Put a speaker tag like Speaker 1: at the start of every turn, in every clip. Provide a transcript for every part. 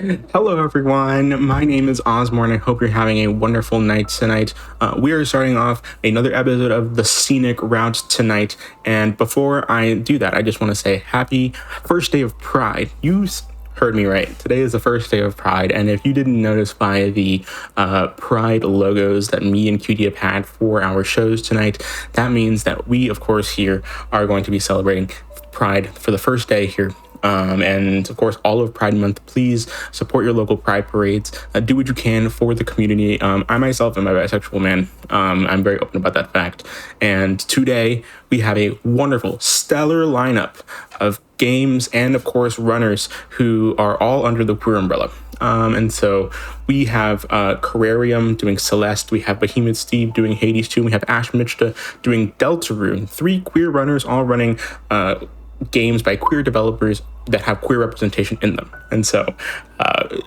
Speaker 1: Hello, everyone. My name is Ozmourn. I hope you're having a wonderful night tonight. We are starting off another episode of the Scenic Route tonight. And before I do that, I just want to say happy first day of Pride. Heard me right. Today is the first day of Pride. And if you didn't notice by the Pride logos that me and QD have had for our shows tonight, that means that we, of course, here are going to be celebrating Pride for the first day here. And of course, all of Pride Month, please support your local Pride parades. Do what you can for the community. I myself am a bisexual man. I'm very open about that fact. And today we have a wonderful, stellar lineup of games and, of course, runners who are all under the queer umbrella. And so we have Carrarium doing Celeste, we have Behemoth Steve doing Hades 2, we have Ash Michta doing Deltarune. 3 queer runners all running games by queer developers that have queer representation in them. And so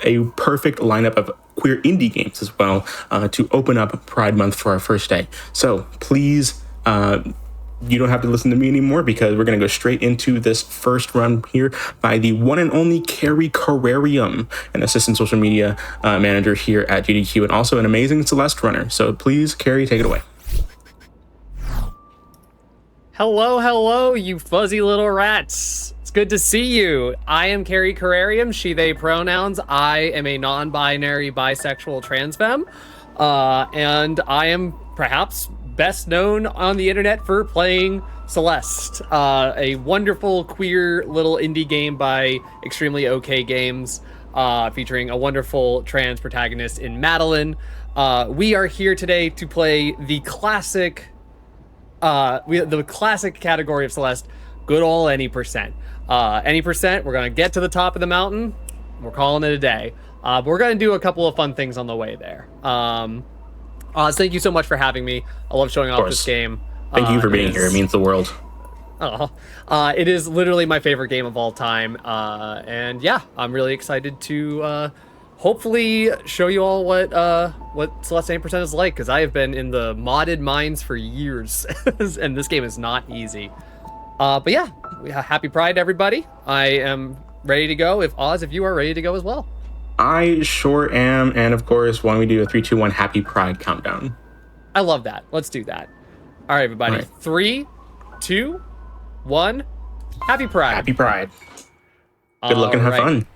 Speaker 1: a perfect lineup of queer indie games as well to open up Pride Month for our first day. So please, you don't have to listen to me anymore because we're going to go straight into this first run here by the one and only Carrie Carrarium, an assistant social media manager here at GDQ and also an amazing Celeste runner. So please, Carrie, take it away.
Speaker 2: Hello, you fuzzy little rats. It's good to see you. I am Carrie Carrarium, she, they pronouns. I am a non-binary bisexual trans femme. And I am perhaps best known on the internet for playing Celeste, a wonderful queer little indie game by Extremely OK Games, featuring a wonderful trans protagonist in Madeline. We are here today to play the classic the classic category of Celeste, good ol' any percent. Any percent, we're going to get to the top of the mountain. We're calling it a day. But we're going to do a couple of fun things on the way there. Oz, thank you so much for having me. I love showing off this game.
Speaker 1: Thank you for being here. It means the world.
Speaker 2: It is literally my favorite game of all time. And yeah, I'm really excited to hopefully show you all what Celeste 8% is like, because I have been in the modded mines for years, and this game is not easy. But yeah, happy Pride, everybody. I am ready to go. If you are ready to go as well.
Speaker 1: I sure am, and of course, why don't we do a 3, 2, 1 Happy Pride countdown?
Speaker 2: I love that. Let's do that. All right, everybody. All right. 3, 2, 1. Happy Pride.
Speaker 1: Happy Pride. Good luck and have fun.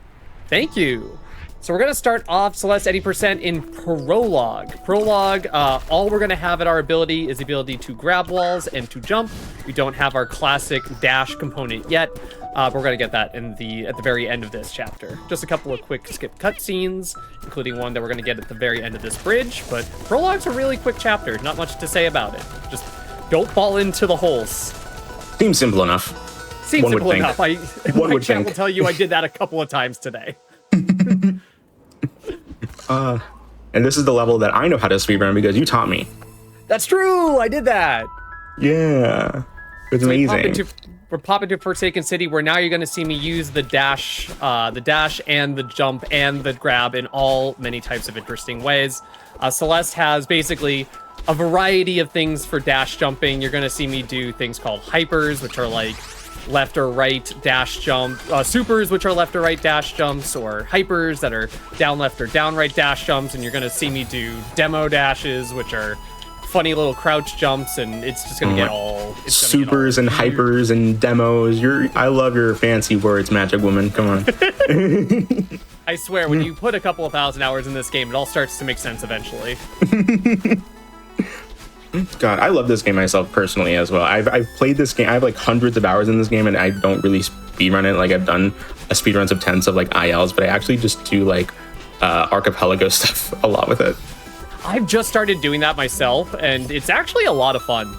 Speaker 2: Thank you. So we're going to start off Celeste 80% in Prologue. Prologue, all we're going to have at our ability is the ability to grab walls and to jump. We don't have our classic dash component yet, but we're going to get that at the very end of this chapter. Just a couple of quick skip cutscenes, including one that we're going to get at the very end of this bridge, but Prologue's a really quick chapter. Not much to say about it. Just don't fall into the holes.
Speaker 1: Seems simple enough.
Speaker 2: Seems simple enough. My chat will tell you I did that a couple of times today.
Speaker 1: And this is the level that I know how to speedrun because you taught me.
Speaker 2: That's true. I did that.
Speaker 1: Yeah, it's amazing.
Speaker 2: We're popping to Forsaken City, where now you're going to see me use the dash and the jump and the grab in all many types of interesting ways. Celeste has basically a variety of things for dash jumping. You're going to see me do things called hypers, which are like left or right dash jump, supers, which are left or right dash jumps, or hypers that are down left or down right dash jumps, and you're going to see me do demo dashes, which are funny little crouch jumps, and it's just going to get all
Speaker 1: supers and hypers and demos. I love your fancy words, Magic Woman. Come on.
Speaker 2: I swear, when you put a couple of 1,000 hours in this game, it all starts to make sense eventually.
Speaker 1: God, I love this game myself personally as well. I've played this game. I have like hundreds of hours in this game, and I don't really speedrun it. Like I've done speedruns of tens of like ILs, but I actually just do like archipelago stuff a lot with it.
Speaker 2: I've just started doing that myself, and it's actually a lot of fun.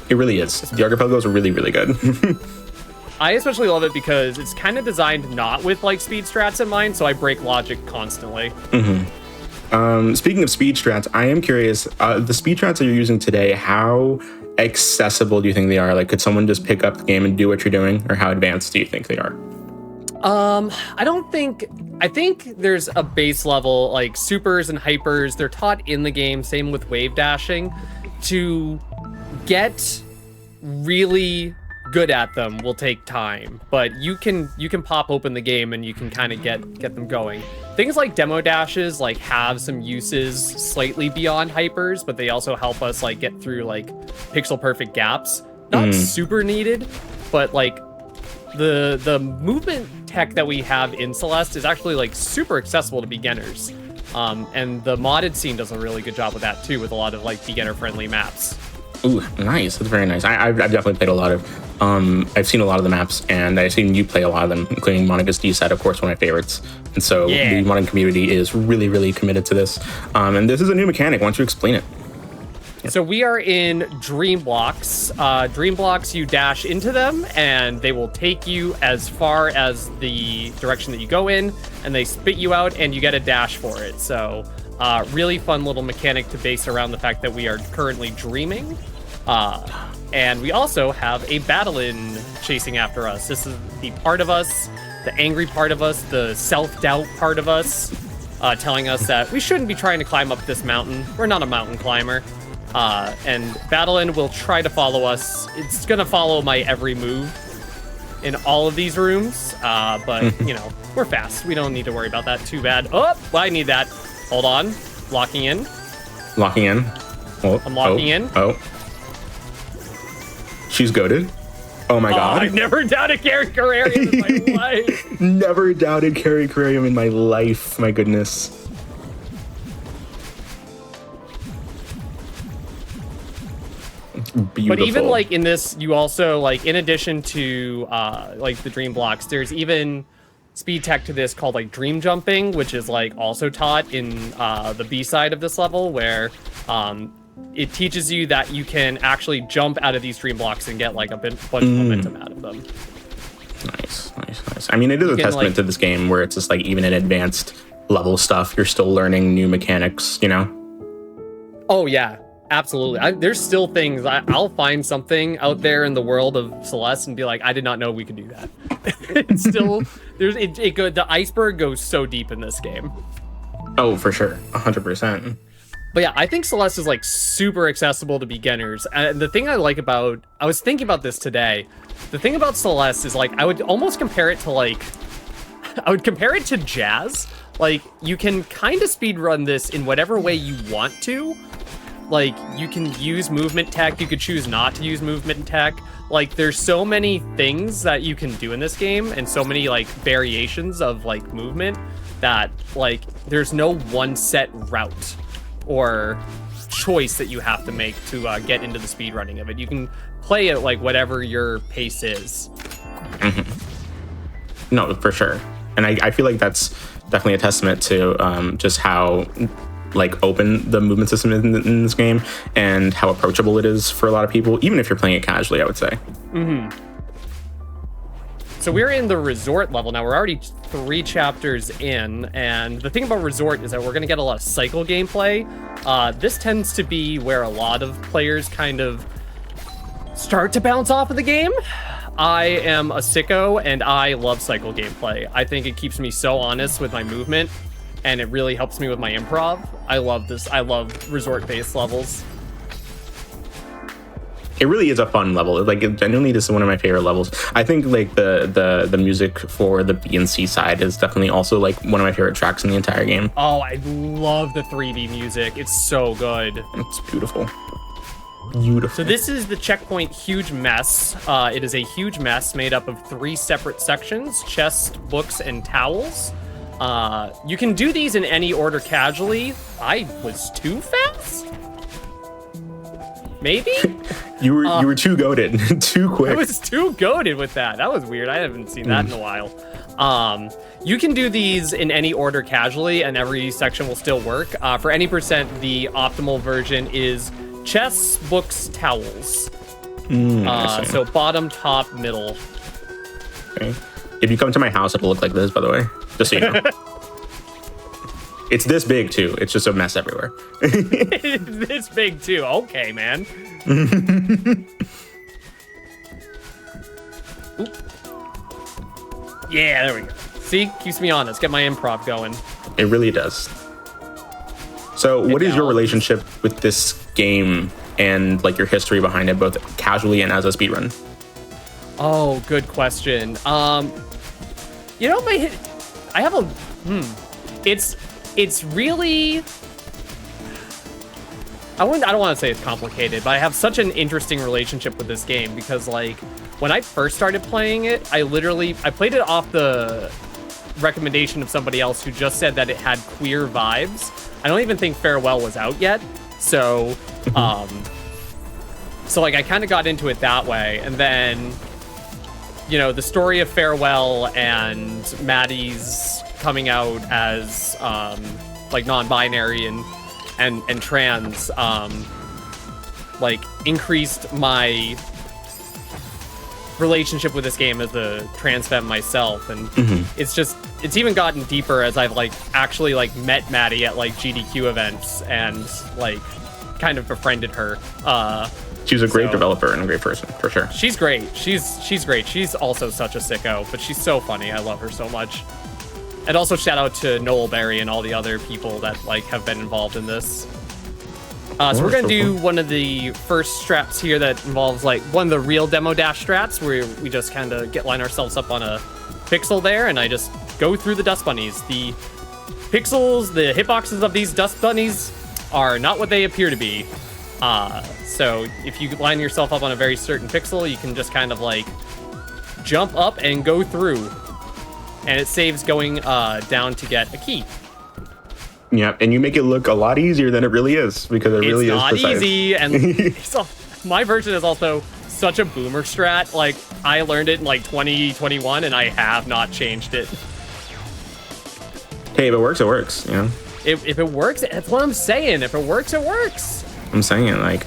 Speaker 1: It really is. The archipelagos are really, really good.
Speaker 2: I especially love it because it's kind of designed not with like speed strats in mind, so I break logic constantly.
Speaker 1: Mm-hmm. Speaking of speed strats, I am curious, the speed strats that you're using today, how accessible do you think they are? Like, could someone just pick up the game and do what you're doing, or how advanced do you think they are?
Speaker 2: I think there's a base level, like supers and hypers, they're taught in the game, same with wave dashing, to get really good at them will take time, but you can pop open the game and you can kind of get them going. Things like demo dashes like have some uses slightly beyond hypers, but they also help us like get through like pixel perfect gaps. Not super needed, but like the movement tech that we have in Celeste is actually like super accessible to beginners. And the modded scene does a really good job with that too, with a lot of like beginner friendly maps.
Speaker 1: Ooh, nice. That's very nice. I've definitely played a lot of, I've seen a lot of the maps, and I've seen you play a lot of them, including Monica's D-Set, of course, one of my favorites. And so the modding community is really, really committed to this. And this is a new mechanic. Why don't you explain it?
Speaker 2: So we are in Dream Blocks. Dream Blocks, you dash into them, and they will take you as far as the direction that you go in, and they spit you out, and you get a dash for it. So really fun little mechanic to base around the fact that we are currently dreaming. And we also have a Battle-In chasing after us. This is the part of us, the angry part of us, the self-doubt part of us, telling us that we shouldn't be trying to climb up this mountain. We're not a mountain climber. And Battle-In will try to follow us. It's gonna follow my every move in all of these rooms, but you know, we're fast. We don't need to worry about that too bad. Oh, well, I need that. Hold on, locking in.
Speaker 1: Locking in. Oh,
Speaker 2: I'm locking in.
Speaker 1: Oh, she's goated. Oh my god!
Speaker 2: I never doubted Carrie Carrarium in my life.
Speaker 1: Never doubted Carrie Carrarium in my life. My goodness. Beautiful.
Speaker 2: But even like in this, you also like, in addition to like the dream blocks, there's even speed tech to this called like dream jumping, which is like also taught in the B side of this level, where it teaches you that you can actually jump out of these dream blocks and get like a bunch of momentum out of them. Nice.
Speaker 1: I mean, it is a testament to this game where it's just like, even in advanced level stuff, you're still learning new mechanics, you know?
Speaker 2: Oh yeah. Absolutely. There's still things. I'll find something out there in the world of Celeste and be like, I did not know we could do that. It's still, the iceberg goes so deep in this game.
Speaker 1: Oh, for sure. 100%.
Speaker 2: But yeah, I think Celeste is like super accessible to beginners. And the thing I like about, I was thinking about this today. The thing about Celeste is like, I would almost compare it to like, I would compare it to jazz. Like, you can kind of speedrun this in whatever way you want to. Like, you can use movement tech, you could choose not to use movement tech. Like, there's so many things that you can do in this game, and so many, like, variations of, like, movement, that, like, there's no one set route or choice that you have to make to get into the speedrunning of it. You can play it, like, whatever your pace is.
Speaker 1: No, for sure. And I feel like that's definitely a testament to just how like open the movement system is in this game, and how approachable it is for a lot of people, even if you're playing it casually, I would say.
Speaker 2: So we're in the resort level now. We're already 3 chapters in, and the thing about resort is that we're going to get a lot of cycle gameplay. This tends to be where a lot of players kind of start to bounce off of the game. I am a sicko, and I love cycle gameplay. I think it keeps me so honest with my movement, and it really helps me with my improv. I love this. I love resort-based levels.
Speaker 1: It really is a fun level. Like, genuinely, this is one of my favorite levels. I think like the music for the B and C side is definitely also like one of my favorite tracks in the entire game.
Speaker 2: Oh, I love the 3D music. It's so good.
Speaker 1: It's beautiful. Beautiful.
Speaker 2: So this is the checkpoint huge mess. It is a huge mess made up of 3 separate sections: chest, books, and towels. You can do these in any order casually. I was too fast? Maybe?
Speaker 1: you were too goated, too quick.
Speaker 2: I was too goated with that. That was weird. I haven't seen that in a while. You can do these in any order casually, and every section will still work. For any percent, the optimal version is chests, books, towels. So bottom, top, middle.
Speaker 1: Okay. If you come to my house, it'll look like this, by the way. Just so you know. It's this big, too. It's just a mess everywhere.
Speaker 2: It's this big, too. Okay, man. Yeah, there we go. See? Keeps me honest. Get my improv going.
Speaker 1: It really does. So what is your relationship with this game and like your history behind it, both casually and as a speedrun?
Speaker 2: Oh, good question. You know, I have a, it's really, I don't want to say it's complicated, but I have such an interesting relationship with this game because, like, when I first started playing it, I played it off the recommendation of somebody else who just said that it had queer vibes. I don't even think Farewell was out yet, so, so like I kind of got into it that way, and then, you know, the story of Farewell and Maddie's coming out as like non-binary and trans, like increased my relationship with this game as a trans femme myself, and it's even gotten deeper as I've like actually like met Maddie at like GDQ events and like kind of befriended her.
Speaker 1: She's a great developer and a great person, for sure.
Speaker 2: She's great. She's great. She's also such a sicko, but she's so funny. I love her so much. And also shout out to Noel Berry and all the other people that like have been involved in this. So we're gonna do one of the first strats here that involves like one of the real demo dash strats where we just kind of line ourselves up on a pixel there, and I just go through the dust bunnies. The pixels, the hitboxes of these dust bunnies are not what they appear to be. So if you line yourself up on a very certain pixel, you can just kind of like jump up and go through, and it saves going down to get a key.
Speaker 1: Yeah, and you make it look a lot easier than it really is because it really is precise.
Speaker 2: It's not easy, and so my version is also such a boomer strat. Like, I learned it in like 2021, and I have not changed it.
Speaker 1: Hey, if it works, it works, you know?
Speaker 2: If it works, that's what I'm saying. If it works, it works.
Speaker 1: I'm saying, like,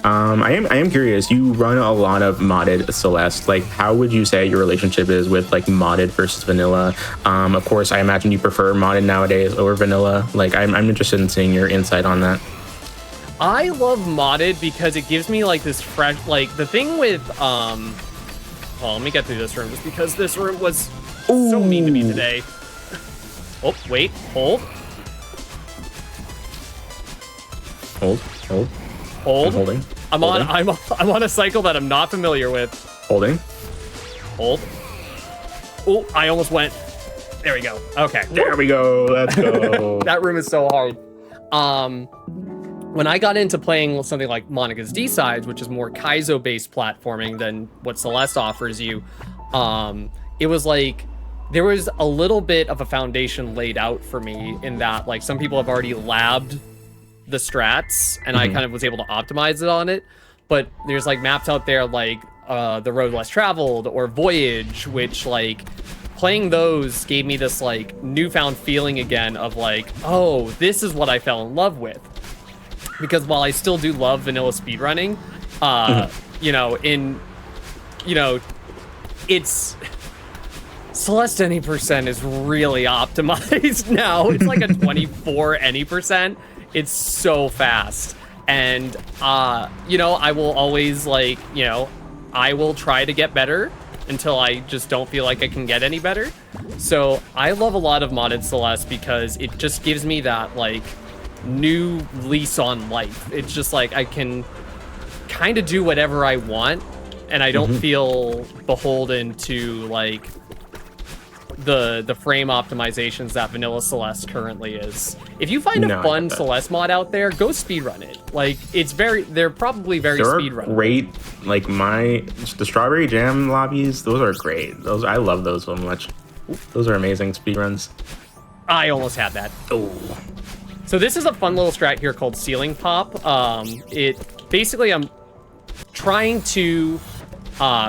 Speaker 1: I am curious. You run a lot of modded Celeste. Like, how would you say your relationship is with like modded versus vanilla? Of course, I imagine you prefer modded nowadays over vanilla. Like, I'm interested in seeing your insight on that.
Speaker 2: I love modded because it gives me like this fresh, like the thing with, well, let me get through this room just because this room was so mean to me today. Oh, wait, hold. Hold.
Speaker 1: I'm holding.
Speaker 2: I'm on a cycle that I'm not familiar with.
Speaker 1: Holding.
Speaker 2: Hold. Oh, I almost went. There we go. Okay.
Speaker 1: There we go. Let's go.
Speaker 2: That room is so hard. When I got into playing something like Monica's D-Sides, which is more Kaizo-based platforming than what Celeste offers you, it was like there was a little bit of a foundation laid out for me in that like some people have already labbed the strats, and I kind of was able to optimize it on it. But there's like maps out there like The Road Less Traveled or Voyage, which like playing those gave me this like newfound feeling again of like, oh, this is what I fell in love with. Because while I still do love vanilla speedrunning, it's Celeste any percent is really optimized now. It's like a 24 any percent. It's so fast. And, I will always I will try to get better until I just don't feel like I can get any better. So I love a lot of modded Celeste because it just gives me that like new lease on life. It's just like I can kind of do whatever I want and I don't feel beholden to like the frame optimizations that vanilla Celeste currently is. If you find a fun Celeste mod out there, go speedrun it. Like they're probably very speedrun.
Speaker 1: Great, like the strawberry jam lobbies, those are great. I love those so much. Those are amazing speedruns.
Speaker 2: I almost had that.
Speaker 1: Oh.
Speaker 2: So this is a fun little strat here called Ceiling Pop. It basically I'm trying to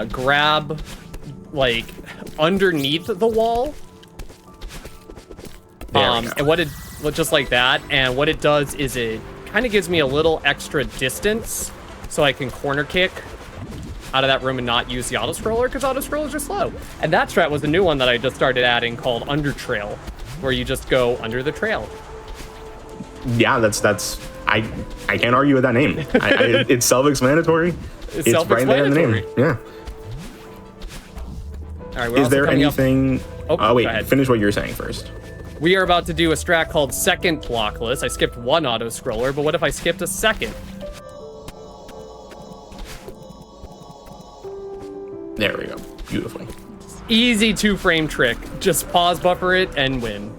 Speaker 2: grab like underneath the wall. And just like that. And what it does is it kind of gives me a little extra distance so I can corner kick out of that room and not use the auto scroller because auto scrollers are slow. And that strat was the new one that I just started adding called Under Trail, where you just go under the trail.
Speaker 1: Yeah, I can't argue with that name. It's self-explanatory. It's right there in the name. Yeah.
Speaker 2: All right,
Speaker 1: is there anything? Oh wait, finish what you're saying first.
Speaker 2: We are about to do a strat called Second Blockless. I skipped one auto scroller, but what if I skipped a second?
Speaker 1: There we go. Beautifully.
Speaker 2: Easy 2-frame trick. Just pause buffer it and win.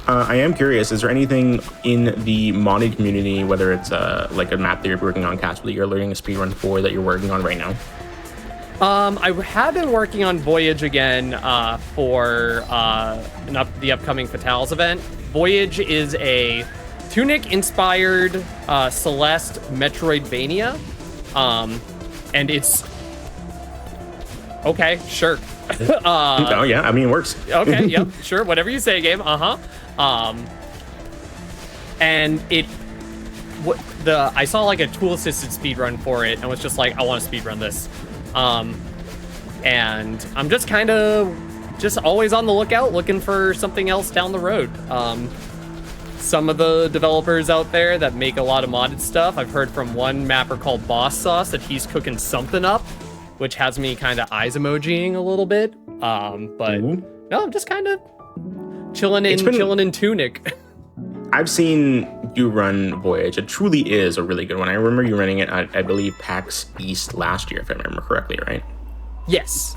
Speaker 1: I am curious, is there anything in the modded community, whether it's like a map that you're working on, Castle, that you're learning a speedrun for, that you're working on right now?
Speaker 2: I have been working on Voyage again for the upcoming Fatales event. Voyage is a Tunic-inspired Celeste Metroidvania, and it's... Okay, sure.
Speaker 1: Oh, yeah, I mean, it works.
Speaker 2: Okay, yep, sure, whatever you say, game, and I saw like a tool-assisted speedrun for it, and was just like, I want to speedrun this. And I'm just kind of always on the lookout, looking for something else down the road. Some of the developers out there that make a lot of modded stuff, I've heard from one mapper called Boss Sauce that he's cooking something up, which has me kind of eyes emojiing a little bit. But no, I'm just kind of chilling in Tunic.
Speaker 1: I've seen you run Voyage. It truly is a really good one. I remember you running it at, I believe, PAX East last year, if I remember correctly, right?
Speaker 2: Yes.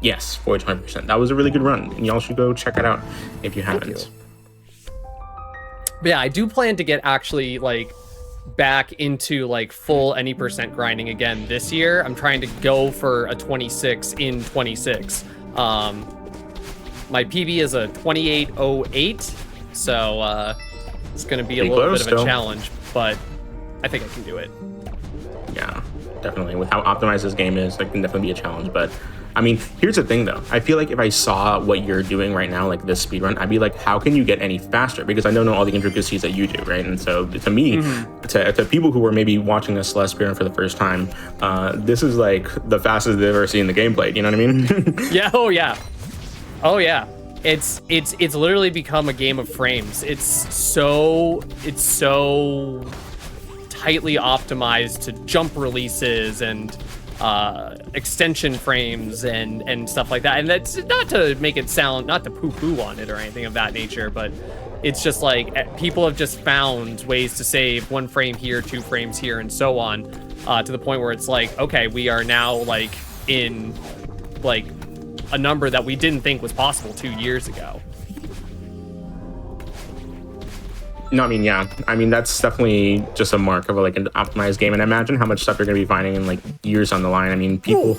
Speaker 1: Yes, Voyage 100%. That was a really good run, and y'all should go check it out if you haven't.
Speaker 2: But yeah, I do plan to get actually like back into like full any percent grinding again this year. I'm trying to go for a 26 in 26. My PB is a 28:08, so it's going to be a little bit of a challenge, but I think I can do it.
Speaker 1: Yeah, definitely. With how optimized this game is, that can definitely be a challenge. But I mean, here's the thing though. I feel like if I saw what you're doing right now, like this speedrun, I'd be like, how can you get any faster? Because I don't know all the intricacies that you do, right? And so to me, to people who are maybe watching a Celeste speedrun for the first time, this is like the fastest they've ever seen the game played. You know what I mean?
Speaker 2: Yeah. Oh yeah. Oh yeah. It's literally become a game of frames. It's so tightly optimized to jump releases and extension frames and stuff like that. And that's not to make it sound, not to poo-poo on it or anything of that nature, but it's just like people have just found ways to save 1 frame here, 2 frames here, and so on, to the point where it's like, okay, we are now like in like a number that we didn't think was possible 2 years ago.
Speaker 1: No, I mean, yeah. I mean, that's definitely just a mark of like an optimized game. And imagine how much stuff you're going to be finding in like years on the line. I mean, people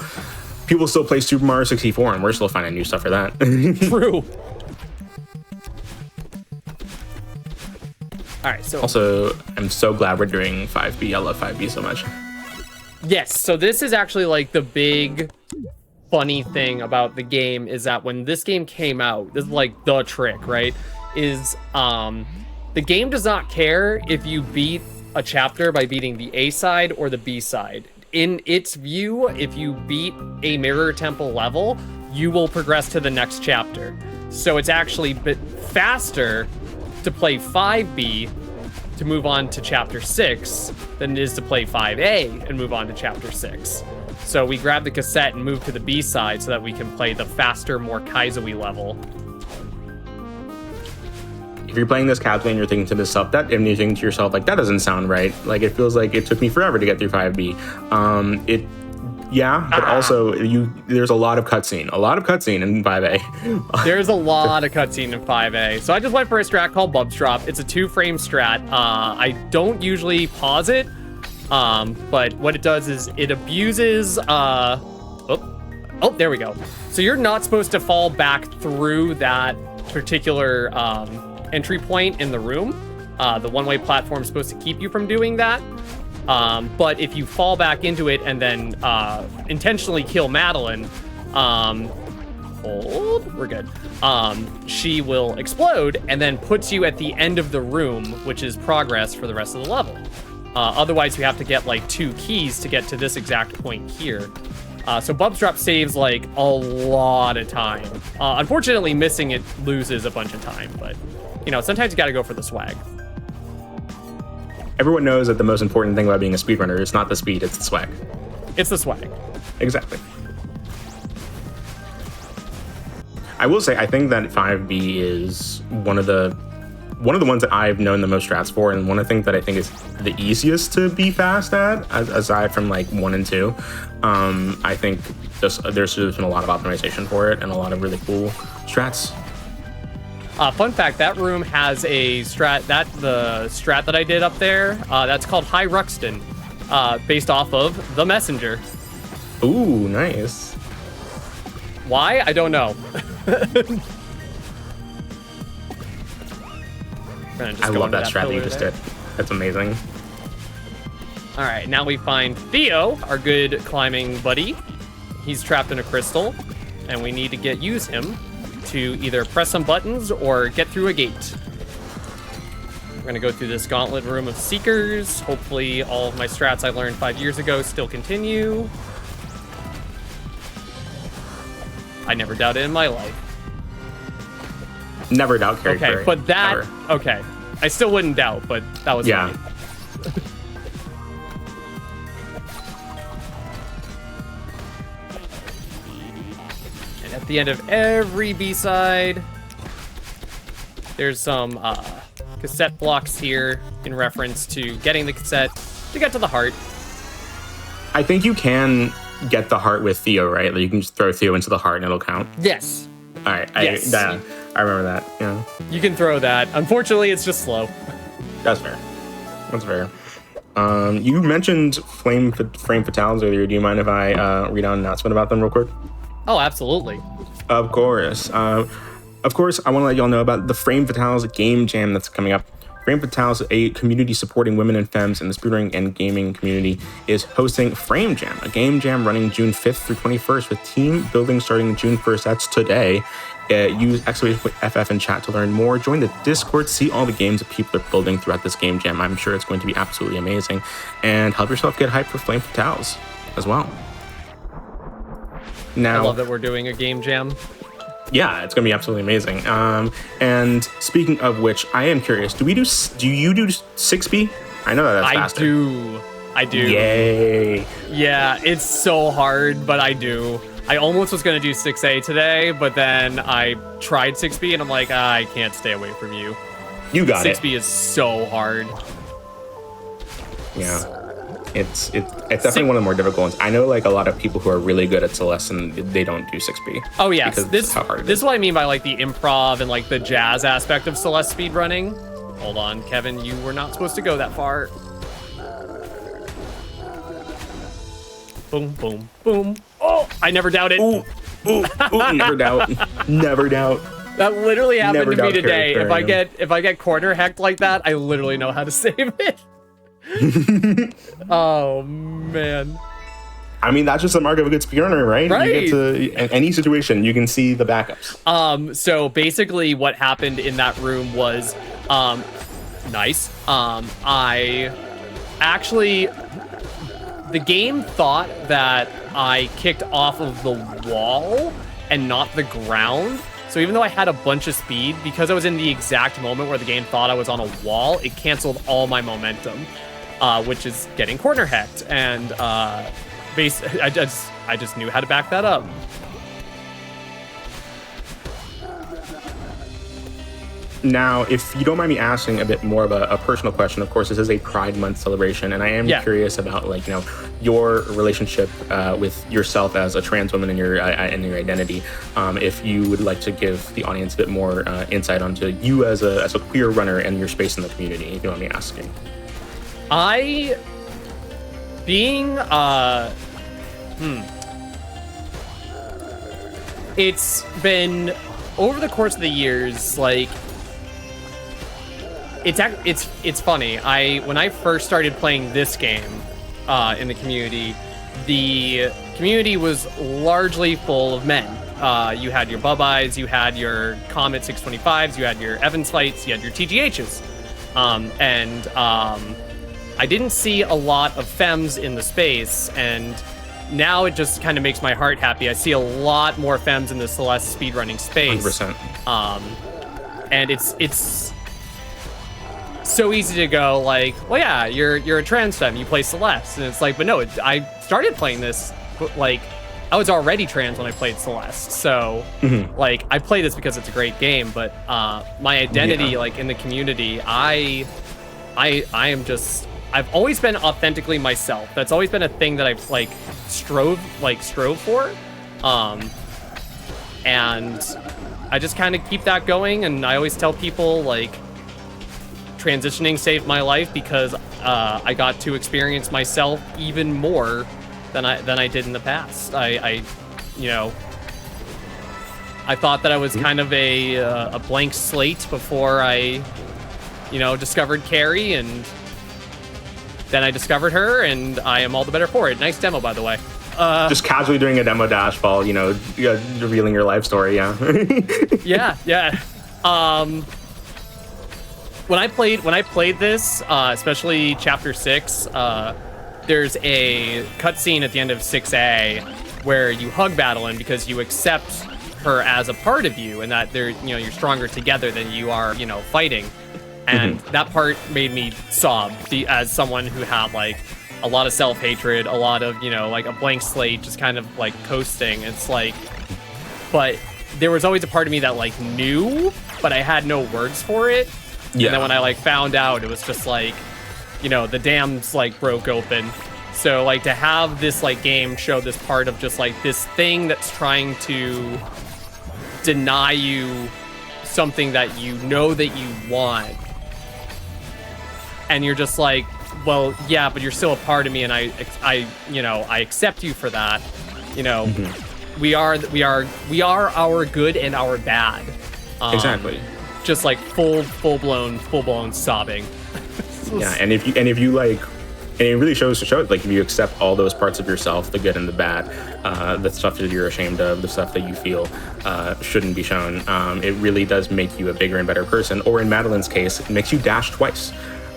Speaker 1: still play Super Mario 64, and we're still finding new stuff for that.
Speaker 2: True. All right, so
Speaker 1: also, I'm so glad we're doing 5B. I love 5B so much.
Speaker 2: Yes, so this is actually like the big funny thing about the game is that when this game came out, this is like the trick, right? Is the game does not care if you beat a chapter by beating the A side or the B side. In its view, if you beat a Mirror Temple level, you will progress to the next chapter. So it's actually a bit faster to play 5B to move on to chapter 6 than it is to play 5A and move on to chapter 6. So we grabbed the cassette and moved to the B side so that we can play the faster, more Kaizo-y level.
Speaker 1: If you're playing this casually and you're thinking to yourself, and you're thinking to yourself, like, that doesn't sound right. Like, it feels like it took me forever to get through 5B. But also there's a lot of cutscene in 5A.
Speaker 2: There's a lot of cutscene in 5A. So I just went for a strat called Bubs Drop. It's a 2-frame strat. I don't usually pause it, but what it does is it abuses, there we go. So you're not supposed to fall back through that particular entry point in the room. The one-way platform is supposed to keep you from doing that. But if you fall back into it and then intentionally kill Madeline, we're good. She will explode and then puts you at the end of the room, which is progress for the rest of the level. Otherwise, you have to get like 2 keys to get to this exact point here. So Bubs Drop saves like a lot of time. Unfortunately, missing it loses a bunch of time, but you know, sometimes you gotta go for the swag.
Speaker 1: Everyone knows that the most important thing about being a speedrunner is not the speed, it's the swag.
Speaker 2: It's the swag.
Speaker 1: Exactly. I will say, I think that 5B is one of the one of the ones that I've known the most strats for, and one of the things that I think is the easiest to be fast at, aside from like 1 and 2. I think there's been a lot of optimization for it and a lot of really cool strats.
Speaker 2: Fun fact, that room has a strat, the strat that I did up there, that's called High Ruxton, based off of The Messenger.
Speaker 1: Ooh, nice.
Speaker 2: Why? I don't know.
Speaker 1: I love that strat that you just did. That's amazing.
Speaker 2: All right, now we find Theo, our good climbing buddy. He's trapped in a crystal, and we need to use him to either press some buttons or get through a gate. We're gonna go through this gauntlet room of seekers. Hopefully all of my strats I learned 5 years ago still continue. I never doubted in my life.
Speaker 1: Never doubt Carrie.
Speaker 2: Okay, but that, never. Okay. I still wouldn't doubt, but that was funny. And at the end of every B-side, there's some cassette blocks here in reference to getting the cassette to get to the heart.
Speaker 1: I think you can get the heart with Theo, right? Like you can just throw Theo into the heart and it'll count.
Speaker 2: Yes.
Speaker 1: All right.
Speaker 2: Yes.
Speaker 1: I remember that. Yeah.
Speaker 2: You can throw that. Unfortunately, it's just slow.
Speaker 1: That's fair. That's fair. You mentioned frame fatales earlier. Do you mind if I read out an announcement about them real quick?
Speaker 2: Oh, absolutely.
Speaker 1: Of course. I want to let y'all know about the Frame Fatales game jam that's coming up. Frame Fatales, a community supporting women and femmes in the speedrunning and gaming community, is hosting Frame Jam, a game jam running June 5th through 21st with team building starting June 1st. That's today. Use !FF in chat to learn more. Join the Discord, see all the games that people are building throughout this game jam. I'm sure it's going to be absolutely amazing. And help yourself get hyped for Frame Fatales as well. Now,
Speaker 2: I love that we're doing a game jam.
Speaker 1: Yeah, it's gonna be absolutely amazing. And speaking of which, I am curious. Do you do 6B? I know that's faster.
Speaker 2: I do.
Speaker 1: Yay!
Speaker 2: Yeah, it's so hard, but I do. I almost was gonna do 6A today, but then I tried 6B and I'm like, I can't stay away from you.
Speaker 1: You got
Speaker 2: 6B is so hard.
Speaker 1: Yeah. It's definitely one of the more difficult ones. I know like a lot of people who are really good at Celeste and they don't do 6B.
Speaker 2: Oh yeah, this is what I mean by like the improv and like the jazz aspect of Celeste speedrunning. Hold on, Kevin, you were not supposed to go that far. Boom, boom, boom. Oh, I never doubted.
Speaker 1: Ooh, never doubt. Never doubt.
Speaker 2: That literally happened to me today. If I get corner hacked like that, I literally know how to save it. Oh man.
Speaker 1: I mean, that's just the mark of a good speedrunner, right?
Speaker 2: Right.
Speaker 1: You get to in any situation, you can see the backups.
Speaker 2: So basically what happened in that room was nice. I actually, the game thought that I kicked off of the wall and not the ground. So even though I had a bunch of speed, because I was in the exact moment where the game thought I was on a wall, it canceled all my momentum, which is getting corner hacked. And I just knew how to back that up.
Speaker 1: Now, if you don't mind me asking a bit more of a personal question, of course, this is a Pride Month celebration, and I am curious about, like, your relationship with yourself as a trans woman and your identity. If you would like to give the audience a bit more insight onto you as a queer runner and your space in the community, if you want me asking.
Speaker 2: It's been over the course of the years, like. It's funny. When I first started playing this game in the community was largely full of men. You had your Bub-Eyes, you had your Comet 625s, you had your Evans fights, you had your TGHs. I didn't see a lot of femmes in the space, and now it just kind of makes my heart happy. I see a lot more femmes in the Celeste speedrunning space.
Speaker 1: 100%.
Speaker 2: And it's so easy to go like, well, yeah, you're a trans femme, you play Celeste, and it's like, but no, I started playing this like I was already trans when I played Celeste, so like I play this because it's a great game. But my identity, like in the community, I am just. I've always been authentically myself. That's always been a thing that I've like strove for, and I just kind of keep that going. And I always tell people like transitioning saved my life because I got to experience myself even more than I did in the past. I you know, I thought that I was kind of a blank slate before I, you know, discovered Carrie, and then I discovered her, and I am all the better for it. Nice demo, by the way.
Speaker 1: Just casually doing a demo dash while, you know, revealing your life story, yeah.
Speaker 2: yeah. When I played this, especially Chapter 6, there's a cutscene at the end of 6A where you hug Madeline because you accept her as a part of you, and that they're, you know, you're stronger together than you are, you know, fighting. And that part made me sob as someone who had like a lot of self-hatred, a lot of, you know, like a blank slate, just kind of like coasting. It's like, but there was always a part of me that like knew, but I had no words for it. Yeah. And then when I like found out, it was just like, you know, the dams like broke open. So like to have this like game show this part of just like this thing that's trying to deny you something that you know that you want. And you're just like, well, yeah, but you're still a part of me, and I you know, I accept you for that. You know, we are our good and our bad.
Speaker 1: Exactly.
Speaker 2: Just like full blown sobbing.
Speaker 1: Yeah, and if you like, and it really shows like if you accept all those parts of yourself, the good and the bad, the stuff that you're ashamed of, the stuff that you feel shouldn't be shown, it really does make you a bigger and better person. Or in Madeline's case, it makes you dash twice.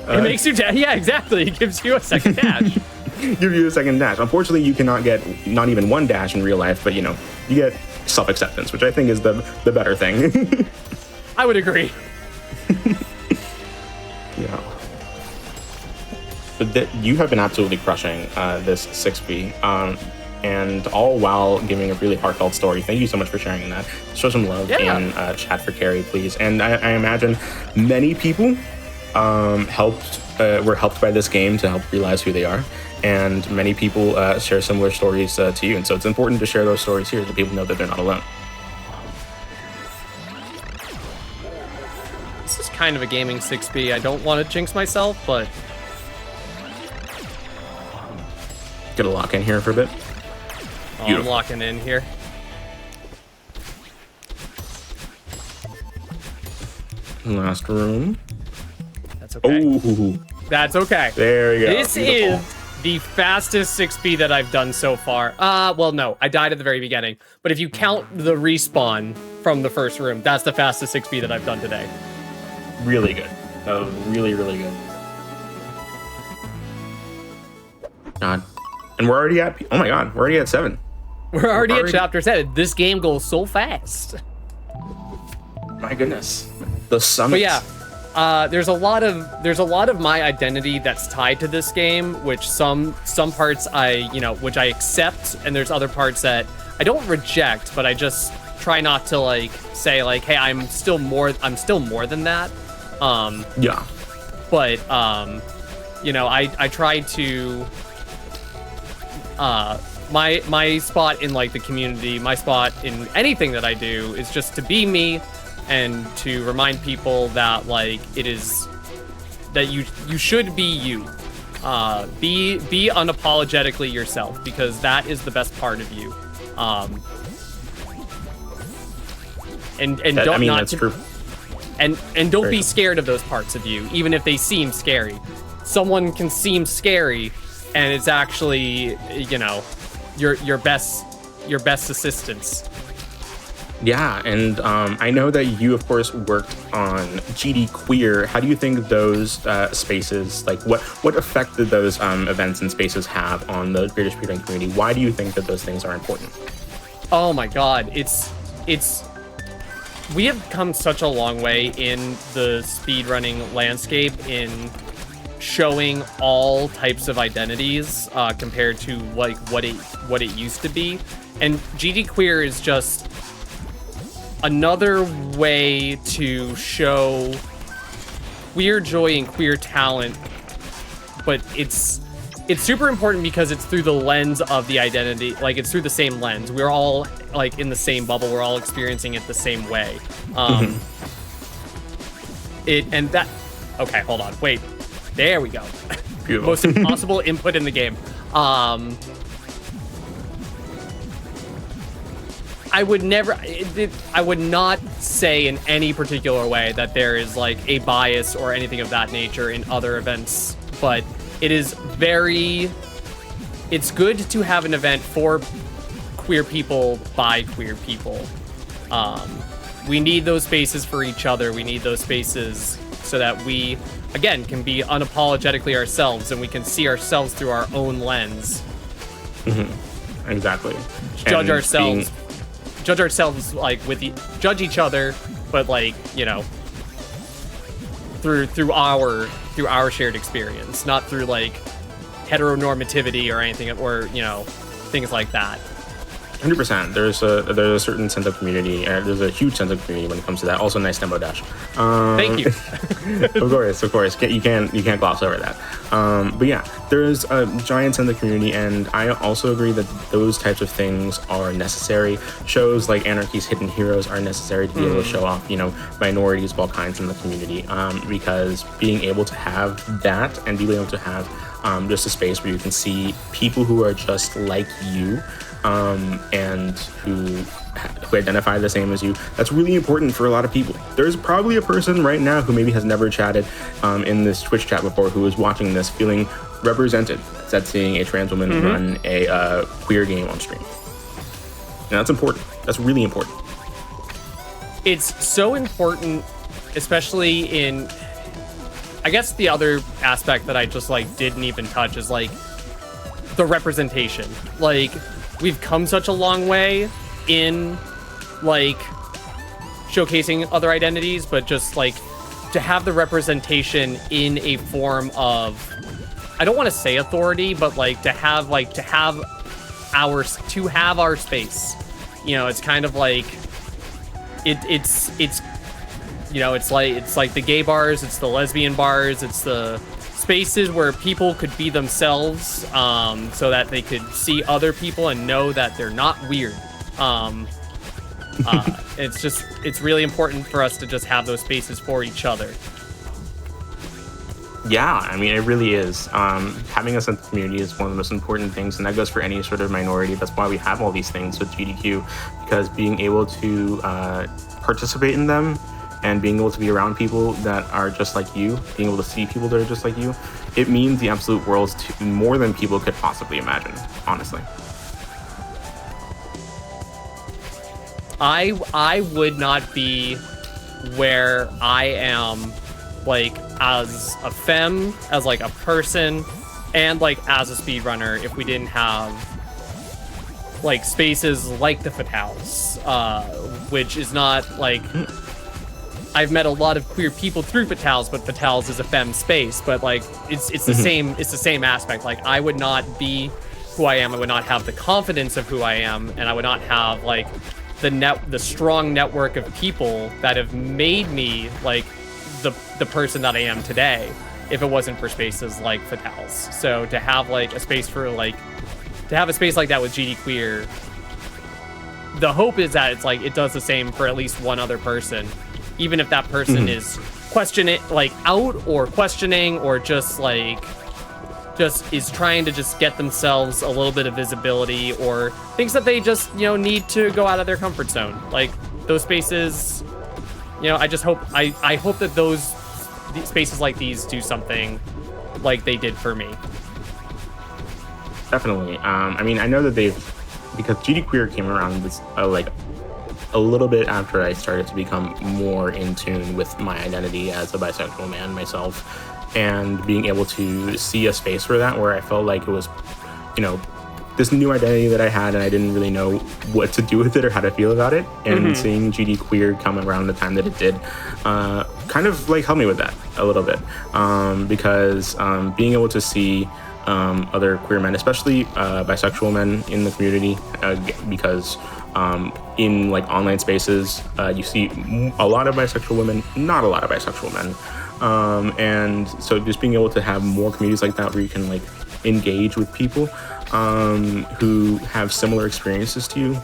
Speaker 2: It makes you dash. Yeah, exactly. It gives you a second dash.
Speaker 1: Give you a second dash. Unfortunately, you cannot get not even one dash in real life, but you know, you get self-acceptance, which I think is the better thing.
Speaker 2: I would agree.
Speaker 1: Yeah. But you have been absolutely crushing this 6B, and all while giving a really heartfelt story. Thank you so much for sharing that. Show some love in chat for Carrie, please. And I imagine many people were helped by this game to help realize who they are, and many people share similar stories to you, and so it's important to share those stories here so people know that they're not alone.
Speaker 2: This is kind of a gaming 6B. I don't want to jinx myself, but
Speaker 1: get a lock in here for a bit.
Speaker 2: Oh, I'm locking in here.
Speaker 1: Last room.
Speaker 2: That's okay.
Speaker 1: Ooh.
Speaker 2: That's okay.
Speaker 1: There we go.
Speaker 2: This is the fastest 6B that I've done so far. Well, no, I died at the very beginning. But if you count the respawn from the first room, that's the fastest 6B that I've done today.
Speaker 1: Really good. That was really, really good. God. And we're already at, oh my God, we're already at 7.
Speaker 2: We're already at chapter 7. This game goes so fast.
Speaker 1: My goodness. The summits.
Speaker 2: But yeah. There's a lot of my identity that's tied to this game, which some parts which I accept, and there's other parts that I don't reject, but I just try not to like say like, hey, I'm still more than that.
Speaker 1: Yeah.
Speaker 2: But you know, I try to my spot in like the community, my spot in anything that I do is just to be me. And to remind people that like it is that you should be you, be unapologetically yourself, because that is the best part of you. And don't be scared of those parts of you, even if they seem scary. Someone can seem scary, and it's actually, you know, your best assistance.
Speaker 1: Yeah, and I know that you, of course, worked on GD Queer. How do you think those spaces, like what effect did those events and spaces have on the British speedrunning community? Why do you think that those things are important?
Speaker 2: Oh my God, it's we have come such a long way in the speedrunning landscape in showing all types of identities compared to like what it used to be. And GD Queer is just another way to show queer joy and queer talent, but it's super important because it's through the lens of the identity. Like, it's through the same lens. We're all like in the same bubble. We're all experiencing it the same way. Okay, hold on. Wait. There we go.
Speaker 1: Beautiful.
Speaker 2: Most impossible input in the game. I would not say in any particular way that there is like a bias or anything of that nature in other events, but it's good to have an event for queer people by queer people. We need those spaces for each other. We need those spaces so that we, again, can be unapologetically ourselves, and we can see ourselves through our own lens.
Speaker 1: Exactly.
Speaker 2: Judge ourselves like judge each other, but like, you know, through our shared experience, not through like heteronormativity or anything, or, you know, things like that.
Speaker 1: 100%. There's a certain sense of community, and there's a huge sense of community when it comes to that. Also, nice demo dash.
Speaker 2: Thank you.
Speaker 1: Of course. You can't gloss over that. But yeah, there's a giant sense of community, and I also agree that those types of things are necessary. Shows like Anarchy's Hidden Heroes are necessary to be able to show off, you know, minorities of all kinds in the community. Because being able to have that and being able to have just a space where you can see people who are just like you, and who identify the same as you, that's really important for a lot of people. There's probably a person right now who maybe has never chatted in this Twitch chat before, who is watching this feeling represented. That's seeing a trans woman run a queer game on stream. And that's important. That's really important.
Speaker 2: It's so important, especially in, I guess the other aspect that I just like didn't even touch is like the representation. Like, we've come such a long way in like showcasing other identities, but just like to have the representation in a form of, I don't want to say authority, but like to have our space. You know, it's kind of like it's you know, it's like the gay bars, it's the lesbian bars, it's the spaces where people could be themselves, so that they could see other people and know that they're not weird. It's really important for us to just have those spaces for each other.
Speaker 1: Yeah, I mean, it really is. Having a sense of community is one of the most important things, and that goes for any sort of minority. That's why we have all these things with GDQ, because being able to participate in them and being able to be around people that are just like you, being able to see people that are just like you, it means the absolute world to more than people could possibly imagine, honestly.
Speaker 2: I would not be where I am, like, as a femme, as like a person, and like as a speedrunner, if we didn't have like spaces like the Fatales, which is not like, I've met a lot of queer people through Fatales, but Fatales is a femme space, but like it's the same aspect. Like, I would not be who I am, I would not have the confidence of who I am, and I would not have like the strong network of people that have made me like the person that I am today, if it wasn't for spaces like Fatales. So to have like a space like that with GD Queer, the hope is that it's like it does the same for at least one other person, even if that person is questioning or just is trying to just get themselves a little bit of visibility, or thinks that they just, you know, need to go out of their comfort zone. Like, those spaces, you know, I hope that these spaces like these do something like they did for me.
Speaker 1: Definitely. I mean, I know that because GD Queer came around this like a little bit after I started to become more in tune with my identity as a bisexual man myself, and being able to see a space for that where I felt like it was, you know, this new identity that I had, and I didn't really know what to do with it or how to feel about it. And seeing GD Queer come around the time that it did, kind of like helped me with that a little bit, because being able to see other queer men, especially bisexual men in the community, because in like online spaces, you see a lot of bisexual women, not a lot of bisexual men. And so just being able to have more communities like that where you can like engage with people who have similar experiences to you,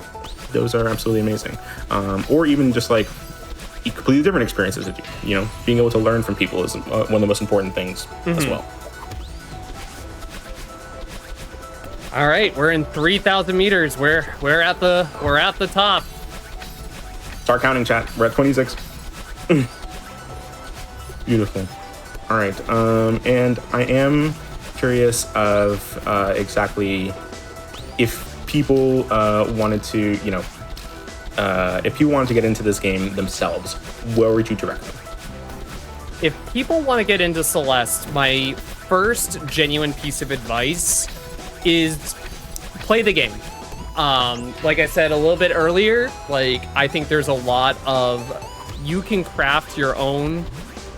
Speaker 1: those are absolutely amazing. Or even just like completely different experiences with you, you know, being able to learn from people is one of the most important things as well.
Speaker 2: All right, we're in 3,000 meters. We're at the top.
Speaker 1: Start counting, chat. We're at 26. Beautiful. All right, and I am curious of exactly if people wanted to, you know, if people wanted to get into this game themselves, where would you direct them?
Speaker 2: If people want to get into Celeste, my first genuine piece of advice is play the game. Like I said a little bit earlier, like I think there's a lot of, you can craft your own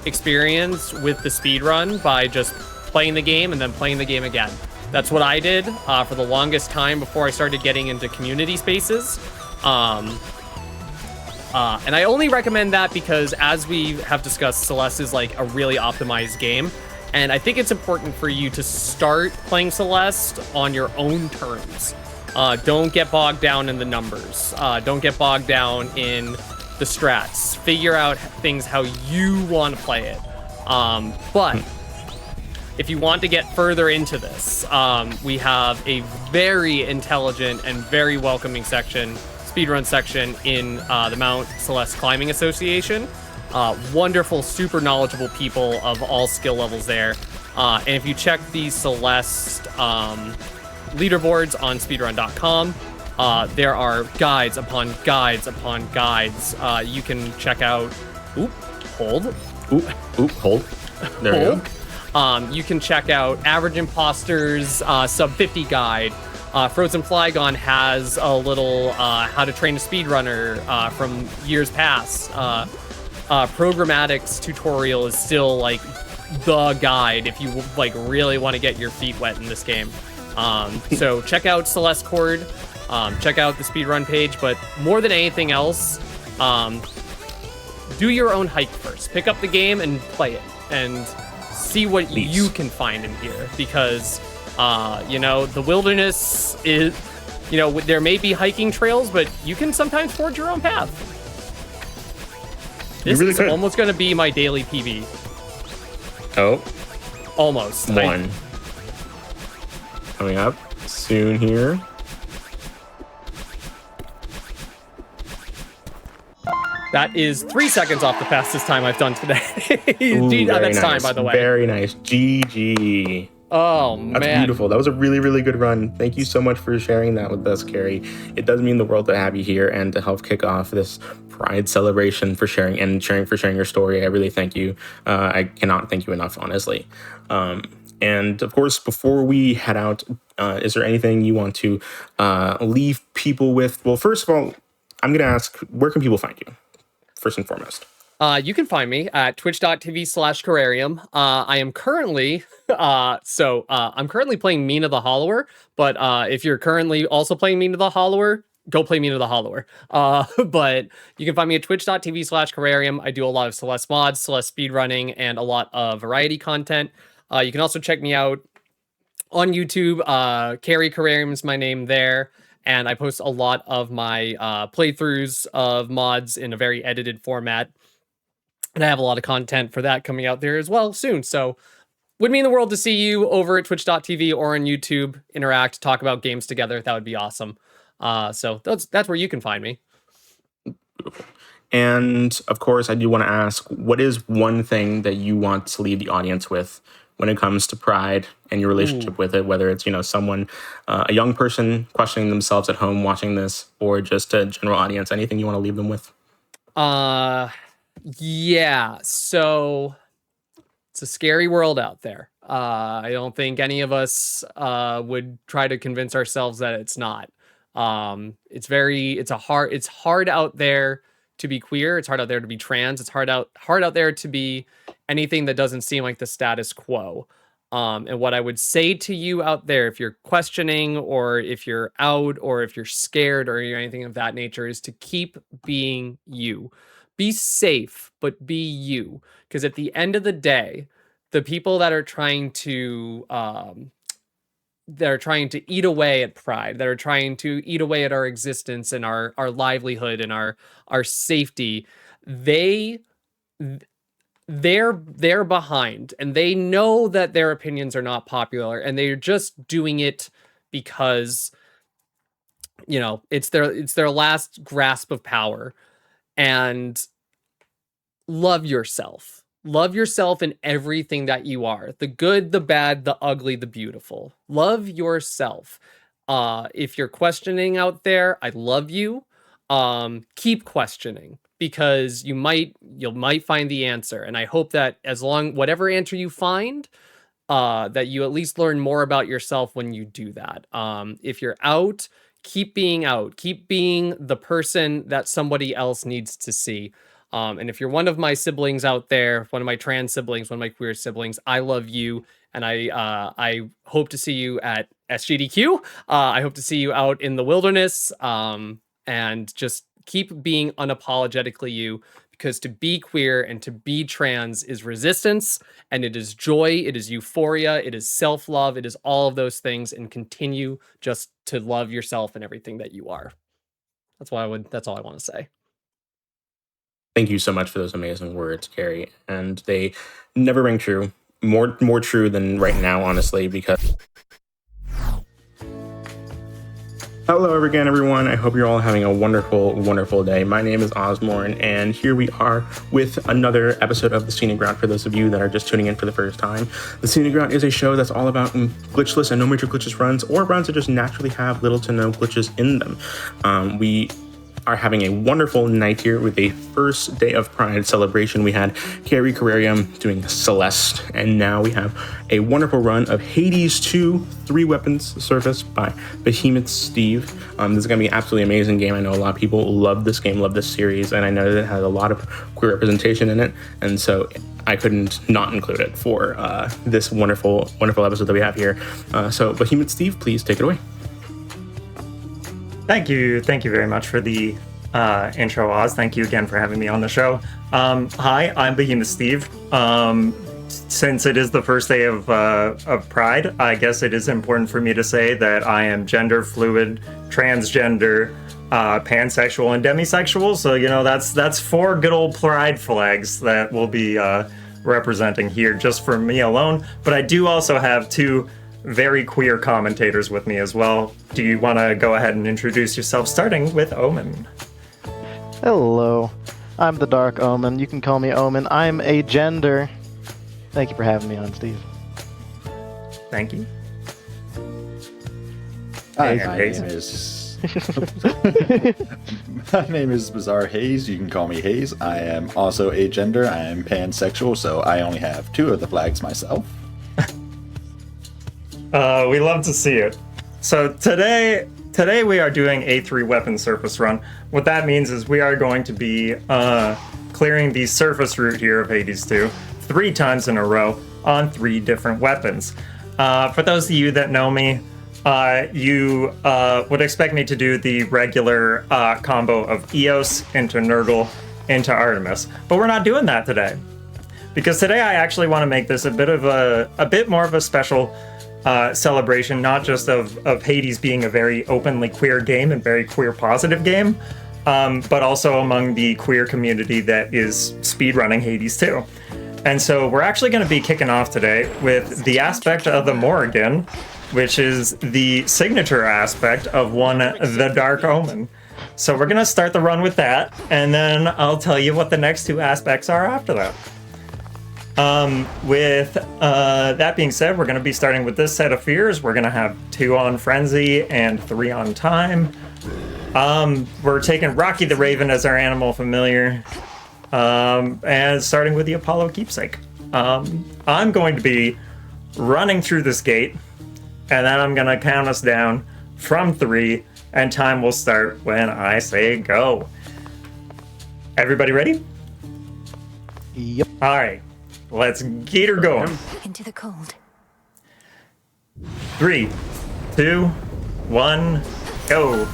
Speaker 2: experience with the speedrun by just playing the game and then playing the game again. That's what I did for the longest time before I started getting into community spaces. And I only recommend that because, as we have discussed, Celeste is like a really optimized game. And I think it's important for you to start playing Celeste on your own terms. Don't get bogged down in the numbers. Don't get bogged down in the strats. Figure out things how you want to play it. But if you want to get further into this, we have a very intelligent and very welcoming speedrun section in the Mount Celeste Climbing Association. Wonderful, super knowledgeable people of all skill levels there. And if you check the Celeste leaderboards on speedrun.com, there are guides upon guides upon guides. You can check out. Hold.
Speaker 1: Hold. There you
Speaker 2: go. You can check out Average Imposters Sub 50 guide. Frozen Flygon has a little how to train a speedrunner from years past. Programmatics tutorial is still like the guide if you like really want to get your feet wet in this game. So check out Celeste Cord, check out the speedrun page, but more than anything else, do your own hike first. Pick up the game and play it and see what you can find in here, because you know, the wilderness is, you know, there may be hiking trails, but you can sometimes forge your own path. This is almost going to be my daily PB.
Speaker 1: Oh.
Speaker 2: Almost.
Speaker 1: One. Coming up soon here.
Speaker 2: That is 3 seconds off the fastest time I've done today.
Speaker 1: Ooh,
Speaker 2: that's
Speaker 1: nice.
Speaker 2: time, by the way.
Speaker 1: Very nice. GG.
Speaker 2: Oh, man.
Speaker 1: That's beautiful. That was a really, really good run. Thank you so much for sharing that with us, Carrie. It does mean the world to have you here and to help kick off this Pride celebration for sharing your story. I really thank you. I cannot thank you enough, honestly. And of course, before we head out, is there anything you want to leave people with? Well, first of all, I'm going to ask, where can people find you? First and foremost.
Speaker 2: You can find me at twitch.tv/Cararium. I am currently, I'm currently playing Mina the Hollower, but if you're currently also playing Mina the Hollower, go play Mina the Hollower. But you can find me at twitch.tv/Cararium. I do a lot of Celeste mods, Celeste speedrunning, and a lot of variety content. You can also check me out on YouTube. Carrie Cararium is my name there. And I post a lot of my playthroughs of mods in a very edited format. And I have a lot of content for that coming out there as well soon. So would mean the world to see you over at twitch.tv or on YouTube, interact, talk about games together. That would be awesome. So that's where you can find me.
Speaker 1: Beautiful. And of course, I do want to ask, what is one thing that you want to leave the audience with when it comes to Pride and your relationship with it, whether it's, you know, someone, a young person questioning themselves at home watching this, or just a general audience, anything you want to leave them with?
Speaker 2: Yeah, so it's a scary world out there. I don't think any of us would try to convince ourselves that it's not. It's hard out there to be queer. It's hard out there to be trans. It's hard out there to be anything that doesn't seem like the status quo. And what I would say to you out there, if you're questioning or if you're out or if you're scared or anything of that nature, is to keep being you. Be safe, but be you. Because at the end of the day, the people that are trying to eat away at pride, that are trying to eat away at our existence and our livelihood and our safety, they're behind, and they know that their opinions are not popular, and they're just doing it because, you know, it's their last grasp of power. And love yourself. Love yourself in everything that you are. The good, the bad, the ugly, the beautiful. Love yourself. If you're questioning out there, I love you. Keep questioning, because you might find the answer. And I hope that whatever answer you find, that you at least learn more about yourself when you do that. If you're out, keep being out. Keep being the person that somebody else needs to see. And if you're one of my siblings out there, one of my trans siblings, one of my queer siblings, I love you. And I hope to see you at SGDQ. I hope to see you out in the wilderness. And just keep being unapologetically you, because to be queer and to be trans is resistance, and it is joy, it is euphoria, it is self-love, it is all of those things, and continue just to love yourself and everything that you are. That's all I want to say.
Speaker 1: Thank you so much for those amazing words, Carrie. And they never ring true. More true than right now, honestly, because... Hello again, everyone. I hope you're all having a wonderful, wonderful day. My name is Ozmourn, and here we are with another episode of the Scenic Route for those of you that are just tuning in for the first time. The Scenic Route is a show that's all about glitchless and no major glitches runs, or runs that just naturally have little to no glitches in them. We are having a wonderful night here with a first day of Pride celebration. We had Carrie Carrarium doing Celeste, and now we have a wonderful run of Hades 2, 3 weapons surface by Behemoth Steve. This is going to be an absolutely amazing game. I know a lot of people love this game, love this series, and I know that it has a lot of queer representation in it, and so I couldn't not include it for this wonderful, wonderful episode that we have here. So Behemoth Steve, please take it away.
Speaker 3: Thank you very much for the intro, Oz. Thank you again for having me on the show. Hi, I'm Behemoth Steve. Since it is the first day of Pride, I guess it is important for me to say that I am gender fluid, transgender, pansexual, and demisexual. So, you know, that's 4 good old Pride flags that we'll be representing here just for me alone. But I do also have 2 very queer commentators with me as well. Do you want to go ahead and introduce yourself, starting with Omen?
Speaker 4: Hello, I'm the Dark Omen. You can call me Omen. I'm a gender. Thank you for having me on, Steve.
Speaker 3: Thank you.
Speaker 5: Hi, my name is Bizarre Hayes. You can call me Hayes. I am also a gender. I am pansexual, so I only have 2 of the flags myself.
Speaker 3: We love to see it. So today we are doing a 3 weapon surface run. What that means is we are going to be clearing the surface route here of Hades 2 3 times in a row on 3 different weapons. For those of you that know me, you would expect me to do the regular combo of Eos into Nurgle into Artemis, but we're not doing that today, because today I actually want to make this a bit more of a special celebration, not just of Hades being a very openly queer game and very queer positive game, but also among the queer community that is speedrunning Hades 2. And so we're actually going to be kicking off today with the aspect of the Morrigan, which is the signature aspect of the Dark Omen. So we're going to start the run with that, and then I'll tell you what the next 2 aspects are after that. With that being said, we're going to be starting with this set of fears. We're going to have 2 on Frenzy and 3 on Time. We're taking Rocky the Raven as our animal familiar, and starting with the Apollo Keepsake. I'm going to be running through this gate, and then I'm gonna count us down from 3, and time will start when I say go. Everybody ready?
Speaker 4: Yep.
Speaker 3: All right, let's get her going.
Speaker 6: Into the cold.
Speaker 3: 3, 2, 1, go.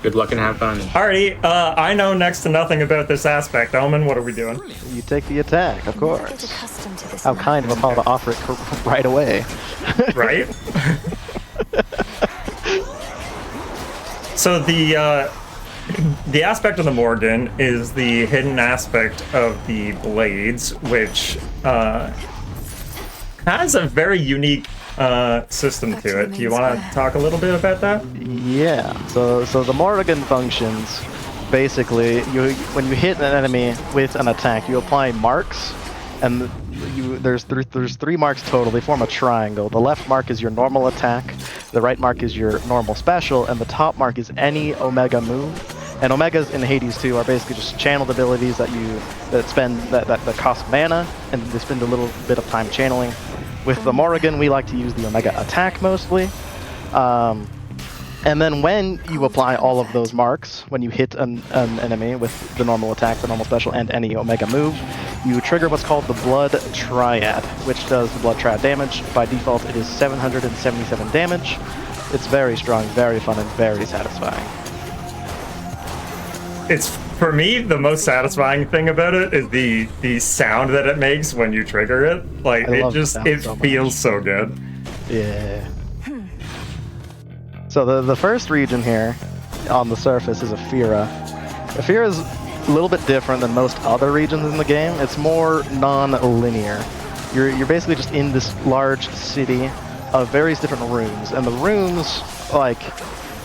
Speaker 1: Good luck and have fun.
Speaker 3: Alrighty, I know next to nothing about this aspect. Omen, what are we doing?
Speaker 4: You take the attack, of
Speaker 6: Get
Speaker 4: course.
Speaker 6: accustomed to this.
Speaker 4: How kind of Apollo to offer it right away.
Speaker 3: Right? So the aspect of the Morgan is the hidden aspect of the blades, which has a very unique system to it. Do you want to talk a little bit about that?
Speaker 4: Yeah. So the Morrigan functions basically when you hit an enemy with an attack, you apply marks, and there's 3 marks total. They form a triangle. The left mark is your normal attack, the right mark is your normal special, and the top mark is any Omega move. And Omegas in Hades 2 are basically just channeled abilities that cost mana, and they spend a little bit of time channeling. With the Morrigan, we like to use the Omega attack mostly. And then when you apply all of those marks, when you hit an enemy with the normal attack, the normal special, and any Omega move, you trigger what's called the Blood Triad, which does the Blood Triad damage. By default, it is 777 damage. It's very strong, very fun, and very satisfying.
Speaker 3: It's, for me, the most satisfying thing about it is the sound that it makes when you trigger it. Like, it feels so good.
Speaker 4: Yeah. So the first region here on the surface is Ephira. Ephira is a little bit different than most other regions in the game. It's more non-linear. You're basically just in this large city of various different rooms, and the rooms, like,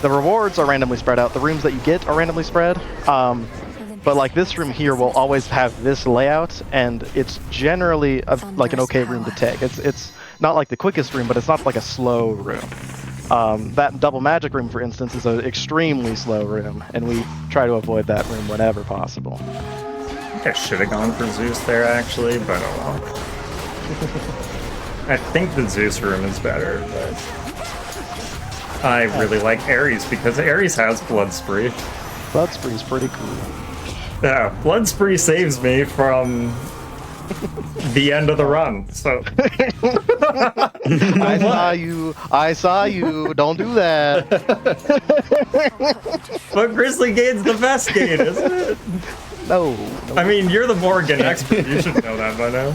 Speaker 4: the rewards are randomly spread out. The rooms that you get are randomly spread. But like this room here will always have this layout, and it's generally like an okay room to take. It's not like the quickest room, but it's not like a slow room. That double magic room, for instance, is an extremely slow room, and we try to avoid that room whenever possible.
Speaker 3: I think I should have gone for Zeus there, actually, but oh well. I think the Zeus room is better, but I really like Ares because Ares has Blood Spree.
Speaker 4: Blood Spree is pretty cool.
Speaker 3: Yeah, Blood Spree saves me from the end of the run, so...
Speaker 4: I saw you, don't do that.
Speaker 3: But Grizzly Gate's the best gate, isn't it?
Speaker 4: No.
Speaker 3: I mean, you're the Morgan expert, you should know that by now.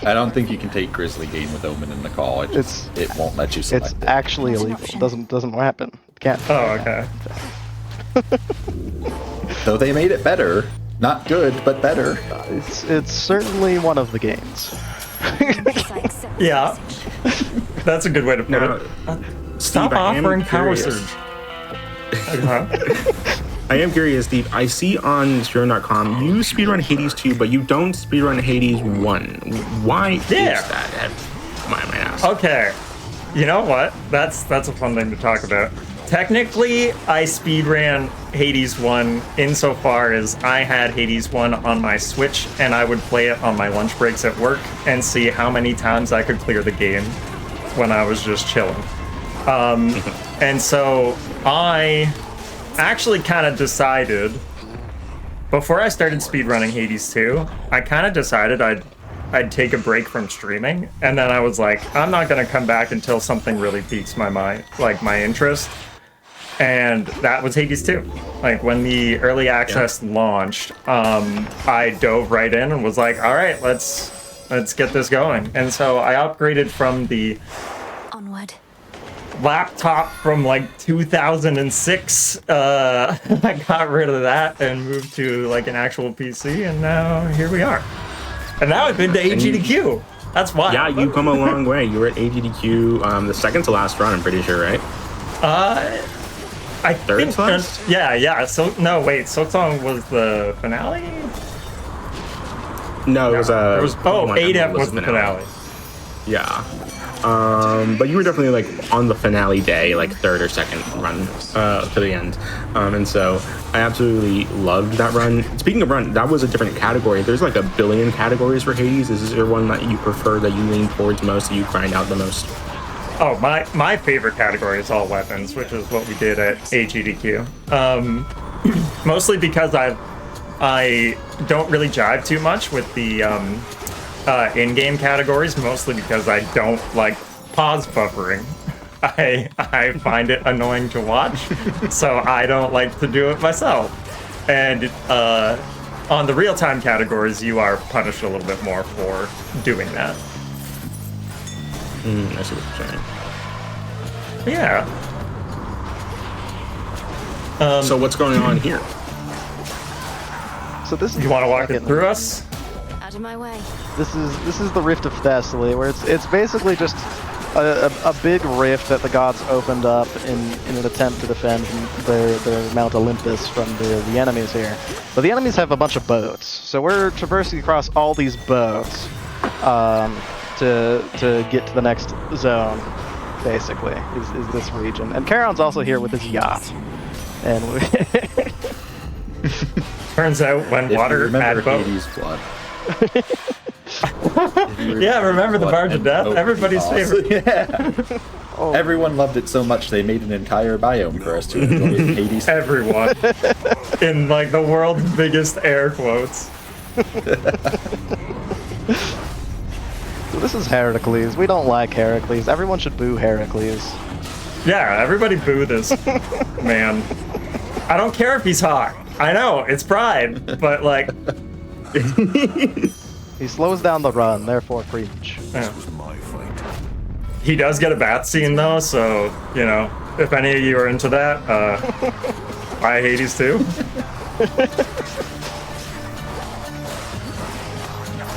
Speaker 5: I don't think you can take Grizzly Gate with Omen in the call. It won't let you select
Speaker 4: It's
Speaker 5: it.
Speaker 4: actually illegal. Doesn't happen. Can't.
Speaker 3: Oh, okay.
Speaker 5: Though they made it better. Not good, but better.
Speaker 4: It's certainly one of the games.
Speaker 3: Yeah. That's a good way to put
Speaker 1: Now,
Speaker 3: it. Stop
Speaker 1: Steve, I am
Speaker 3: offering Power
Speaker 1: curious.
Speaker 3: Surge. Uh-huh.
Speaker 1: I am curious, Steve. I see on Speedrun.com you speedrun Hades 2, but you don't speedrun Hades 1. Why is that? Why am I asking?
Speaker 3: Okay. You know what? That's a fun thing to talk about. Technically, I speedran Hades 1 insofar as I had Hades 1 on my Switch, and I would play it on my lunch breaks at work and see how many times I could clear the game when I was just chilling. And so I actually kind of decided, before I started speedrunning Hades 2, I kind of decided I'd take a break from streaming, and then I was like, I'm not going to come back until something really piques my mind, like my interest. And that was Hades 2. Like, when the early access launched, I dove right in and was like, all right, let's get this going. And so I upgraded from the
Speaker 6: Onward.
Speaker 3: laptop from like 2006. I got rid of that and moved to like an actual PC, and now here we are. And now I've been to AGDQ. That's why.
Speaker 1: Yeah, you've come a long way. You were at AGDQ, the second to last run, I'm pretty sure, right?
Speaker 3: I
Speaker 1: Third
Speaker 3: think
Speaker 1: to last?
Speaker 3: yeah. So no, wait. Silksong was the finale.
Speaker 1: No, it was
Speaker 3: There was
Speaker 1: one
Speaker 3: ADEF
Speaker 1: that
Speaker 3: was the finale.
Speaker 1: Yeah. But you were definitely like on the finale day, like third or second run to the end. And so I absolutely loved that run. Speaking of run, that was a different category. There's like a billion categories for Hades. Is there one that you prefer, that you lean towards most, that you grind out the most?
Speaker 3: Oh, my favorite category is all weapons, which is what we did at AGDQ. Mostly because I don't really jive too much with the in-game categories, mostly because I don't like pause buffering. I find it annoying to watch, so I don't like to do it myself. And on the real-time categories, you are punished a little bit more for doing that.
Speaker 1: I see what you're saying.
Speaker 3: Yeah.
Speaker 1: So what's going on here?
Speaker 4: So this is
Speaker 3: You want to walk it through us?
Speaker 6: Out of my way.
Speaker 4: This is the Rift of Thessaly, where it's basically just a big rift that the gods opened up in an attempt to defend their Mount Olympus from the enemies here. But the enemies have a bunch of boats, so we're traversing across all these boats to get to the next zone. Basically, is this region. And Charon's also here with his yacht, and
Speaker 3: Turns out when water had boat.
Speaker 5: Hades' plot.
Speaker 3: Yeah, remember the Barge of Death?
Speaker 5: Oh,
Speaker 3: Everybody's
Speaker 5: awesome.
Speaker 3: favorite.
Speaker 5: Yeah.
Speaker 4: Oh.
Speaker 5: Everyone loved it so much they made an entire biome for us to enjoy in Hades.
Speaker 3: Everyone. In like the world's biggest air quotes.
Speaker 4: So this is Heracles. We don't like Heracles. Everyone should boo Heracles.
Speaker 3: Yeah, everybody boo this man. I don't care if he's hot. I know, it's pride, but like...
Speaker 4: He slows down the run, therefore preach.
Speaker 3: Yeah. He does get a bath scene though, so, you know, if any of you are into that, buy Hades too.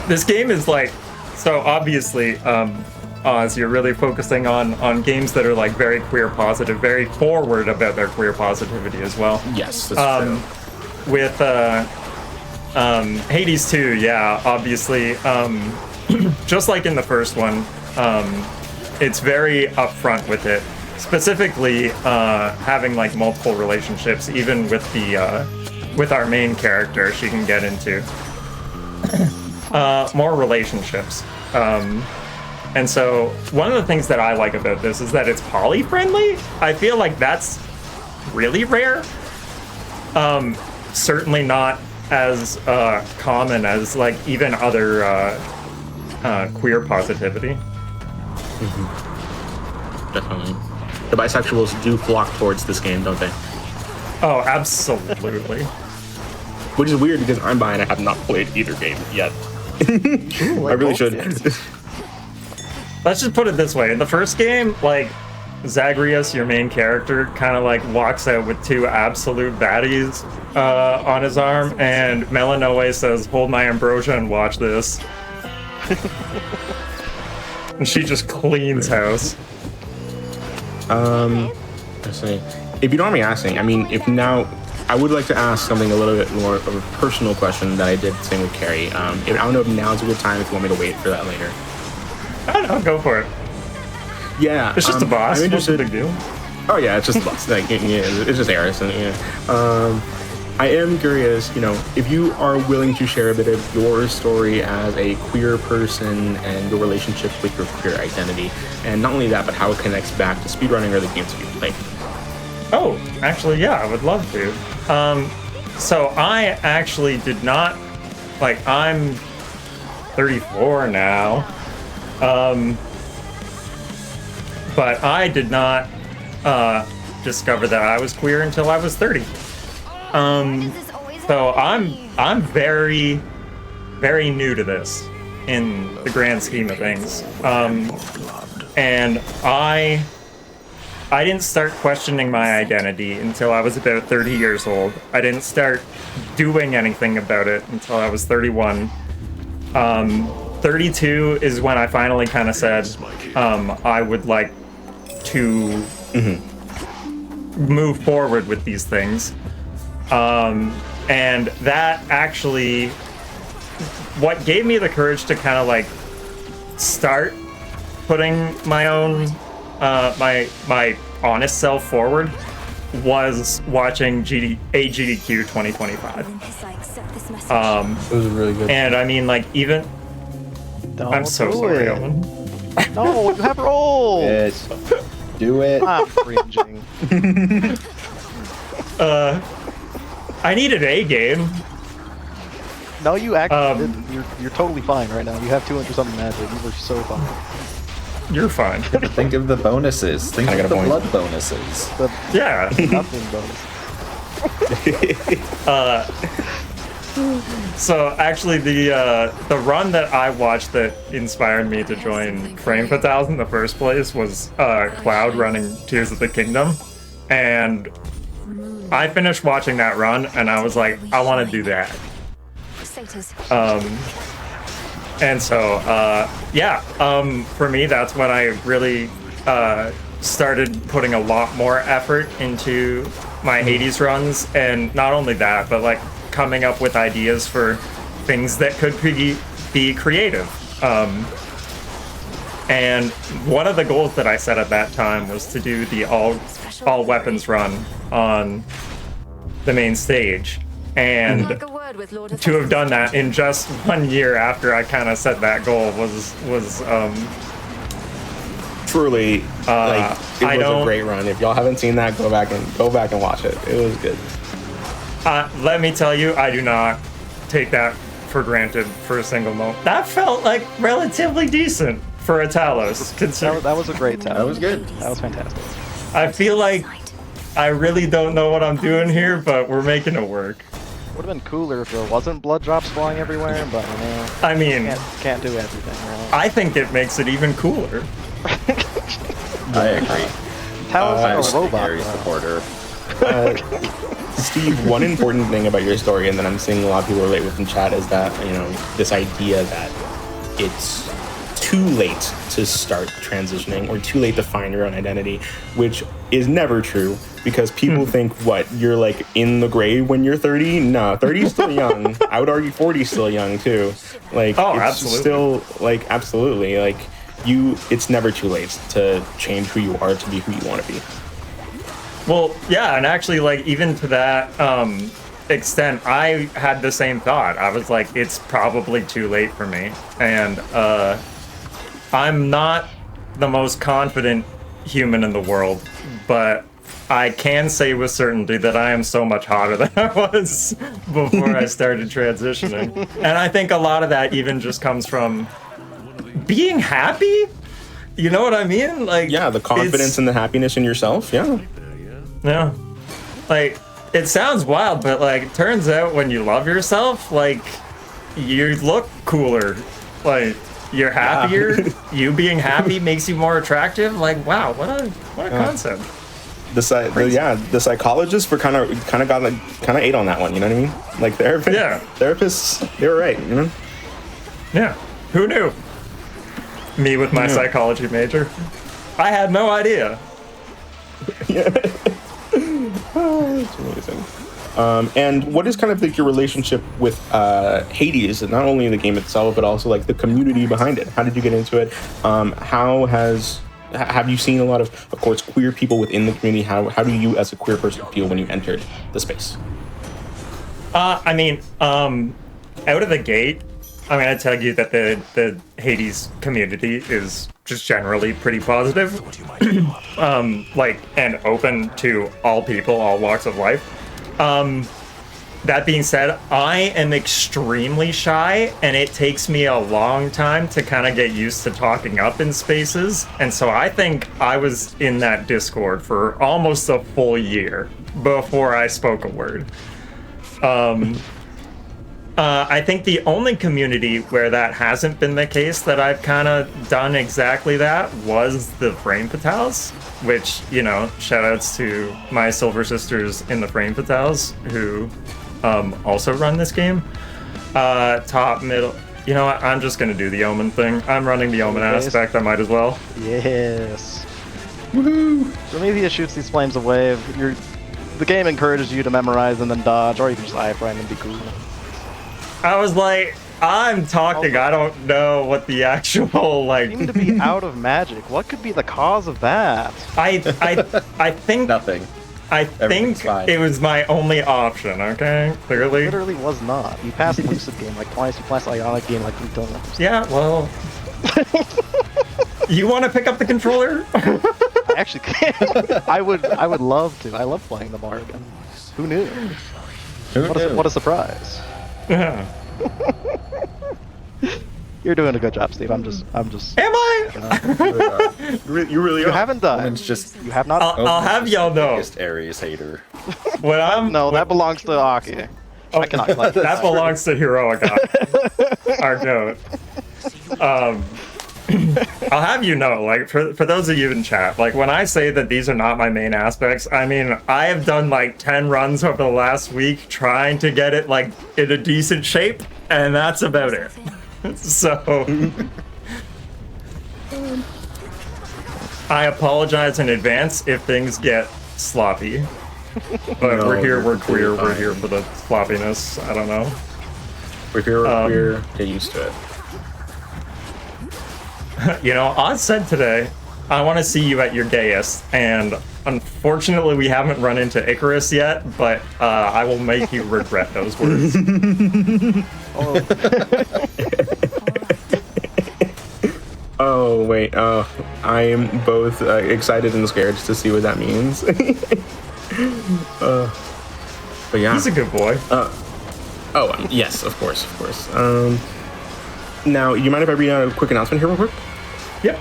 Speaker 3: This game is like, so obviously, Oz, you're really focusing on games that are like very queer positive, very forward about their queer positivity as well.
Speaker 1: Yes, that's true.
Speaker 3: With Hades 2, yeah, obviously, just like in the first one, it's very upfront with it. Specifically, having like multiple relationships, even with the with our main character, she can get into more relationships. And so one of the things that I like about this is that it's poly-friendly. I feel like that's really rare. Certainly not as common as like even other queer positivity.
Speaker 1: Mm-hmm. Definitely. The bisexuals do flock towards this game, don't they?
Speaker 3: Oh, absolutely.
Speaker 1: Which is weird because I'm bi and I have not played either game yet. I really should.
Speaker 3: Let's just put it this way. In the first game, like, Zagreus, your main character, kind of like walks out with two absolute baddies on his arm, and Melanoe says, "Hold my ambrosia and watch this." And she just cleans house.
Speaker 1: Let's see. If you don't mind me asking, I mean, if now, I would like to ask something a little bit more of a personal question that I did the same with Carrie. I don't know if now's a good time, if you want me to wait for that later.
Speaker 3: I don't know, go for it.
Speaker 1: Yeah.
Speaker 3: It's just a boss.
Speaker 1: I'm
Speaker 3: What's the
Speaker 1: interested.
Speaker 3: big deal?
Speaker 1: Oh yeah, it's just a boss. Like, yeah, it's just Eris. And, yeah. I am curious, you know, if you are willing to share a bit of your story as a queer person and your relationship with your queer identity, and not only that, but how it connects back to speedrunning or the games you play.
Speaker 3: Oh, actually, yeah, I would love to. So I actually did not, like, I'm 34 now, but I did not discover that I was queer until I was 30. So I'm very, very new to this in the grand scheme of things. And I didn't start questioning my identity until I was about 30 years old. I didn't start doing anything about it until I was 31. 32 is when I finally kind of said I would like to move forward with these things. And that actually, what gave me the courage to kind of like start putting my own my honest self forward was watching GDQ 2025.
Speaker 6: I accept this message.
Speaker 1: It was really good.
Speaker 3: And I mean, like, even
Speaker 4: Don't
Speaker 3: I'm so
Speaker 4: do
Speaker 3: sorry,
Speaker 4: it.
Speaker 3: Owen.
Speaker 4: No, you have roll.
Speaker 5: Yes. Do it.
Speaker 4: I'm cringing.
Speaker 3: I need an A game.
Speaker 4: No, you actually didn't. You're totally fine right now. You have 200 something magic. You were so fine.
Speaker 3: You're fine.
Speaker 5: Think of the bonuses. Think
Speaker 1: I got
Speaker 5: of
Speaker 1: a
Speaker 5: the
Speaker 1: point.
Speaker 5: blood bonuses.
Speaker 4: The
Speaker 3: Yeah.
Speaker 4: nothing bonus.
Speaker 3: So actually, the run that I watched that inspired me to join Frame Fatales in the first place was Cloud running Tears of the Kingdom, and I finished watching that run, and I was like, I want to do that.
Speaker 6: Satyrs.
Speaker 3: And so, for me, that's when I really started putting a lot more effort into my Hades runs, and not only that, but like coming up with ideas for things that could be creative. And one of the goals that I set at that time was to do the all weapons run on the main stage, and
Speaker 6: Like a word with Lord of
Speaker 3: to have done that in just 1 year after I kind of set that goal was
Speaker 1: Truly, like it
Speaker 3: I
Speaker 1: was a
Speaker 3: don't-
Speaker 1: great run. If y'all haven't seen that, go back and watch it. It was good.
Speaker 3: let me tell you, I do not take that for granted for a single moment. That felt like relatively decent for a Talos.
Speaker 4: That was a great time.
Speaker 5: That was good.
Speaker 4: That was fantastic.
Speaker 3: I feel like I really don't know what I'm doing here, but we're making it work.
Speaker 4: Would have been cooler if there wasn't blood drops flying everywhere, but you know,
Speaker 3: I mean,
Speaker 4: can't do everything, right?
Speaker 3: I think it makes it even cooler.
Speaker 5: I agree.
Speaker 4: Talos
Speaker 5: I'm
Speaker 4: is
Speaker 5: a
Speaker 4: a robot.
Speaker 5: scary
Speaker 4: though.
Speaker 5: supporter.
Speaker 1: Steve, one important thing about your story, and that I'm seeing a lot of people relate with in chat, is that, you know, this idea that it's too late to start transitioning or too late to find your own identity, which is never true, because people think, what, you're like in the grave when you're 30? No, 30 is still young. I would argue 40 is still young too. Like,
Speaker 3: Oh,
Speaker 1: it's
Speaker 3: absolutely.
Speaker 1: still, like, absolutely, like, it's never too late to change who you are to be who you want to be.
Speaker 3: Well, yeah, and actually, like, even to that extent, I had the same thought. I was like, it's probably too late for me. And I'm not the most confident human in the world, but I can say with certainty that I am so much hotter than I was before I started transitioning. And I think a lot of that even just comes from being happy. You know what I mean? Like,
Speaker 1: Yeah, the confidence
Speaker 3: it's-
Speaker 1: and the happiness in yourself. Yeah.
Speaker 3: Yeah. Like, it sounds wild, but like, it turns out when you love yourself, like, you look cooler. Like, you're happier. You being happy makes you more attractive. Like, wow, what a concept.
Speaker 1: The psychologists were kind of ate on that one. You know what I mean? Like therapists, they were right. You know?
Speaker 3: Yeah. Who knew? Me with my psychology major. I had no idea.
Speaker 1: It's amazing. And what is kind of like your relationship with Hades, and not only the game itself, but also like the community behind it? How did you get into it? Have you seen a lot of course, queer people within the community? How do you, as a queer person, feel when you entered the space?
Speaker 3: I mean, out of the gate, I'm gonna tell you that the Hades community is just generally pretty positive, like, and open to all people, all walks of life. That being said, I am extremely shy, and it takes me a long time to kind of get used to talking up in spaces. And so I think I was in that Discord for almost a full year before I spoke a word. I think the only community where that hasn't been the case that I've kind of done exactly that was the Frame Fatales, which, you know, shout outs to my Silver Sisters in the Frame Fatales, who also run this game. Top, middle. You know what? I'm just going to do the Omen thing. I'm running the Omen aspect. I might as well.
Speaker 4: Yes. Woohoo! Prometheus shoots these flames away. The game encourages you to memorize and then dodge, or you can just iframe and be cool.
Speaker 3: I was like, I'm talking. I don't know what the actual
Speaker 4: Seem to be out of magic. What could be the cause of that?
Speaker 3: I think
Speaker 5: Nothing.
Speaker 3: I think
Speaker 5: Everything's fine.
Speaker 3: it was my only option. Okay, clearly.
Speaker 4: Literally was not. You passed Lucid game like twice. You passed Ionic game like 3 times.
Speaker 3: Yeah. Well. You want to pick up the controller?
Speaker 4: I actually can. I would love to. I love playing the Morrigan. Who knew? What a surprise.
Speaker 3: Yeah.
Speaker 4: You're doing a good job, Steve. I'm just.
Speaker 3: Am I?
Speaker 1: You really
Speaker 4: You
Speaker 1: are.
Speaker 4: haven't done.
Speaker 5: It's just
Speaker 4: You have not.
Speaker 3: I'll have y'all know.
Speaker 5: biggest Ares hater.
Speaker 3: When I'm
Speaker 4: No, that belongs to Aki. I cannot claim
Speaker 3: that belongs to Heroic our goat. I'll have you know, like, for those of you in chat, like, when I say that these are not my main aspects, I mean, I have done, like, 10 runs over the last week trying to get it, like, in a decent shape, and that's about it. So... I apologize in advance if things get sloppy. But
Speaker 1: No,
Speaker 3: we're here, we're queer,
Speaker 1: you're
Speaker 3: we're
Speaker 1: fine.
Speaker 3: here for the sloppiness. I don't know.
Speaker 1: If you're queer, get used to it.
Speaker 3: You know, Oz said today, I want to see you at your gayest, and unfortunately we haven't run into Icarus yet, but I will make you regret those words.
Speaker 1: Oh wait, I am both excited and scared to see what that means. But yeah.
Speaker 3: He's a good boy.
Speaker 1: Yes, of course. Now, you mind if I read out a quick announcement here real quick?
Speaker 3: Yep.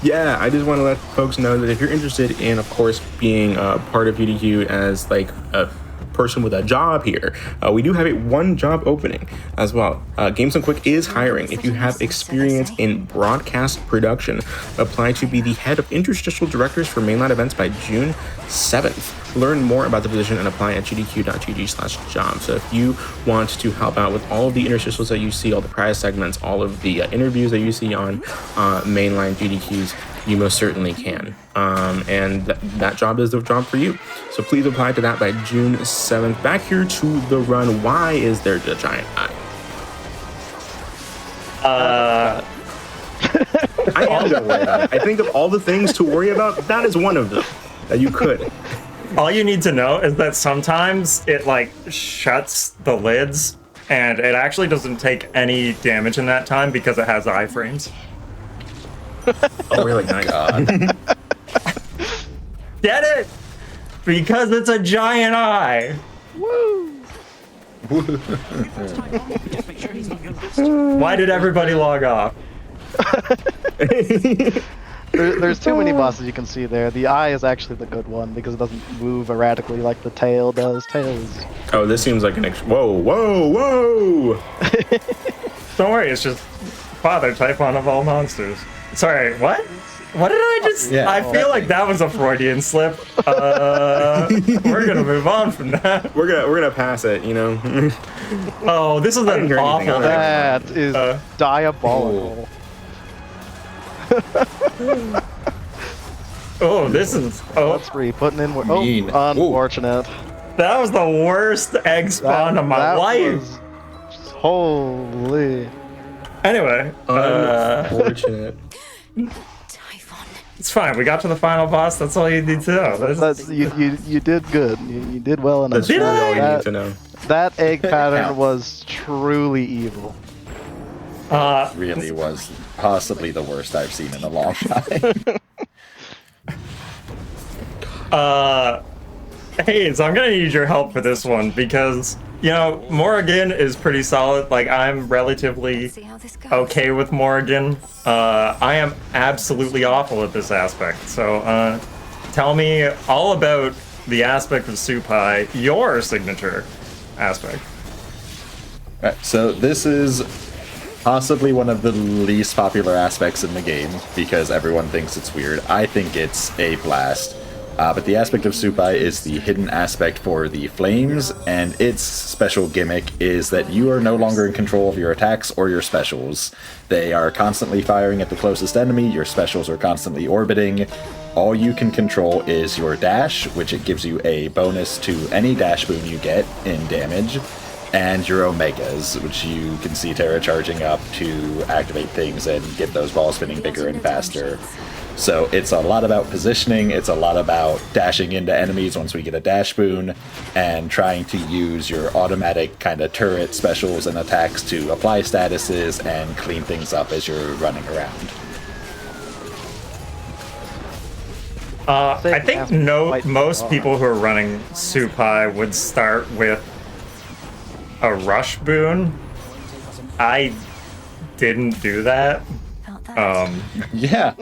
Speaker 1: Yeah, I just want to let folks know that if you're interested in, of course, being part of GDQ as like a person with a job here, we do have one job opening as well. Games and Quick is hiring. If you have experience in broadcast production, apply to be the head of interstitial directors for mainline events by June 7th. Learn more about the position and apply at gdq.gg/job. So if you want to help out with all of the interstitials that you see, all the prize segments, all of the interviews that you see on mainline GDQs, you most certainly can. And that job is the job for you. So please apply to that by June 7th. Back here to the run. Why is there a giant eye? I am gonna worry about it. I think of all the things to worry about, that is one of them that you could.
Speaker 3: All you need to know is that sometimes it, like, shuts the lids, and it actually doesn't take any damage in that time because it has iframes.
Speaker 1: Oh, really? Nice.
Speaker 3: Get it? Because it's a giant eye. Why did everybody log off?
Speaker 4: There's too many bosses you can see there. The eye is actually the good one because it doesn't move erratically like the tail does. Tail is...
Speaker 1: Oh, this seems like an whoa!
Speaker 3: Don't worry, it's just father type one of all monsters. Sorry, what? What did I just...
Speaker 5: Yeah.
Speaker 3: I feel like that was a Freudian slip. We're gonna move on from that.
Speaker 1: We're gonna pass it, you know.
Speaker 3: Oh, this is
Speaker 1: didn't
Speaker 3: an
Speaker 1: hear anything
Speaker 3: awful...
Speaker 1: on that.
Speaker 4: That is diabolical.
Speaker 3: Oh, this is... Oh,
Speaker 4: That's free. Putting in... Oh,
Speaker 5: Mean.
Speaker 4: unfortunate.
Speaker 3: that was the worst egg spawn of my
Speaker 4: That
Speaker 3: life.
Speaker 4: was- Holy...
Speaker 3: Anyway,
Speaker 1: Unfortunate.
Speaker 6: Typhon.
Speaker 3: it's fine. We got to the final boss. That's all you need to know.
Speaker 4: That's, you did good. You did well enough.
Speaker 1: That's really all you
Speaker 4: That-
Speaker 1: need to know.
Speaker 4: That egg pattern
Speaker 5: counts.
Speaker 4: was truly evil.
Speaker 5: Really was possibly the worst I've seen in a long time.
Speaker 3: Hey, so I'm gonna need your help for this one because, you know, Morrigan is pretty solid. Like, I'm relatively
Speaker 6: See how this goes.
Speaker 3: okay with Morrigan. I am absolutely awful at this aspect. So, tell me all about the aspect of Supai, your signature aspect.
Speaker 5: Right, so this is possibly one of the least popular aspects in the game because everyone thinks it's weird. I think it's a blast. But the aspect of Supai is the hidden aspect for the flames, and its special gimmick is that you are no longer in control of your attacks or your specials. They are constantly firing at the closest enemy, your specials are constantly orbiting. All you can control is your dash, which it gives you a bonus to any dash boon you get in damage. and your Omegas, which you can see Terra charging up to activate things and get those balls spinning bigger and faster. So it's a lot about positioning, it's a lot about dashing into enemies once we get a dash boon, and trying to use your automatic kind of turret specials and attacks to apply statuses and clean things up as you're running around.
Speaker 3: I think most people who are running Supai would start with a rush boon. I didn't do that.
Speaker 5: Yeah.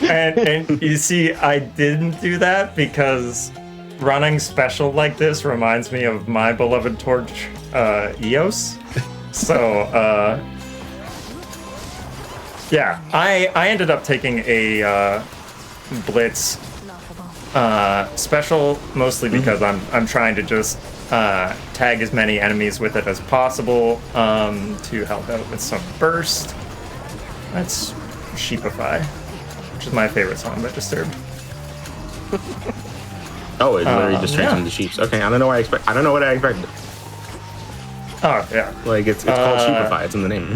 Speaker 3: and you see, I didn't do that because running special like this reminds me of my beloved Torch Eos. So, yeah, I ended up taking a Blitz special, mostly because I'm trying to just tag as many enemies with it as possible to help out with some burst. That's Sheepify, which is my favorite song by Disturbed.
Speaker 1: Oh, it literally just turns into sheeps. Okay, I don't know what I expected.
Speaker 3: Oh yeah,
Speaker 1: Like it's called Sheepify. It's in the name.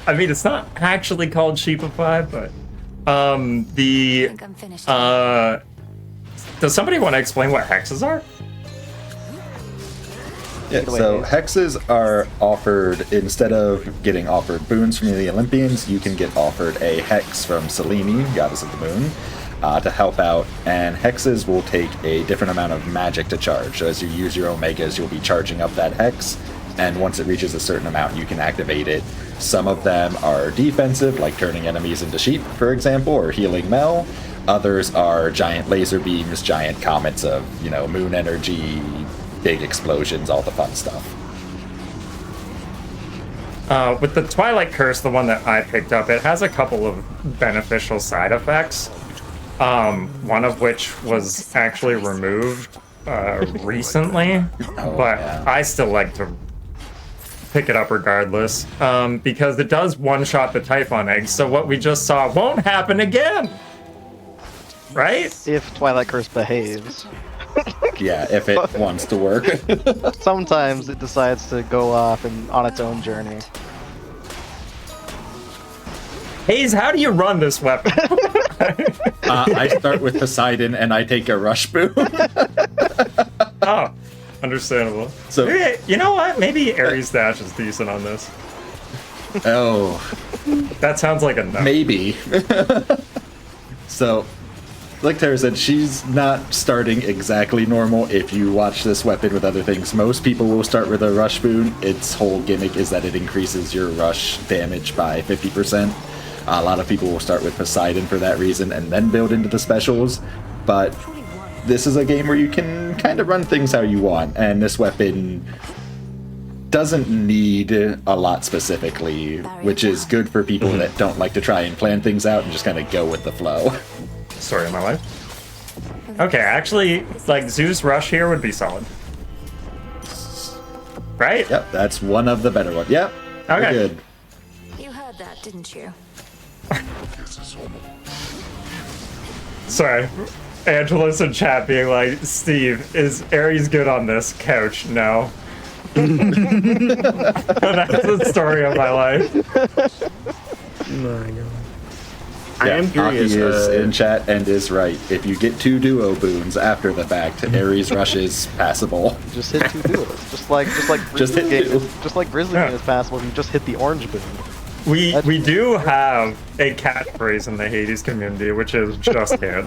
Speaker 3: I mean it's not actually called Sheepify, but the
Speaker 6: I'm finished.
Speaker 3: does somebody want to explain what hexes are?
Speaker 5: Yeah, so hexes are offered, instead of getting offered boons from the Olympians, you can get offered a hex from Selene, goddess of the moon, to help out, and hexes will take a different amount of magic to charge. So as you use your Omegas, you'll be charging up that hex, and once it reaches a certain amount, you can activate it. Some of them are defensive, like turning enemies into sheep, for example, or healing Mel. Others are giant laser beams, giant comets of, moon energy, big explosions, all the fun stuff.
Speaker 3: With the Twilight Curse, the one that I picked up, it has a couple of beneficial side effects. One of which was actually removed recently, but
Speaker 5: yeah.
Speaker 3: I still like to pick it up regardless, because it does one-shot the Typhon eggs, so what we just saw won't happen again! Right?
Speaker 4: If Twilight Curse behaves.
Speaker 5: Yeah, if it wants to work.
Speaker 4: Sometimes it decides to go off and on its own journey.
Speaker 3: Hayes, how do you run this weapon?
Speaker 5: I start with Poseidon and I take a rush boon.
Speaker 3: Oh, understandable.
Speaker 5: So-
Speaker 3: Maybe, you know what? Maybe Ares Dash is decent on this.
Speaker 5: Oh,
Speaker 3: That sounds like a no.
Speaker 5: maybe. So, like Tara said, she's not starting exactly normal. If you watch this weapon with other things, most people will start with a rush boon. Its whole gimmick is that it increases your rush damage by 50%. A lot of people will start with Poseidon for that reason and then build into the specials. But this is a game where you can kind of run things how you want, and this weapon doesn't need a lot specifically, which is good for people that don't like to try and plan things out and just kind of go with the flow.
Speaker 3: Story of my life. Okay, actually, like Zeus Rush here would be solid. Right?
Speaker 5: Yep, that's one of the better ones. Yep,
Speaker 3: Okay.
Speaker 5: we're good.
Speaker 6: You heard that, didn't you?
Speaker 3: Sorry. Angelus in chat being like, Steve, is Ares good on this couch? No. That's the story of my life.
Speaker 1: My God. I
Speaker 5: Yeah,
Speaker 1: am curious.
Speaker 5: Aki is in chat and is right. If you get 2 duo boons after the fact, Ares Rush is passable.
Speaker 4: Just hit 2 duos. Just like
Speaker 5: Just hit
Speaker 4: Grizzly Game,
Speaker 5: 2.
Speaker 4: just like Grizzly Game is passable. You just hit the orange boon.
Speaker 3: We do have a catchphrase in the Hades community, which is just hit.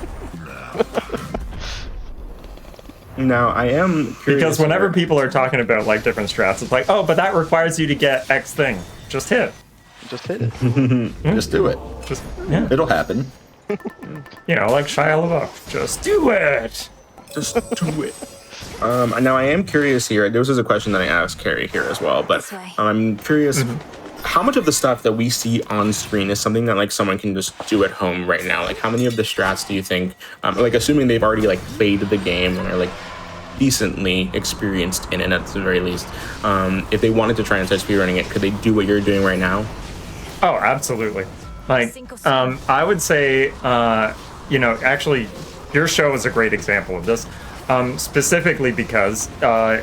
Speaker 1: Now, I am curious.
Speaker 3: Because whenever people are talking about like different strats, it's like, oh, but that requires you to get X thing. Just hit.
Speaker 4: Just hit it.
Speaker 5: Just do it.
Speaker 3: Just, yeah.
Speaker 5: It'll happen.
Speaker 3: You know, like Shia LaBeouf. Just do it.
Speaker 1: Just do it. Now, I am curious here. This is a question that I asked Carrie here as well, but
Speaker 6: This way.
Speaker 1: I'm curious. How much of the stuff that we see on screen is something that like someone can just do at home right now? Like, how many of the strats do you think, like, assuming they've already like played the game and are like decently experienced in it at the very least, if they wanted to try and start speedrunning it, could they do what you're doing right now?
Speaker 3: Oh, absolutely. Like, I would say, actually, your show is a great example of this. specifically because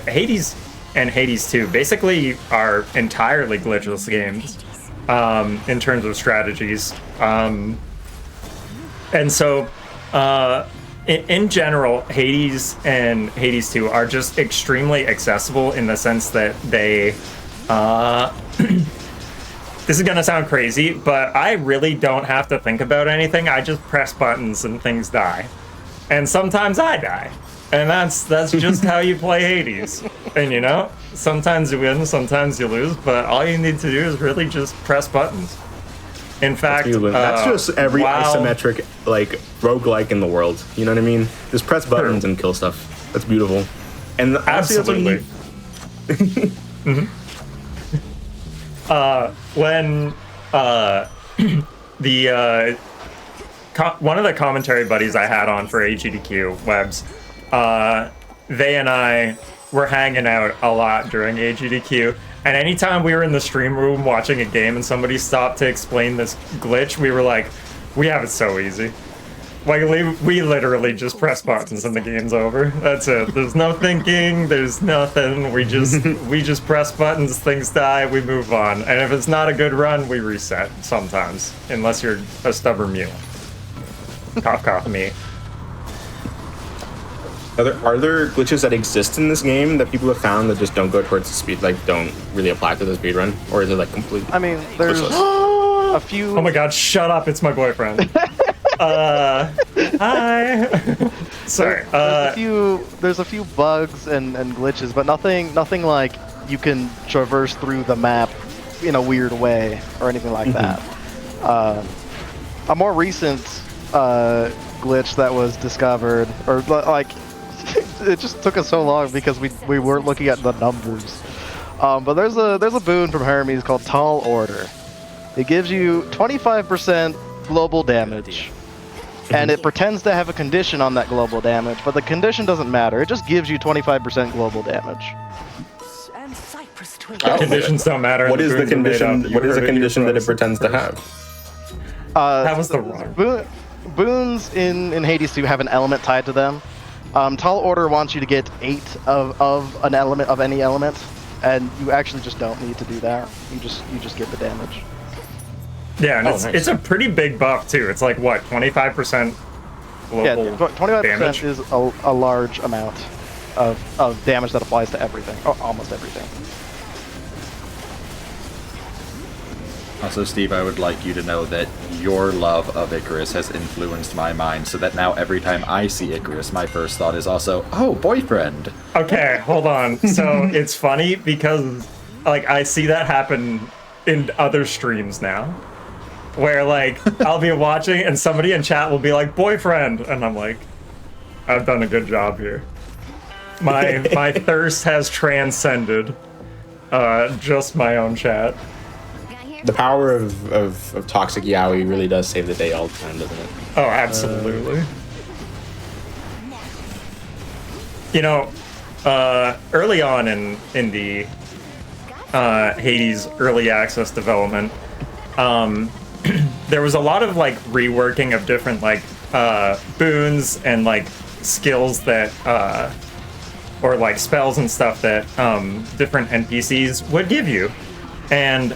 Speaker 3: Hades and Hades 2 basically are entirely glitchless games in terms of strategies. And so, in general, Hades and Hades 2 are just extremely accessible in the sense that they... This is gonna sound crazy, but I really don't have to think about anything. I just press buttons and things die. And sometimes I die. And that's just how you play Hades. And you know, sometimes you win, sometimes you lose, but all you need to do is really just press buttons. In fact,
Speaker 1: that's just every isometric like roguelike in the world. You know what I mean? Just press buttons and kill stuff. That's beautiful. And
Speaker 3: absolutely. Mm-hmm. When one of the commentary buddies I had on for AGDQ Webs, they and I were hanging out a lot during AGDQ, and anytime we were in the stream room watching a game and somebody stopped to explain this glitch, we were like, we have it so easy. Like, we literally just press buttons and the game's over. That's it. There's no thinking, there's nothing. We just press buttons, things die, we move on. And if it's not a good run, we reset sometimes. Unless you're a stubborn mule. Cough, cough, me.
Speaker 1: Are there glitches that exist in this game that people have found that just don't go towards the speed, like don't really apply to the speedrun? Or is it like completely...
Speaker 4: I mean, there's a few...
Speaker 3: Oh my god, shut up, it's my boyfriend. Hi. Sorry.
Speaker 4: There's a few bugs and glitches, but nothing like you can traverse through the map in a weird way or anything like that. A more recent glitch that was discovered, or like, it just took us so long because we weren't looking at the numbers. But there's a boon from Hermes called Tall Order. It gives you 25% global damage. And it pretends to have a condition on that global damage, but the condition doesn't matter. It just gives you 25% global damage.
Speaker 3: Conditions don't matter.
Speaker 1: What is the condition? What is the condition that it pretends to have?
Speaker 3: That was the wrong.
Speaker 4: Boons in Hades 2 have an element tied to them. Tall Order wants you to get 8 of an element of any element, and you actually just don't need to do that. You just get the damage.
Speaker 3: Yeah, and it's a pretty big buff too. It's like what, 25% global.
Speaker 4: Yeah, 25%
Speaker 3: damage?
Speaker 4: is a large amount of damage that applies to everything, or almost everything.
Speaker 5: Also, Steve, I would like you to know that your love of Icarus has influenced my mind, so that now every time I see Icarus, my first thought is also, oh, boyfriend.
Speaker 3: Okay, hold on. So it's funny because like I see that happen in other streams now. Where like I'll be watching and somebody in chat will be like boyfriend, and I'm like, I've done a good job here. My thirst has transcended just my own chat.
Speaker 1: The power of toxic yaoi really does save the day all the time, doesn't it?
Speaker 3: Oh, absolutely. You know, early on in the Hades early access development, there was a lot of like reworking of different like boons and like skills that or like spells and stuff that different NPCs would give you. And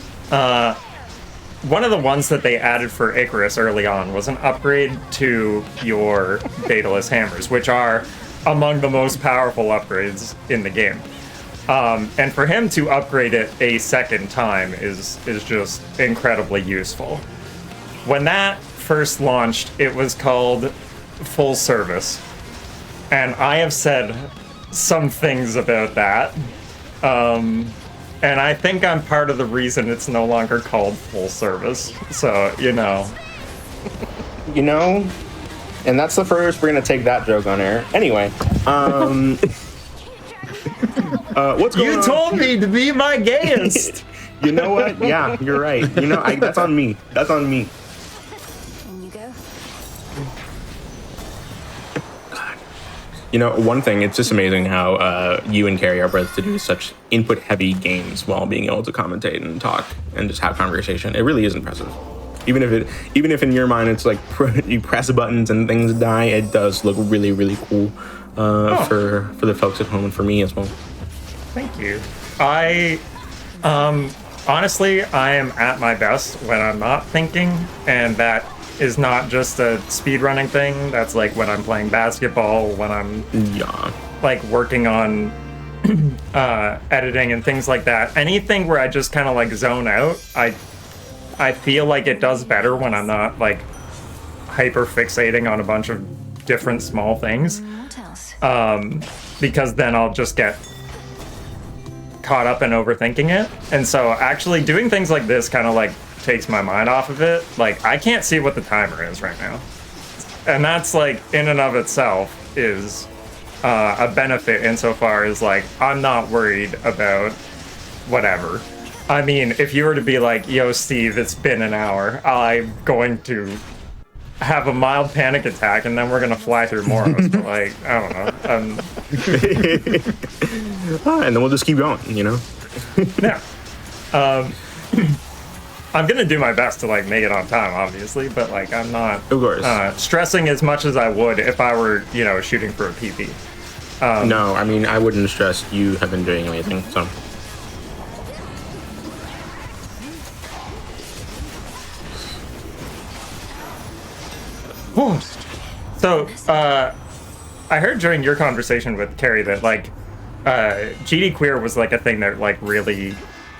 Speaker 3: one of the ones that they added for Icarus early on was an upgrade to your Daedalus hammers, which are among the most powerful upgrades in the game. And for him to upgrade it a second time is just incredibly useful. When that first launched, it was called Full Service. And I have said some things about that. And I think I'm part of the reason it's no longer called Full Service. So, you know.
Speaker 1: You know, and that's the first we're going to take that joke on air. Anyway, what's going on?
Speaker 3: You told me to be my gayest.
Speaker 1: You know what? Yeah, you're right. You know, that's on me. That's on me.
Speaker 6: In you go.
Speaker 1: You know, one thing, it's just amazing how you and Carrie are both to do such input-heavy games while being able to commentate and talk and just have conversation. It really is impressive. Even if in your mind it's like you press buttons and things die, it does look really, really cool. for the folks at home and for me as well.
Speaker 3: Thank you. Honestly, I am at my best when I'm not thinking, and that is not just a speedrunning thing. That's like when I'm playing basketball, when I'm like working on editing and things like that. Anything where I just kind of like zone out, I feel like it does better when I'm not like hyper fixating on a bunch of different small things.
Speaker 6: What else?
Speaker 3: Because then I'll just get caught up in overthinking it. And so actually doing things like this kind of like takes my mind off of it. Like, I can't see what the timer is right now. And that's like in and of itself is a benefit insofar as like I'm not worried about whatever. I mean, if you were to be like, yo, Steve, it's been an hour, I'm going to have a mild panic attack and then we're going to fly through Moros. But like, I don't know.
Speaker 1: And then we'll just keep going, you know?
Speaker 3: Yeah. I'm going to do my best to like make it on time, obviously, but like I'm not
Speaker 1: Of course.
Speaker 3: stressing as much as I would if I were, you know, shooting for a PP.
Speaker 1: No, I mean, I wouldn't stress. You have been doing amazing, so.
Speaker 3: So, I heard during your conversation with Carrie that like GD Queer was like a thing that like really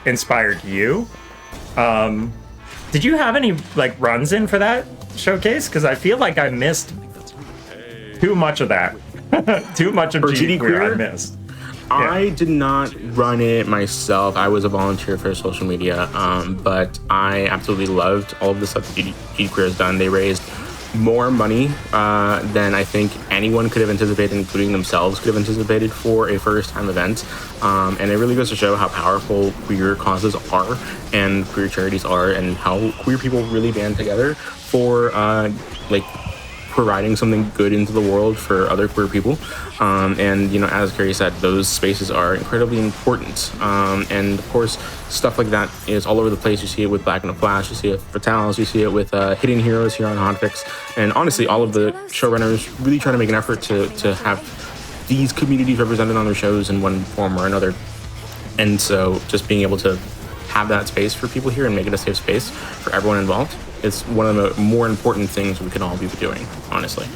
Speaker 3: inspired you. Did you have any like runs in for that showcase? Because I feel like I missed too much of that. Too much of GD Queer I missed.
Speaker 1: I did not run it myself. I was a volunteer for social media, but I absolutely loved all of the stuff that GD Queer has done. They raised more money than I think anyone could have anticipated, including themselves could have anticipated for a first-time event. And it really goes to show how powerful queer causes are and queer charities are, and how queer people really band together for like providing something good into the world for other queer people. And, you know, as Carrie said, those spaces are incredibly important. And of course, stuff like that is all over the place. You see it with Black in a Flash, you see it with Fatales, you see it with Hidden Heroes here on Hotfix. And honestly, all of the showrunners really try to make an effort to have these communities represented on their shows in one form or another. And so just being able to have that space for people here and make it a safe space for everyone involved is one of the more important things we can all be doing, honestly.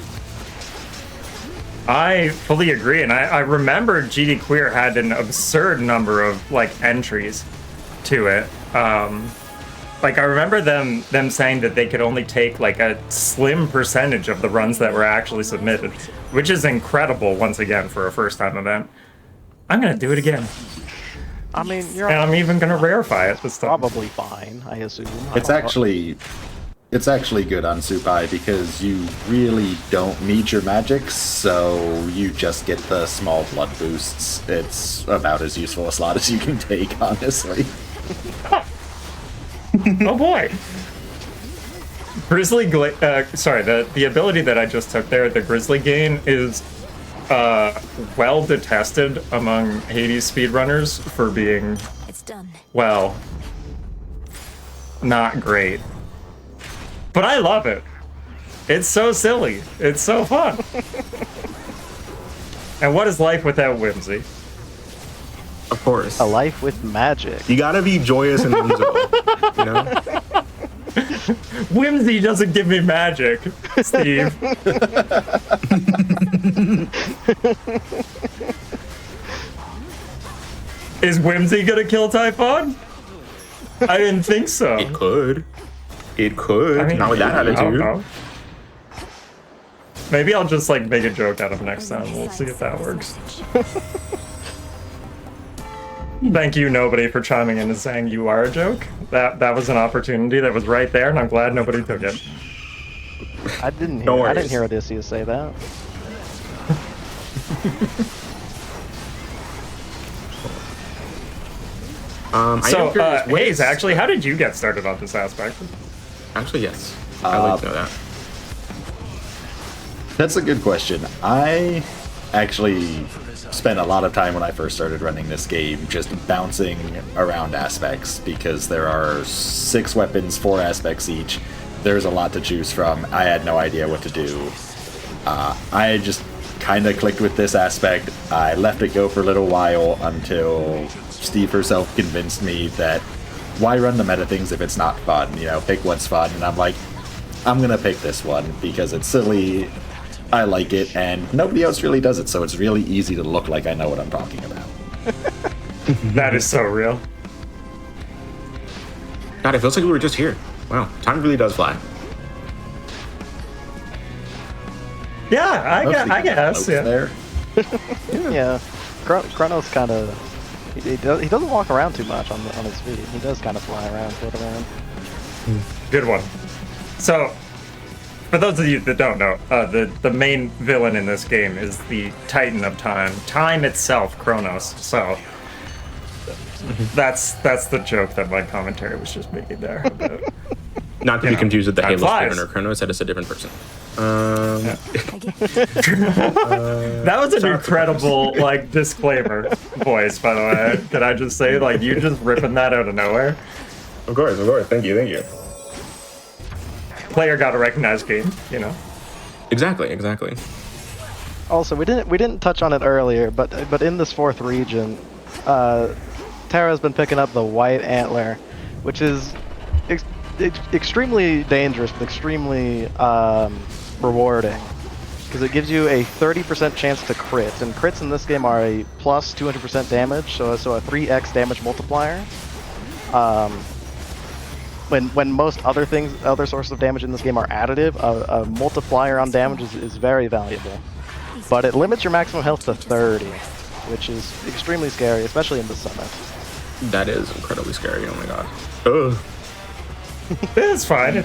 Speaker 3: I fully agree, and I remember GD Queer had an absurd number of like entries to it. Like I remember them saying that they could only take like a slim percentage of the runs that were actually submitted, which is incredible once again for a first-time event. I'm gonna do it again.
Speaker 4: I mean,
Speaker 3: And I'm even gonna rarify it this time.
Speaker 4: probably fine, I assume.
Speaker 5: It's actually good on Supai because you really don't need your magics, so you just get the small blood boosts. It's about as useful a slot as you can take, honestly.
Speaker 3: Oh boy! Grizzly, the ability that I just took there, the Grizzly Gain, is well detested among Hades speedrunners for being,
Speaker 6: It's done.
Speaker 3: well, not great. But I love it. It's so silly. It's so fun. And what is life without whimsy?
Speaker 1: Of course.
Speaker 4: A life with magic.
Speaker 1: You gotta be joyous and whimsical, you know?
Speaker 3: Whimsy doesn't give me magic, Steve. Is whimsy gonna kill Typhon? I didn't think so.
Speaker 1: It could. It could.
Speaker 3: I mean,
Speaker 1: Not with that
Speaker 3: I don't
Speaker 1: attitude.
Speaker 3: know. Maybe I'll just like make a joke out of next time. We'll see if that works. Thank you, nobody, for chiming in and saying you are a joke. That was an opportunity that was right there, and I'm glad nobody took it.
Speaker 4: I didn't
Speaker 1: No
Speaker 4: hear. I
Speaker 1: worries.
Speaker 4: didn't hear Odysseus say that.
Speaker 1: I
Speaker 3: So,
Speaker 1: am curious,
Speaker 3: Hayes, actually, how did you get started on this aspect?
Speaker 1: Actually, yes. I'd like to know that.
Speaker 5: That's a good question. I actually spent a lot of time when I first started running this game just bouncing around aspects because there are 6 weapons, 4 aspects each. There's a lot to choose from. I had no idea what to do. I just kind of clicked with this aspect. I left it go for a little while until Steve herself convinced me that why run the meta things if it's not fun? You know, pick what's fun. And I'm like, I'm going to pick this one because it's silly, I like it, and nobody else really does it, so it's really easy to look like I know what I'm talking about.
Speaker 3: That is so real.
Speaker 1: God, it feels like we were just here. Wow, time really does fly.
Speaker 3: Yeah, I guess. Yeah.
Speaker 5: There.
Speaker 4: Yeah, Chronos kind of he doesn't walk around too much on his feet. He does kind of fly around, float around.
Speaker 3: Good one. So, for those of you that don't know, the main villain in this game is the Titan of Time. Time itself, Chronos. So, that's the joke that my commentary was just making there. About,
Speaker 1: Not to be confused with the
Speaker 3: time
Speaker 1: Halo
Speaker 3: flies.
Speaker 1: Speedrunner Chronos, that is a different person.
Speaker 3: That was an incredible disclaimer voice, by the way. Can I just say, you just ripping that out of nowhere?
Speaker 1: Of course. Thank you.
Speaker 3: Player got to recognize game, you know.
Speaker 1: Exactly.
Speaker 4: Also, we didn't touch on it earlier, but in this fourth region, Tara's been picking up the white antler, which is extremely dangerous, but extremely rewarding, because it gives you a 30% chance to crit, and crits in this game are a plus 200% damage, so a 3x damage multiplier. When most other sources of damage in this game are additive, a multiplier on damage is very valuable. But it limits your maximum health to 30, which is extremely scary, especially in the summit.
Speaker 1: That is incredibly scary. Oh my god. Ugh.
Speaker 3: It's fine.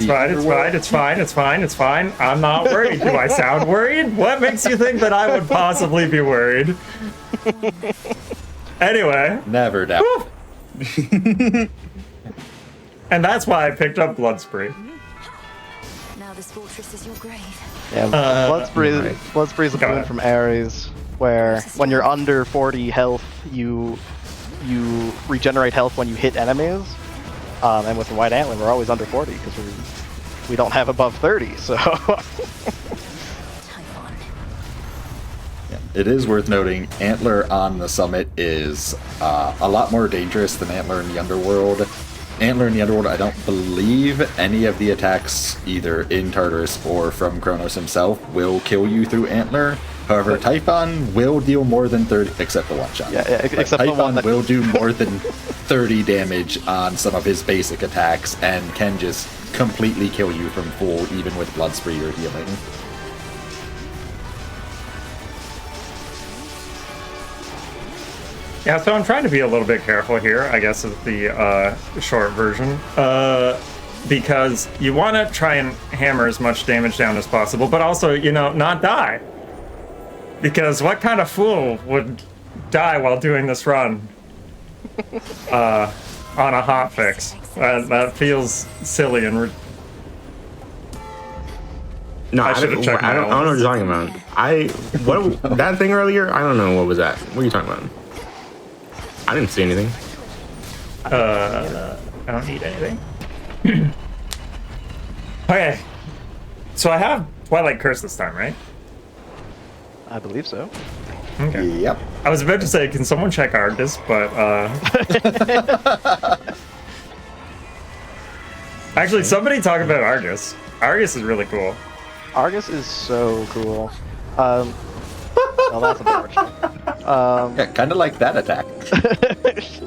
Speaker 3: I'm not worried. Do I sound worried? What makes you think that I would possibly be worried? Anyway.
Speaker 5: Never doubt.
Speaker 3: And that's why I picked up Bloodspree.
Speaker 6: Now this fortress is your grave.
Speaker 4: Yeah, Bloodspree is a boon from Ares, where when you're under 40 health, you regenerate health when you hit enemies. And with the White Antler, we're always under 40 because we don't have above 30. So
Speaker 5: it is worth noting, Antler on the summit is a lot more dangerous than Antler in the Underworld. Antler in the Underworld, I don't believe any of the attacks, either in Tartarus or from Kronos himself, will kill you through Antler. However, Typhon will deal more than 30, except the one shot.
Speaker 4: Yeah, except the one
Speaker 5: Typhon
Speaker 4: that
Speaker 5: will do more than 30 damage on some of his basic attacks, and can just completely kill you from full, even with Bloodspree or healing.
Speaker 3: Yeah, so I'm trying to be a little bit careful here, I guess, is the short version. Because you want to try and hammer as much damage down as possible, but also, not die. Because what kind of fool would die while doing this run on a hotfix? That feels silly and...
Speaker 1: No,
Speaker 3: I should have checked my
Speaker 1: I don't know what you're talking about. That thing earlier, I don't know what was that. What are you talking about? I didn't see anything.
Speaker 3: I don't need anything. Okay. So I have Twilight Curse this time, right?
Speaker 4: I believe so.
Speaker 3: Okay.
Speaker 5: Yep.
Speaker 3: I was about to say, can someone check Argus, but actually, somebody talk about Argus. Argus is really cool.
Speaker 4: Argus is so cool. Well, that's unfortunate.
Speaker 5: Yeah, kind of like that attack.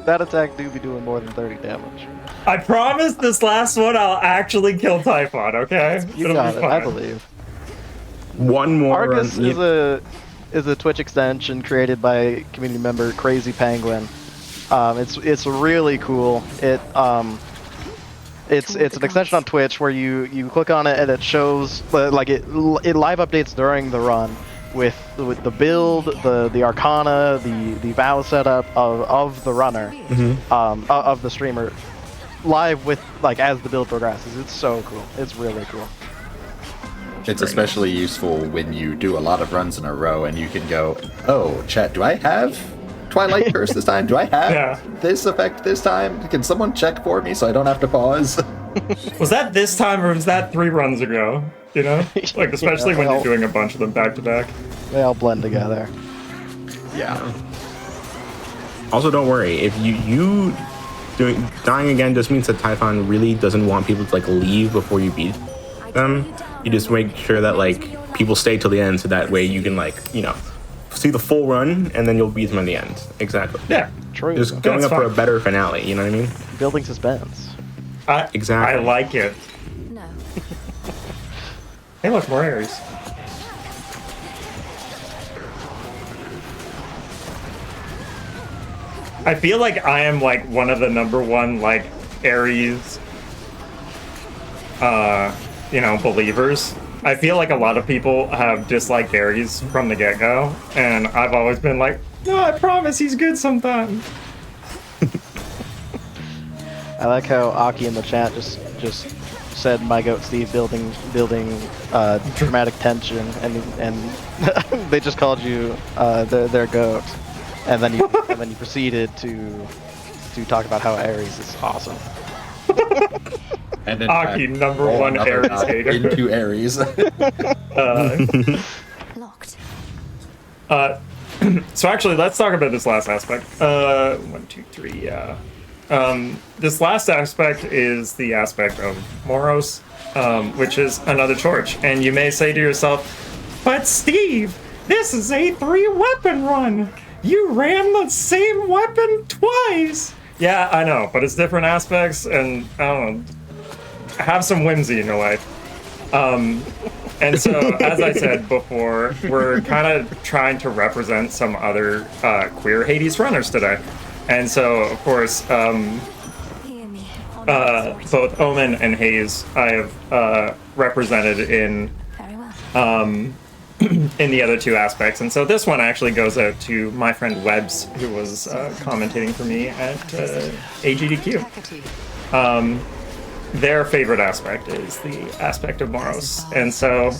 Speaker 4: That attack do be doing more than 30 damage.
Speaker 3: I promise this last one I'll actually kill Typhon, okay?
Speaker 4: You
Speaker 3: It'll
Speaker 4: got
Speaker 3: be
Speaker 4: it,
Speaker 3: fine.
Speaker 4: I believe.
Speaker 1: One more.
Speaker 4: Argus is a Twitch extension created by community member Crazy Penguin. It's really cool. It's an extension on Twitch where you click on it and it shows it live updates during the run with the build, the arcana, the vow setup of the runner, of the streamer, live with as the build progresses. It's so cool. It's really cool.
Speaker 5: It's especially useful when you do a lot of runs in a row and you can go, oh, chat, do I have Twilight Curse this time? Do I have this effect this time? Can someone check for me so I don't have to pause?
Speaker 3: Was that this time or was that 3 runs ago? You know, like especially
Speaker 4: Yeah,
Speaker 3: when
Speaker 4: well-
Speaker 3: you're doing a bunch of them back to back.
Speaker 4: They all blend together.
Speaker 5: Yeah.
Speaker 1: Also, don't worry if you dying again just means that Typhon really doesn't want people to like leave before you beat them. You just make sure that like people stay till the end, so that way you can like see the full run and then you'll beat them in the end. Exactly.
Speaker 3: Yeah,
Speaker 4: True.
Speaker 1: Just going
Speaker 3: That's
Speaker 1: up for a
Speaker 3: fine.
Speaker 1: better finale. You know what I mean?
Speaker 4: Building suspense.
Speaker 1: Exactly.
Speaker 3: I like it.
Speaker 6: No.
Speaker 3: Hey, look, more Aries. I feel like I am like one of the #1 like Aries believers. I feel like a lot of people have disliked Aries from the get-go, and I've always been like, no, I promise he's good sometimes.
Speaker 4: I like how Aki in the chat just said my goat Steve building dramatic tension, and they just called you their goat, and then you proceeded to talk about how Ares is awesome.
Speaker 5: And then
Speaker 3: Aki, #1 Aries hater.
Speaker 5: into Aries.
Speaker 6: Locked.
Speaker 3: So actually, let's talk about this last aspect. 1, 2, 3, yeah. This last aspect is the aspect of Moros, which is another torch. And you may say to yourself, but Steve, this is a 3-weapon run. You ran the same weapon twice. Yeah, I know, but it's different aspects, and I don't know. Have some whimsy in your life. And so, as I said before, we're kind of trying to represent some other queer Hades runners today. And so, of course,
Speaker 6: Hear me.
Speaker 3: both Omen and Hayes I have represented in
Speaker 6: Very well.
Speaker 3: in the other two aspects. And so this one actually goes out to my friend Webbs, who was commentating for me at AGDQ. Their favorite aspect is the aspect of Moros. And so,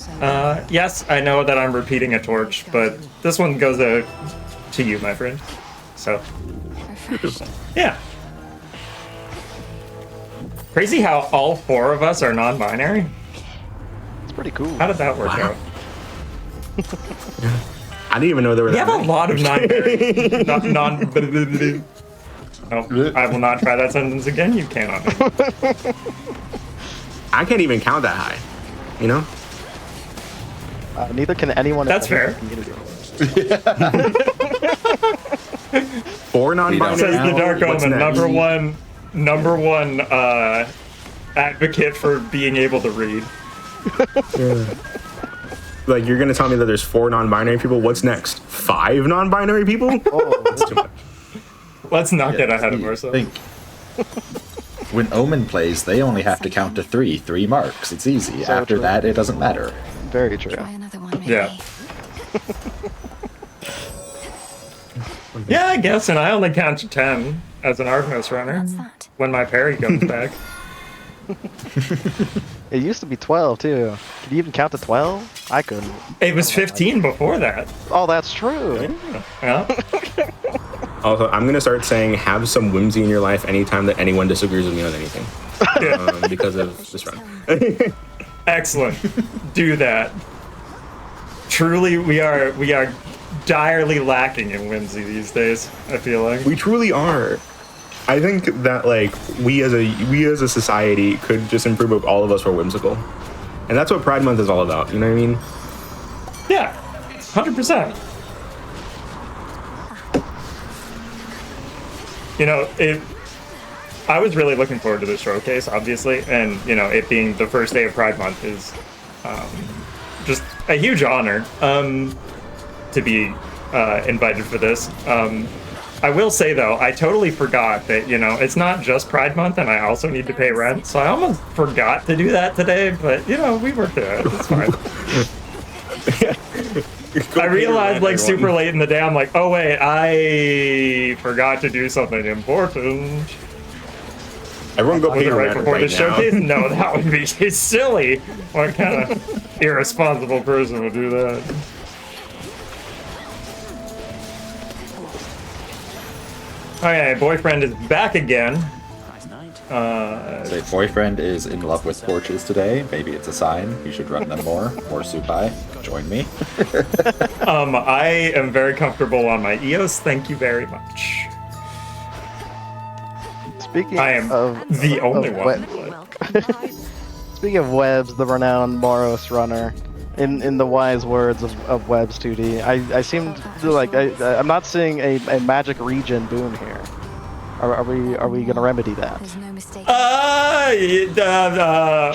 Speaker 3: yes, I know that I'm repeating a torch, but this one goes out to you, my friend. So, yeah. Crazy how all 4 of us are non-binary.
Speaker 4: It's pretty cool.
Speaker 3: How did that work out?
Speaker 1: I didn't even know there were
Speaker 3: We
Speaker 1: that
Speaker 3: have a
Speaker 1: many.
Speaker 3: lot of non. No, I will not try that sentence again. You cannot.
Speaker 1: I can't even count that high. You know?
Speaker 4: Neither can anyone.
Speaker 3: That's
Speaker 4: in the
Speaker 3: fair.
Speaker 4: community.
Speaker 1: 4 non-binary.
Speaker 3: Says the Dark
Speaker 1: What's
Speaker 3: Omen,
Speaker 1: next?
Speaker 3: number one advocate for being able to read.
Speaker 1: Like, you're gonna tell me that there's 4 non-binary people? What's next? 5 non-binary people?
Speaker 4: Oh,
Speaker 1: That's too much.
Speaker 3: Let's not get ahead of
Speaker 5: See,
Speaker 3: ourselves.
Speaker 5: think. When Omen plays, they only have to count to 3 marks. It's easy.
Speaker 4: So
Speaker 5: After
Speaker 4: true.
Speaker 5: that, it doesn't matter.
Speaker 4: very true.
Speaker 6: Try another one, maybe.
Speaker 3: Yeah. Yeah, I guess, and I only count to 10 as an Argnos runner
Speaker 6: What's that?
Speaker 3: when my parry comes back.
Speaker 4: It used to be 12 too. Could you even count to 12? I couldn't.
Speaker 3: It was 15 before that.
Speaker 4: Oh, that's true.
Speaker 3: Yeah.
Speaker 1: Also, I'm gonna start saying have some whimsy in your life anytime that anyone disagrees with me on anything. Because of this run.
Speaker 3: Excellent. Do that. Truly, we are direly lacking in whimsy these days, I feel like.
Speaker 1: We truly are. I think that like we as a society could just improve if all of us were whimsical. And that's what Pride Month is all about, you know what I mean?
Speaker 3: Yeah, 100%. You know, I was really looking forward to this showcase, obviously, and, you know, it being the first day of Pride Month is just a huge honor to be invited for this. I will say, though, I totally forgot that, you know, it's not just Pride Month, and I also need to pay rent, so I almost forgot to do that today, but, you know, we worked it out. It's fine. I realized, like, super late in the day, I'm like, oh, wait, I forgot to do something important.
Speaker 1: Everyone go pay your
Speaker 3: Right
Speaker 1: rent
Speaker 3: before
Speaker 1: right
Speaker 3: the
Speaker 1: now.
Speaker 3: showcase? No, that would be silly. What kind of irresponsible person would do that? Okay, boyfriend is back again.
Speaker 5: Say boyfriend is in love with torches today. Maybe it's a sign. You should run them more. More Supai. Join me.
Speaker 3: I am very comfortable on my EOS. Thank you very much.
Speaker 4: Speaking
Speaker 3: I am
Speaker 4: of
Speaker 3: the only
Speaker 4: of
Speaker 3: one.
Speaker 4: Speaking of Webbs, the renowned Moros runner, in the wise words of Webbs 2D, I seem to like I'm not seeing a magic region boom here. Are we gonna remedy that?
Speaker 6: There's no mistake.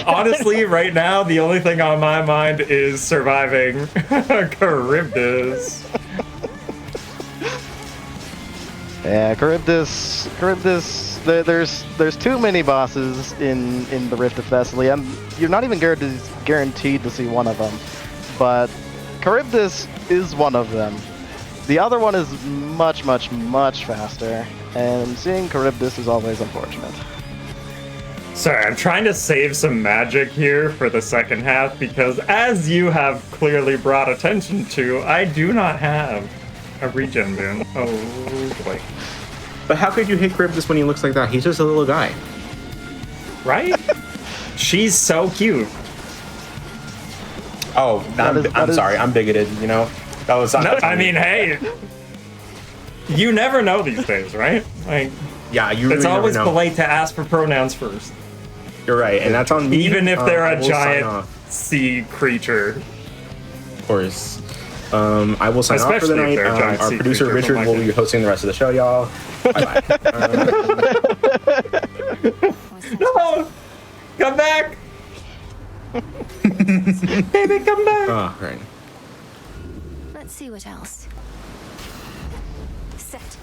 Speaker 3: Honestly, right now, the only thing on my mind is surviving Charybdis.
Speaker 4: Yeah, Charybdis. There's too many bosses in the Rift of Thessaly, and you're not even guaranteed to see one of them. But Charybdis is one of them. The other one is much faster, and seeing Charybdis is always unfortunate.
Speaker 3: Sorry, I'm trying to save some magic here for the second half because, as you have clearly brought attention to, I do not have a regen boon. Oh boy.
Speaker 1: But how could you hit Charybdis when he looks like that? He's just a little guy.
Speaker 3: Right? She's so cute.
Speaker 1: Oh, I'm sorry. I'm bigoted, you know? That was
Speaker 3: No, I mean, hey, you never know these days, right? Like,
Speaker 1: yeah, you
Speaker 3: it's
Speaker 1: really
Speaker 3: always
Speaker 1: never know.
Speaker 3: polite to ask for pronouns first,
Speaker 1: You're right, and that's on me.
Speaker 3: even if they're
Speaker 1: I
Speaker 3: a
Speaker 1: will sign
Speaker 3: giant
Speaker 1: off,
Speaker 3: sea creature.
Speaker 1: of course. I will sign off for the
Speaker 3: Especially if
Speaker 1: night.
Speaker 3: they're a giant
Speaker 1: Our
Speaker 3: sea
Speaker 1: producer
Speaker 3: creature,
Speaker 1: Richard
Speaker 3: oh my
Speaker 1: will be
Speaker 3: goodness.
Speaker 1: hosting the rest of the show, y'all. Bye bye.
Speaker 3: No, come back, baby, come back.
Speaker 1: Oh, right.
Speaker 6: Let's see what else. Set.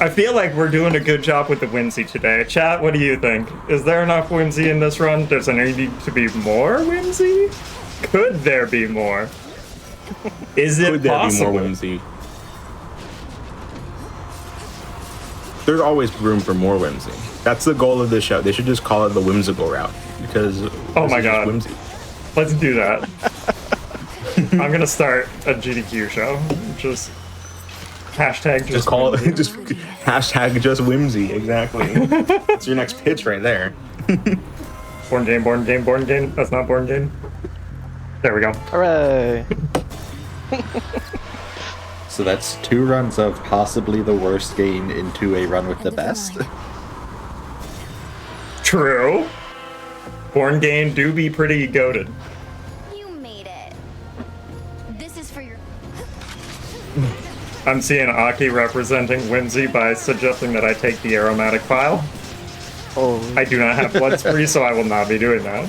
Speaker 3: I feel like we're doing a good job with the whimsy today. Chat, what do you think? Is there enough whimsy in this run? Does there need to be more whimsy? Could there be more? Is it
Speaker 1: Could there
Speaker 3: possible?
Speaker 1: be more whimsy? There's always room for more whimsy. That's the goal of this show. They should just call it the whimsical route because
Speaker 3: Oh
Speaker 1: this
Speaker 3: my
Speaker 1: is just
Speaker 3: God.
Speaker 1: whimsy.
Speaker 3: Let's do that. I'm gonna start a GDQ show. Just hashtag
Speaker 1: Just call
Speaker 3: whimsy.
Speaker 1: it just hashtag just whimsy. Exactly. That's your next pitch right there.
Speaker 3: Born game, born game, born game. That's not born game. There we go.
Speaker 4: Hooray!
Speaker 5: So that's 2 runs of possibly the worst game into a run with the
Speaker 6: End of the
Speaker 5: best.
Speaker 6: line.
Speaker 3: True. Born game do be pretty goated.
Speaker 6: You made it. This is for your.
Speaker 3: I'm seeing Aki representing whimsy by suggesting that I take the aromatic file.
Speaker 4: Oh,
Speaker 3: I do not have blood spree, so I will not be doing that.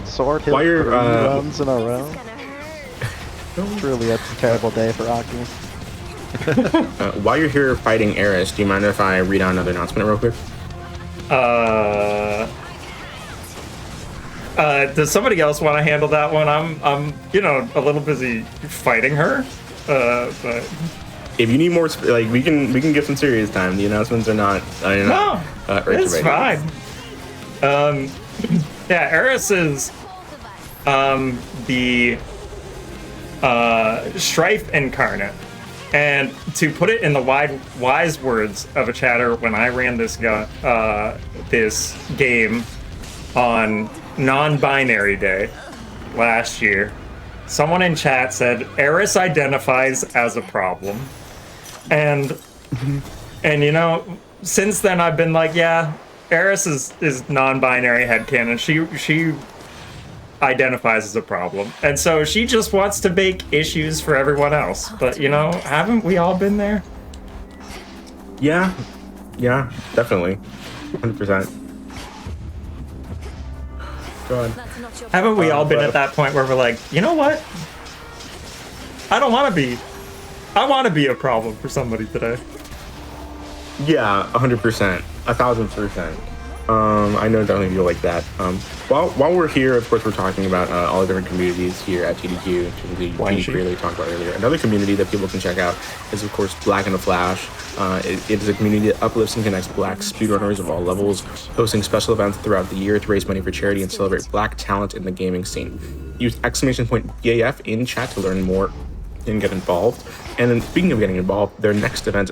Speaker 4: sword hit
Speaker 1: While you're,
Speaker 4: 3 runs in a row.
Speaker 6: Gonna hurt.
Speaker 4: Truly a terrible day for Aki.
Speaker 1: While you're here fighting Eris, do you mind if I read out another announcement real quick?
Speaker 3: Does somebody else want to handle that one? I'm a little busy fighting her. But
Speaker 1: If you need more, we can give some serious time. The announcements are not.
Speaker 3: no, it's
Speaker 1: rated.
Speaker 3: fine. Yeah, Eris is the Strife incarnate. And to put it in the wise words of a chatter, when I ran this game on non-binary day last year, someone in chat said Eris identifies as a problem, and since then I've been like, yeah, Eris is non-binary headcanon. She identifies as a problem, and so she just wants to make issues for everyone else. But haven't we all been there?
Speaker 1: Yeah, definitely, 100%. Go on.
Speaker 6: That's not your.
Speaker 3: Haven't we all been at that point where we're like, you know what? I want to be a problem for somebody today.
Speaker 1: Yeah, 100%, 1,000%. I know definitely feel like that. While we're here, of course, we're talking about all the different communities here at GDQ. GDQ really talked about earlier. Another community that people can check out is, of course, Black in a Flash. It is a community that uplifts and connects Black speedrunners of all levels, hosting special events throughout the year to raise money for charity and celebrate Black talent in the gaming scene. Use !BAF in chat to learn more and get involved. And then, speaking of getting involved, their next event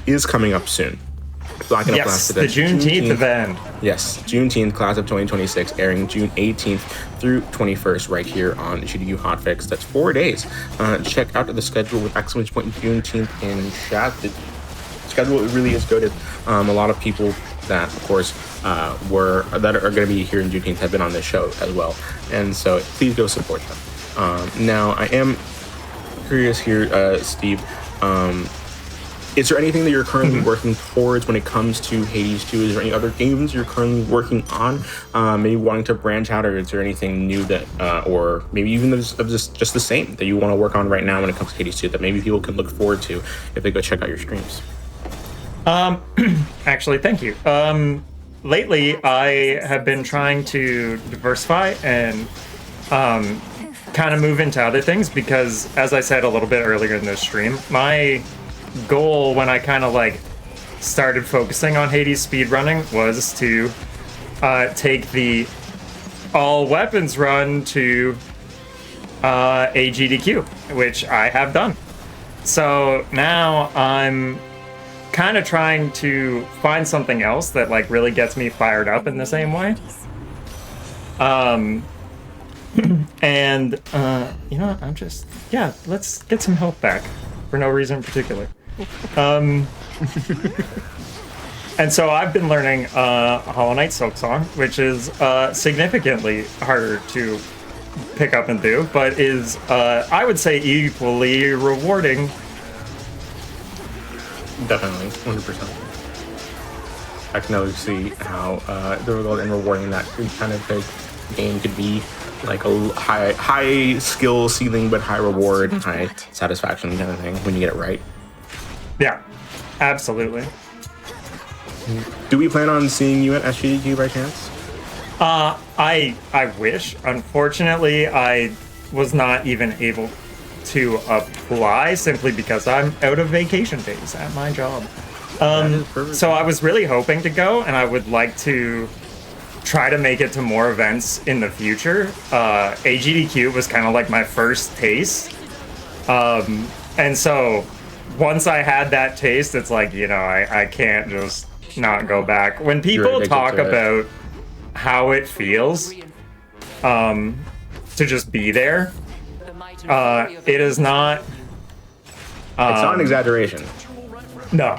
Speaker 1: is coming up soon. Blocking up
Speaker 3: Yes,
Speaker 1: last
Speaker 3: the Juneteenth event.
Speaker 1: Yes, Juneteenth, class of 2026, airing June 18th through 21st right here on GDQ Hotfix. That's 4 days. Check out the schedule with exclamation point Juneteenth in chat. The schedule really is goated. A lot of people that, of course, are going to be here in Juneteenth have been on this show as well. And so please go support them. Now, I am curious here, Steve. Is there anything that you're currently working towards when it comes to Hades 2? Is there any other games you're currently working on? Maybe wanting to branch out, or is there anything new that, or maybe even just the same that you want to work on right now when it comes to Hades 2 that maybe people can look forward to if they go check out your streams?
Speaker 3: Actually, thank you. Lately, I have been trying to diversify and kind of move into other things because, as I said a little bit earlier in this stream, my goal when I kind of like started focusing on Hades speedrunning was to take the all weapons run to a GDQ, which I have done. So now I'm kind of trying to find something else that like really gets me fired up in the same way. And you know what, let's get some health back for no reason in particular. And so I've been learning Hollow Knight Silksong, which is significantly harder to pick up and do, but is I would say equally rewarding.
Speaker 1: Definitely, 100%. I can always see how difficult and rewarding that kind of game could be. Like a high skill ceiling, but high reward, high satisfaction kind of thing when you get it right.
Speaker 3: Yeah, absolutely.
Speaker 1: Do we plan on seeing you at SGDQ by chance?
Speaker 3: I wish. Unfortunately, I was not even able to apply simply because I'm out of vacation days at my job. So I was really hoping to go, and I would like to try to make it to more events in the future. AGDQ was kind of like my first taste. And so once I had that taste, it's like, you know, I can't just not go back. When people talk about how it feels to just be there, it is not...
Speaker 1: it's not an exaggeration.
Speaker 3: No,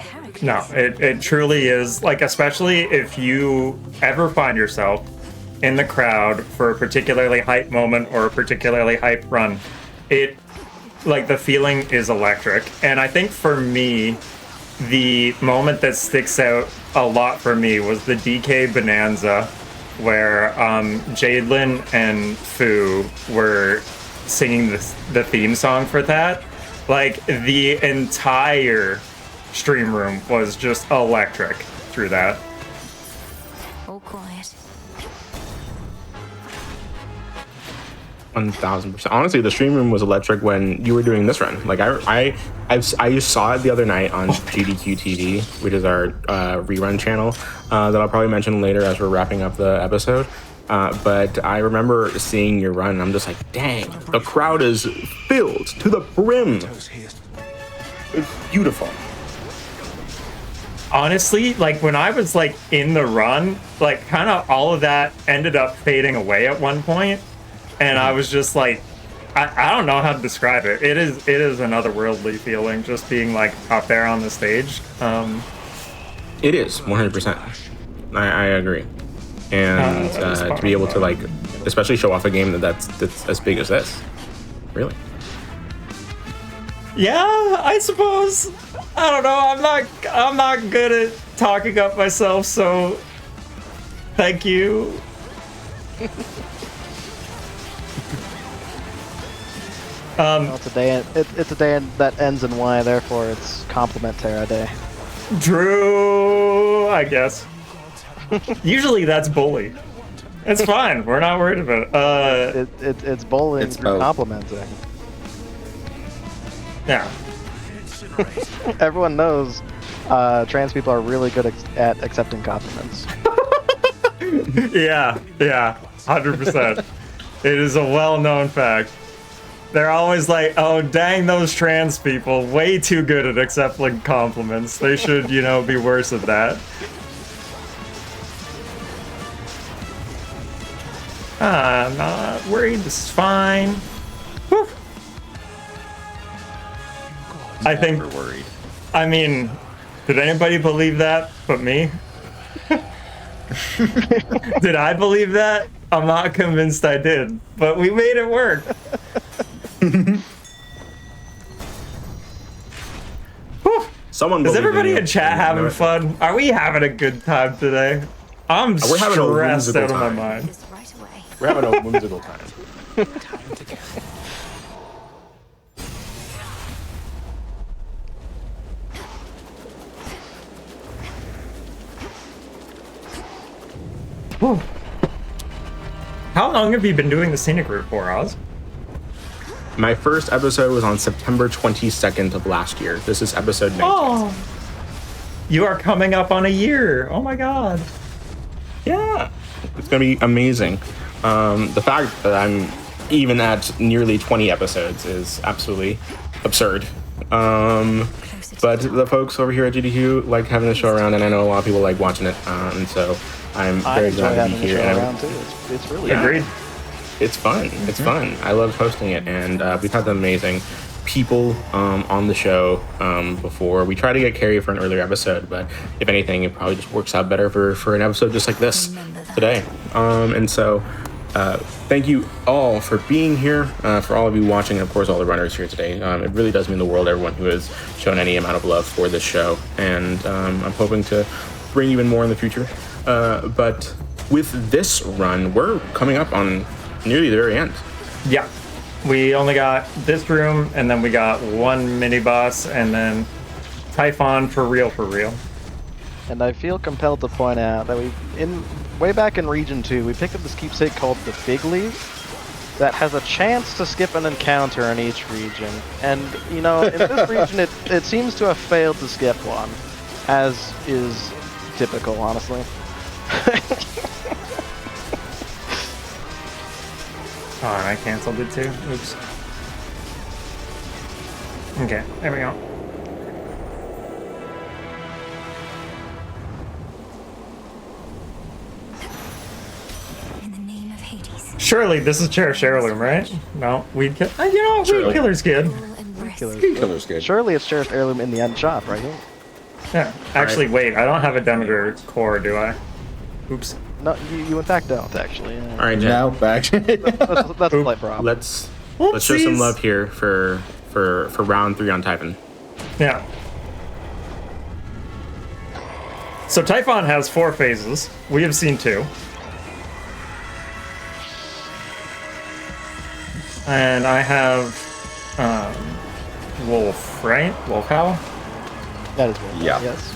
Speaker 3: it truly is. Like, especially if you ever find yourself in the crowd for a particularly hype moment or a particularly hype run, the feeling is electric. And I think for me, the moment that sticks out a lot for me was the DK Bonanza, where Jadelyn and Fu were singing the theme song for that. Like, the entire stream room was just electric through that.
Speaker 6: Oh, quiet.
Speaker 1: 1000%. Honestly, the stream room was electric when you were doing this run. Like I just saw it the other night on GDQ TV, which is our rerun channel that I'll probably mention later as we're wrapping up the episode. But I remember seeing your run, and I'm just like, dang, the crowd is filled to the brim. It's beautiful.
Speaker 3: Honestly, like, when I was like in the run, like, kind of all of that ended up fading away at one point, and I was just like, I don't know how to describe it. It is an otherworldly feeling just being like up there on the stage.
Speaker 1: It is 100%. I agree, and to be able to, like, especially show off a game that's as big as this, really.
Speaker 3: Yeah, I suppose. I don't know. I'm not good at talking up myself, so thank you.
Speaker 4: It's a day. It's a day that ends in Y. Therefore, it's compliment Terra Day.
Speaker 3: Drew, I guess. Usually that's bully. It's fine. We're not worried about it.
Speaker 4: It's bullying through complimenting.
Speaker 3: Yeah.
Speaker 4: Everyone knows trans people are really good at accepting compliments.
Speaker 3: Yeah, 100%. It is a well-known fact. They're always like, oh, dang those trans people, way too good at accepting compliments. They should, you know, be worse at that. I'm not worried, this is fine. Whew. I think,
Speaker 5: Never worried.
Speaker 3: I mean, did anybody believe that but me? Did I believe that? I'm not convinced I did, but we made it work. Whew.
Speaker 1: Someone
Speaker 3: Is
Speaker 1: believed in
Speaker 3: everybody
Speaker 1: you.
Speaker 3: in chat having fun? Are we having a good time today? I'm
Speaker 1: We're having a
Speaker 3: stressed out of my
Speaker 1: whimsical
Speaker 3: mind.
Speaker 6: This right away.
Speaker 1: We're having a whimsical time.
Speaker 7: Time to get.
Speaker 3: Whew. How long have you been doing the Scenic Route for, Oz?
Speaker 1: My first episode was on September 22nd of last year. This is episode 19.
Speaker 3: Oh, you are coming up on a year. Oh my god.
Speaker 1: Yeah, it's gonna be amazing. The fact that I'm even at nearly 20 episodes is absolutely absurd. But the folks over here at GDQ like having the show around, and I know a lot of people like watching it, and so I'm
Speaker 4: I
Speaker 1: very
Speaker 4: enjoy
Speaker 1: glad to be
Speaker 4: having the
Speaker 1: here.
Speaker 4: show
Speaker 1: And
Speaker 4: around too. It's really
Speaker 1: Yeah.
Speaker 3: Agreed.
Speaker 1: It's fun. It's fun. I love hosting it, and we've had some amazing people on the show before. We try to get Carrie for an earlier episode, but if anything, it probably just works out better for an episode just like this today. And so, thank you all for being here, for all of you watching, and of course all the runners here today. It really does mean the world, everyone who has shown any amount of love for this show, and I'm hoping to bring even more in the future. But with this run, we're coming up on nearly the very end.
Speaker 3: Yeah. We only got this room, and then we got one mini boss, and then Typhon for real, for real.
Speaker 4: And I feel compelled to point out that way back in Region 2, we picked up this keepsake called the Fig Leaf that has a chance to skip an encounter in each region. And, you know, in this region, it seems to have failed to skip one, as is typical, honestly.
Speaker 3: Oh, and I canceled it too. Oops. Okay, there we go.
Speaker 6: In the name of Hades.
Speaker 3: Surely this is Cherish Heirloom, right? No, Weed Killer. You know, Weed
Speaker 1: Surely.
Speaker 3: Killer's good.
Speaker 6: Full embrace.
Speaker 5: Killer's good.
Speaker 4: Surely it's cherished heirloom in the end shop, right?
Speaker 3: Yeah. Actually, wait, I don't have a Demeter core, do I? Oops.
Speaker 4: No, you in fact don't, actually.
Speaker 1: All right, Jack.
Speaker 5: Now back.
Speaker 4: That's a slight problem.
Speaker 1: Let's show some
Speaker 3: Oopsies.
Speaker 1: love here for round 3 on Typhon.
Speaker 3: Yeah. So Typhon has 4 phases. We have seen 2. And I have Wolf, right? Wolf Howl?
Speaker 4: That is one.
Speaker 5: Yeah.
Speaker 4: Yes.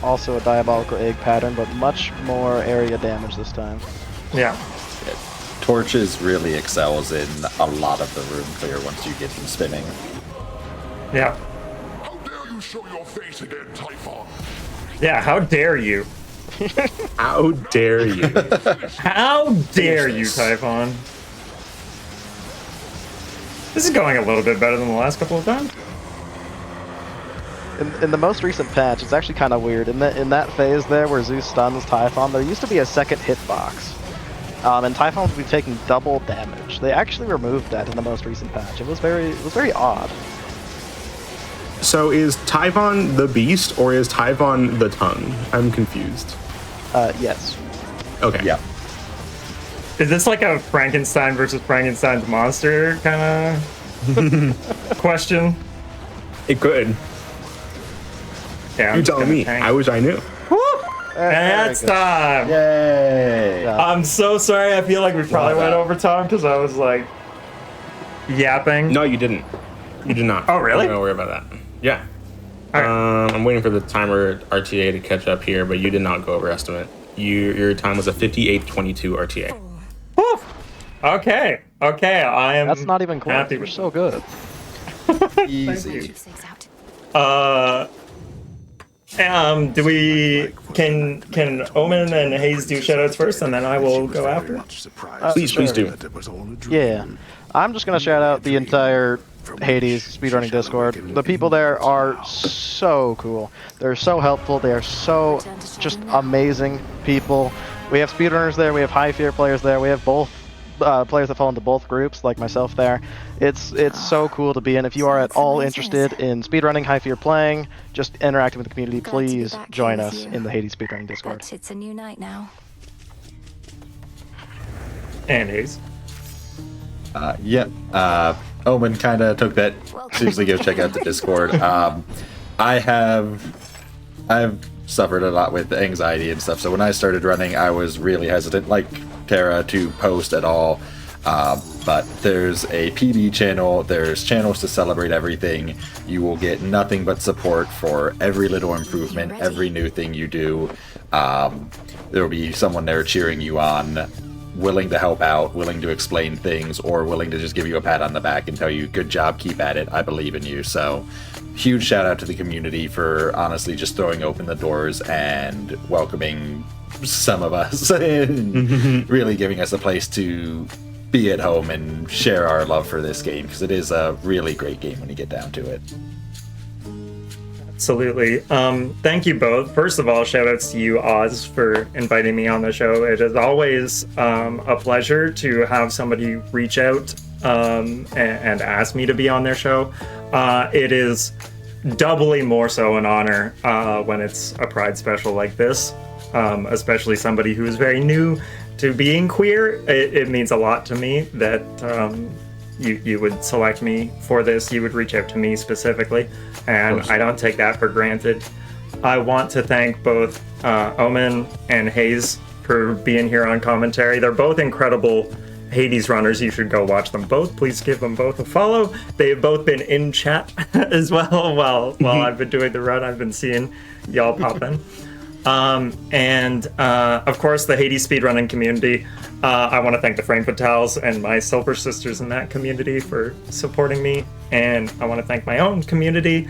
Speaker 4: Also a diabolical egg pattern, but much more area damage this time.
Speaker 3: Yeah.
Speaker 5: Torches really excels in a lot of the room clear once you get them spinning.
Speaker 3: Yeah.
Speaker 7: How dare you show your face again, Typhon?
Speaker 3: Yeah, how dare you?
Speaker 1: How dare you?
Speaker 3: How dare you, Typhon? This is going a little bit better than the last couple of times.
Speaker 4: In the most recent patch, it's actually kind of weird. In that phase there where Zeus stuns Typhon, there used to be a second hitbox. And Typhon would be taking double damage. They actually removed that in the most recent patch. It was very odd.
Speaker 1: So is Typhon the beast or is Typhon the tongue? I'm confused.
Speaker 4: Yes.
Speaker 1: Okay.
Speaker 5: Yeah.
Speaker 3: Is this like a Frankenstein versus Frankenstein's monster kind of question?
Speaker 1: It could.
Speaker 3: Yeah,
Speaker 1: You tell me. I wish I knew.
Speaker 3: That's time.
Speaker 5: Yay!
Speaker 4: Yeah.
Speaker 3: I'm so sorry. I feel like we probably went over time because I was like yapping.
Speaker 1: No, you didn't. You did not.
Speaker 3: Oh, really?
Speaker 1: Don't worry about that. Yeah.
Speaker 3: All right.
Speaker 1: I'm waiting for the timer RTA to catch up here, but you did not go over estimate. Your time was a 58:22 RTA.
Speaker 3: Whew. Okay. Okay. I am.
Speaker 4: That's not even close.
Speaker 3: happy
Speaker 4: We're
Speaker 3: with-
Speaker 4: so good.
Speaker 5: Easy.
Speaker 6: Keepsakes out.
Speaker 3: Do we can Omen and Hayes do shoutouts first, and then I will go after?
Speaker 1: Please do.
Speaker 4: Yeah. I'm just going to shout out the entire Hades speedrunning Discord. The people there are so cool. They're so helpful. They are so just amazing people. We have speedrunners there. We have high fear players there. We have both players that fall into both groups, like myself there. It's so cool to be in. If you are at all interested in speedrunning, high fear playing, just interacting with the community, please join us in the Hades speedrunning Discord.
Speaker 6: It's a new night now.
Speaker 3: And Hayes.
Speaker 5: Omen kind of took that. Seriously, go check out the Discord. I've suffered a lot with anxiety and stuff, so when I started running, I was really hesitant, like Tara, to post at all. But there's a PB channel, there's channels to celebrate everything. You will get nothing but support for every little improvement, every new thing you do. There will be someone there cheering you on, willing to help out, willing to explain things, or willing to just give you a pat on the back and tell you, good job, keep at it, I believe in you. So huge shout out to the community for honestly just throwing open the doors and welcoming some of us and really giving us a place to be at home and share our love for this game, because it is a really great game when you get down to it.
Speaker 3: Absolutely. Thank you both. First of all, shout outs to you, Oz, for inviting me on the show. It is always a pleasure to have somebody reach out and ask me to be on their show. It is doubly more so an honor when it's a Pride special like this, especially somebody who is very new to being queer. It means a lot to me that you would select me for this. You would reach out to me specifically, and I don't take that for granted. I want to thank both Omen and Hayes for being here on commentary. They're both incredible Hades runners. You should go watch them both. Please give them both a follow. They've both been in chat as well while I've been doing the run. I've been seeing y'all pop in. And of course, the Hades speedrunning community. I want to thank the Frame Fatales and my Silver Sisters in that community for supporting me. And I want to thank my own community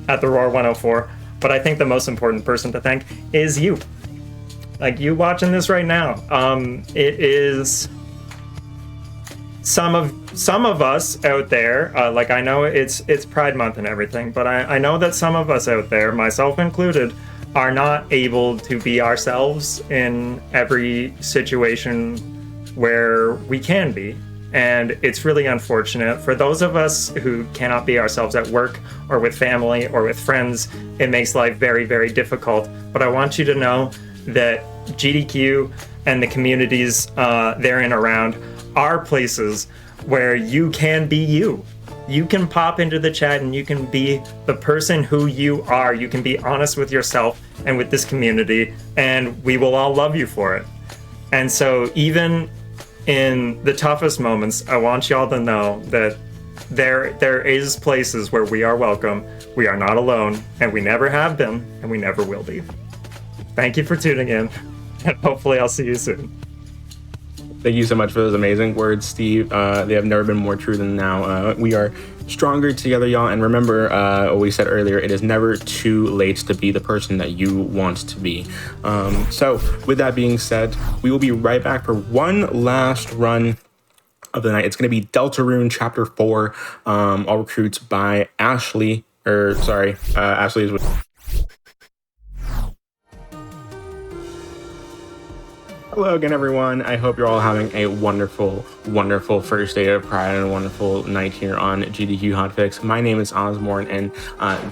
Speaker 3: at the Roar 104. But I think the most important person to thank is you. Like, you watching this right now. It is some of us out there, like, I know it's Pride Month and everything, but I know that some of us out there, myself included, are not able to be ourselves in every situation where we can be. And it's really unfortunate. For those of us who cannot be ourselves at work or with family or with friends, it makes life very, very difficult. But I want you to know that GDQ and the communities therein around are places where you can be you. You can pop into the chat and you can be the person who you are. You can be honest with yourself and with this community, and we will all love you for it. And so even in the toughest moments, I want y'all to know that there is places where we are welcome. We are not alone, and we never have been, and we never will be. Thank you for tuning in, and hopefully I'll see you soon.
Speaker 1: Thank you so much for those amazing words, Steve. They have never been more true than now. We are stronger together, y'all. And remember what we said earlier, it is never too late to be the person that you want to be. So with that being said, we will be right back for one last run of the night. It's going to be Deltarune Chapter 4, All Recruits by Ashley. Ashley is with... Hello again, everyone. I hope you're all having a wonderful, wonderful first day of Pride and a wonderful night here on GDQ Hotfix. My name is Ozmourn, and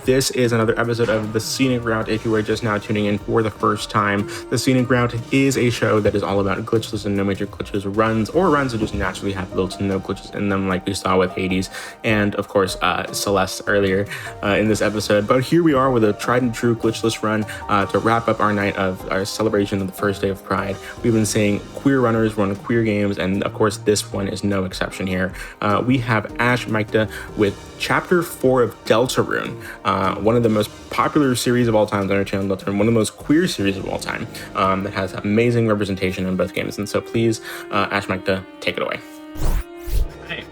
Speaker 1: this is another episode of the Scenic Route. If you are just now tuning in for the first time, the Scenic Route is a show that is all about glitchless and no major glitches runs, or runs that just naturally have little to no glitches in them, like we saw with Hades and, of course, Celeste earlier in this episode. But here we are with a tried and true glitchless run to wrap up our night of our celebration of the first day of Pride. We've been seeing queer runners run queer games, and of course this one is no exception here. We have Ash Mikta with Chapter 4 of Deltarune, one of the most popular series of all time on our channel, Deltarune, one of the most queer series of all time, that has amazing representation in both games. And so please, Ash Mikta, take it away.
Speaker 8: Hey.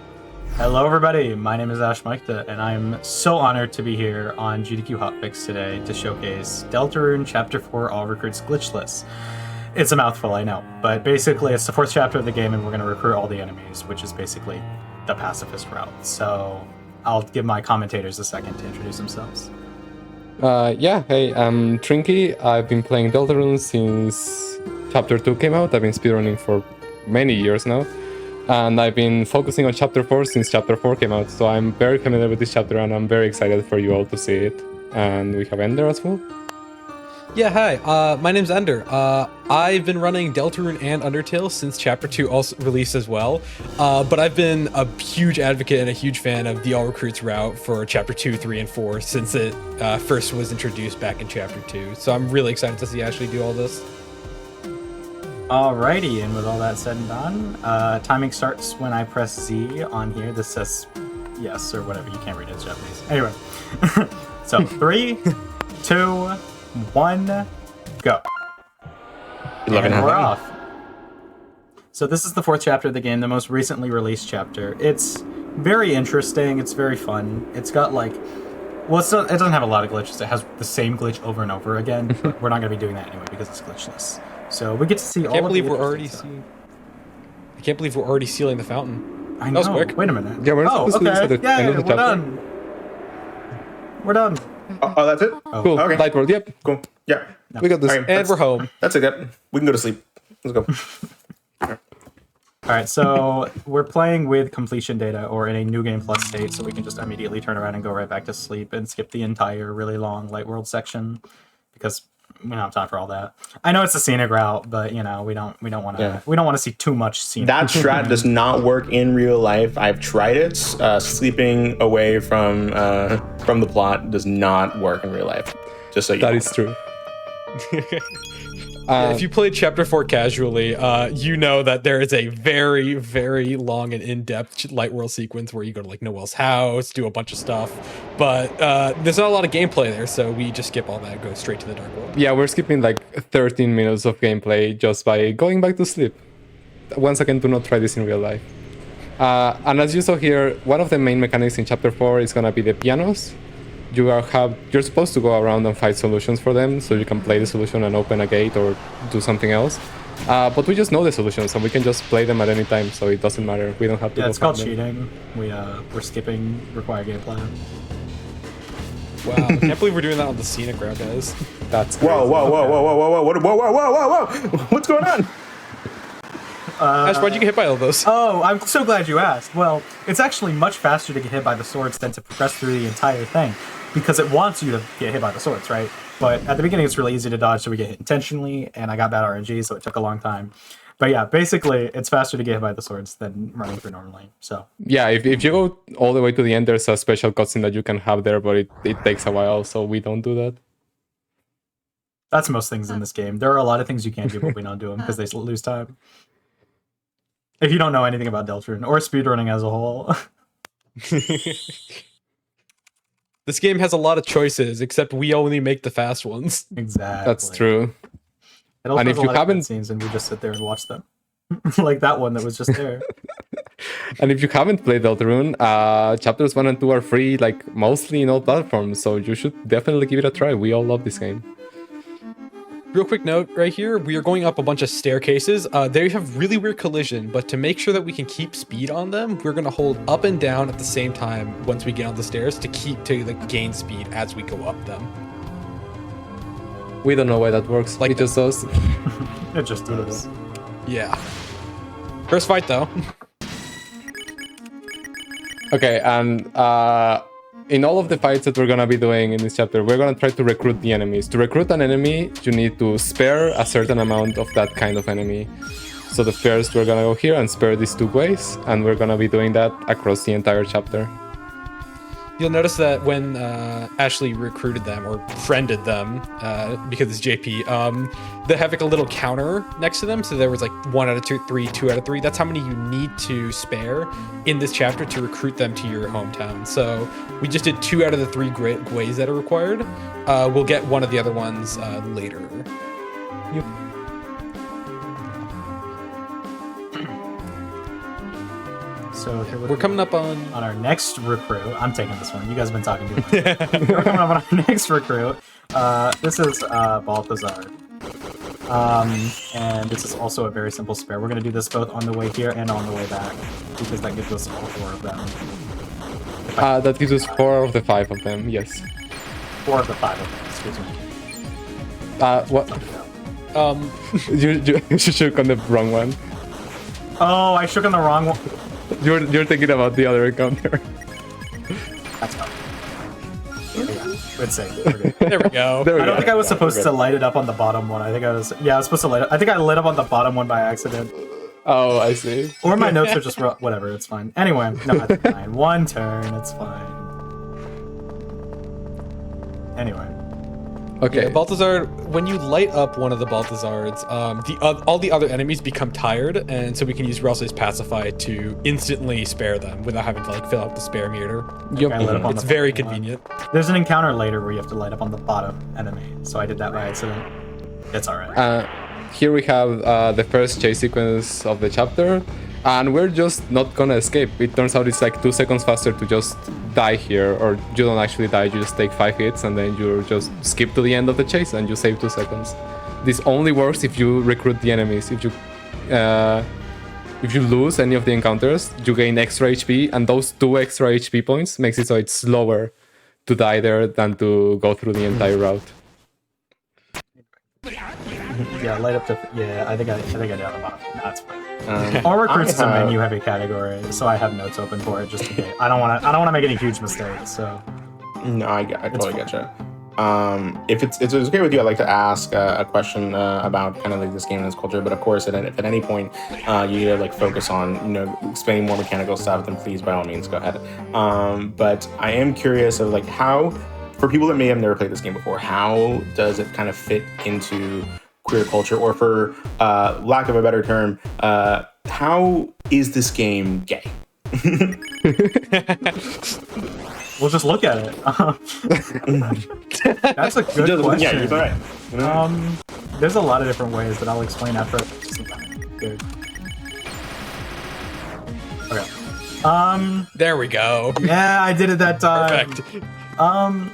Speaker 8: Hello everybody, my name is Ash Maikta, and I'm so honored to be here on GDQ Hotfix today to showcase Deltarune Chapter 4 All Recruits Glitchless. It's a mouthful, I know, but basically it's the 4th chapter of the game and we're going to recruit all the enemies, which is basically the pacifist route. So I'll give my commentators a second to introduce themselves.
Speaker 9: Hey, I'm Trinky. I've been playing Deltarune since Chapter 2 came out. I've been speedrunning for many years now. And I've been focusing on Chapter 4 since Chapter 4 came out, so I'm very familiar with this chapter and I'm very excited for you all to see it. And we have Ender as well.
Speaker 10: Yeah, hi, my name's Ender. I've been running Deltarune and Undertale since Chapter 2 also released as well, but I've been a huge advocate and a huge fan of the All Recruits route for Chapter 2, 3, and 4 since it first was introduced back in Chapter 2, so I'm really excited to see Ashley do all this.
Speaker 8: Alrighty, and with all that said and done, timing starts when I press Z on here. This says yes or whatever. You can't read it, it's Japanese. Anyway, so 3, 2, 1, go. And we're off. So this is the 4th chapter of the game, the most recently released chapter. It's very interesting. It's very fun. It's got like, well, it doesn't have a lot of glitches. It has the same glitch over and over again, but we're not going to be doing that anyway because it's glitchless. So we get to see all of the
Speaker 10: I can't believe we're already sealing the fountain.
Speaker 8: I know.
Speaker 10: That was quick.
Speaker 8: Wait a minute.
Speaker 9: Yeah, we're not supposed to do this at the end of the
Speaker 8: we're
Speaker 9: chapter.
Speaker 8: done. We're done.
Speaker 1: Oh, that's it?
Speaker 9: Cool.
Speaker 1: Okay.
Speaker 9: Light world, yep.
Speaker 1: Cool. Yeah.
Speaker 9: We got this.
Speaker 1: All right,
Speaker 10: And we're home.
Speaker 1: That's it. Yep. We can go to sleep. Let's go.
Speaker 8: All right, so we're playing with completion data or in a new game plus state, so we can just immediately turn around and go right back to sleep and skip the entire really long light world section because we don't have time for all that. I know it's a scenic route, but you know we don't want to see too much scenic.
Speaker 1: That strat does not work in real life. I've tried it. Sleeping away from the plot does not work in real life. Just so you know.
Speaker 9: That is true.
Speaker 10: Yeah, if you played Chapter 4 casually, you know that there is a very, very long and in-depth light world sequence where you go to like Noel's house, do a bunch of stuff, but there's not a lot of gameplay there, so we just skip all that and go straight to the dark world.
Speaker 9: Yeah, we're skipping like 13 minutes of gameplay just by going back to sleep. Once again, do not try this in real life. And as you saw here, one of the main mechanics in Chapter 4 is gonna be the pianos. You're supposed to go around and find solutions for them, so you can play the solution and open a gate or do something else. But we just know the solutions, and we can just play them at any time, so it doesn't matter. We don't have to.
Speaker 8: Yeah,
Speaker 9: go
Speaker 8: it's called
Speaker 9: find them.
Speaker 8: cheating. We're skipping required gameplay.
Speaker 10: Wow, I can't believe we're doing that on the scenic route, guys.
Speaker 9: That's crazy.
Speaker 1: Whoa! What's going on?
Speaker 10: Ash, why'd you get hit by all those?
Speaker 8: Oh, I'm so glad you asked. Well, it's actually much faster to get hit by the swords than to progress through the entire thing, because it wants you to get hit by the swords, right? But at the beginning, it's really easy to dodge, so we get hit intentionally, and I got bad RNG, so it took a long time. But yeah, basically, it's faster to get hit by the swords than running through normally. So
Speaker 9: Yeah, if you go all the way to the end, there's a special cutscene that you can have there, but it takes a while, so we don't do that.
Speaker 8: that's most things in this game. There are a lot of things you can't do, but we don't do them because they lose time. If you don't know anything about Deltarune or speedrunning as a whole.
Speaker 10: This game has a lot of choices, except we only make the fast ones.
Speaker 8: Exactly.
Speaker 9: That's true.
Speaker 8: It also
Speaker 9: And
Speaker 8: has
Speaker 9: if
Speaker 8: a
Speaker 9: you
Speaker 8: lot of
Speaker 9: haven't-
Speaker 8: cutscenes and we just sit there and watch them. Like that one that was just there.
Speaker 9: And if you haven't played Deltarune, chapters 1 and 2 are free, like mostly in all platforms, so you should definitely give it a try. We all love this game.
Speaker 10: Real quick note right here, we are going up a bunch of staircases. They have really weird collision, but to make sure that we can keep speed on them, we're going to hold up and down at the same time once we get on the stairs to gain speed as we go up them.
Speaker 9: We don't know why that works,
Speaker 10: Like
Speaker 9: it just does.
Speaker 8: It just is.
Speaker 10: Yeah. First fight though.
Speaker 9: Okay, and in all of the fights that we're gonna be doing in this chapter, we're gonna try to recruit the enemies. To recruit an enemy, you need to spare a certain amount of that kind of enemy. So the first, we're gonna go here and spare these 2 ways, and we're gonna be doing that across the entire chapter.
Speaker 10: You'll notice that when Ashley recruited them or friended them, because it's JP, they have like a little counter next to them. So there was like 1 out of 2, 3, 2 out of 3. That's how many you need to spare in this chapter to recruit them to your hometown. So we just did 2 out of the 3 great ways that are required. We'll get one of the other ones later.
Speaker 9: Yep.
Speaker 8: So here
Speaker 10: We're coming up on.
Speaker 8: on our next recruit. I'm taking this one. You guys have been talking to me. We're coming up on our next recruit. This is Balthazar. And this is also a very simple spare. We're going to do this both on the way here and on the way back, because that gives us all 4 of them.
Speaker 9: That gives us 4 of the 5 of them, yes.
Speaker 8: 4 of the 5 of them, excuse me.
Speaker 9: What? You shook on the wrong one.
Speaker 8: Oh, I shook on the wrong one.
Speaker 9: You're thinking about the other encounter.
Speaker 8: That's fine. Yeah, good save. We're good.
Speaker 10: There we go.
Speaker 9: There we
Speaker 8: I don't
Speaker 9: go.
Speaker 8: think I was supposed to light it up on the bottom one. I think I was. Yeah, I was supposed to light it. I think I lit up on the bottom one by accident.
Speaker 9: Oh, I see.
Speaker 8: Or my notes are just whatever. It's fine. Anyway, no, that's fine. 1 turn. It's fine. Anyway.
Speaker 9: Okay.
Speaker 10: Yeah, Balthazar, when you light up one of the Balthazards, all the other enemies become tired, and so we can use Relsay's Pacify to instantly spare them without having to like fill out the spare meter.
Speaker 9: Yep.
Speaker 8: I lit up on
Speaker 10: It's
Speaker 8: the
Speaker 10: very
Speaker 8: bottom one.
Speaker 10: convenient.
Speaker 8: There's an encounter later where you have to light up on the bottom enemy, so I did that by accident. It's alright.
Speaker 9: Here we have the first chase sequence of the chapter, and we're just not gonna escape. It turns out it's like 2 seconds faster to just die here, or you don't actually die, you just take 5 hits and then you just skip to the end of the chase and you save 2 seconds. This only works if you recruit the enemies. If you lose any of the encounters, you gain extra HP, and those 2 extra HP points makes it so it's slower to die there than to go through the entire route.
Speaker 8: Yeah, light up the. Yeah, I think I did on the bottom. That's fine. All recruits is a menu heavy category, so I have notes open for it just in case. I don't want to make any huge mistakes. So.
Speaker 1: No, I totally get you. If it's okay with you, I'd like to ask a question about kind of like this game and its culture. But of course, if at any point you need to like focus on explaining more mechanical stuff, then please by all means go ahead. But I am curious of like how, for people that may have never played this game before, how does it kind of fit into queer culture, or for lack of a better term, how is this game gay?
Speaker 8: We'll just look at it. That's a good question.
Speaker 1: Yeah, you're right.
Speaker 8: There's a lot of different ways that I'll explain after. Good. Okay.
Speaker 10: There we go.
Speaker 8: Yeah, I did it that time.
Speaker 10: Perfect.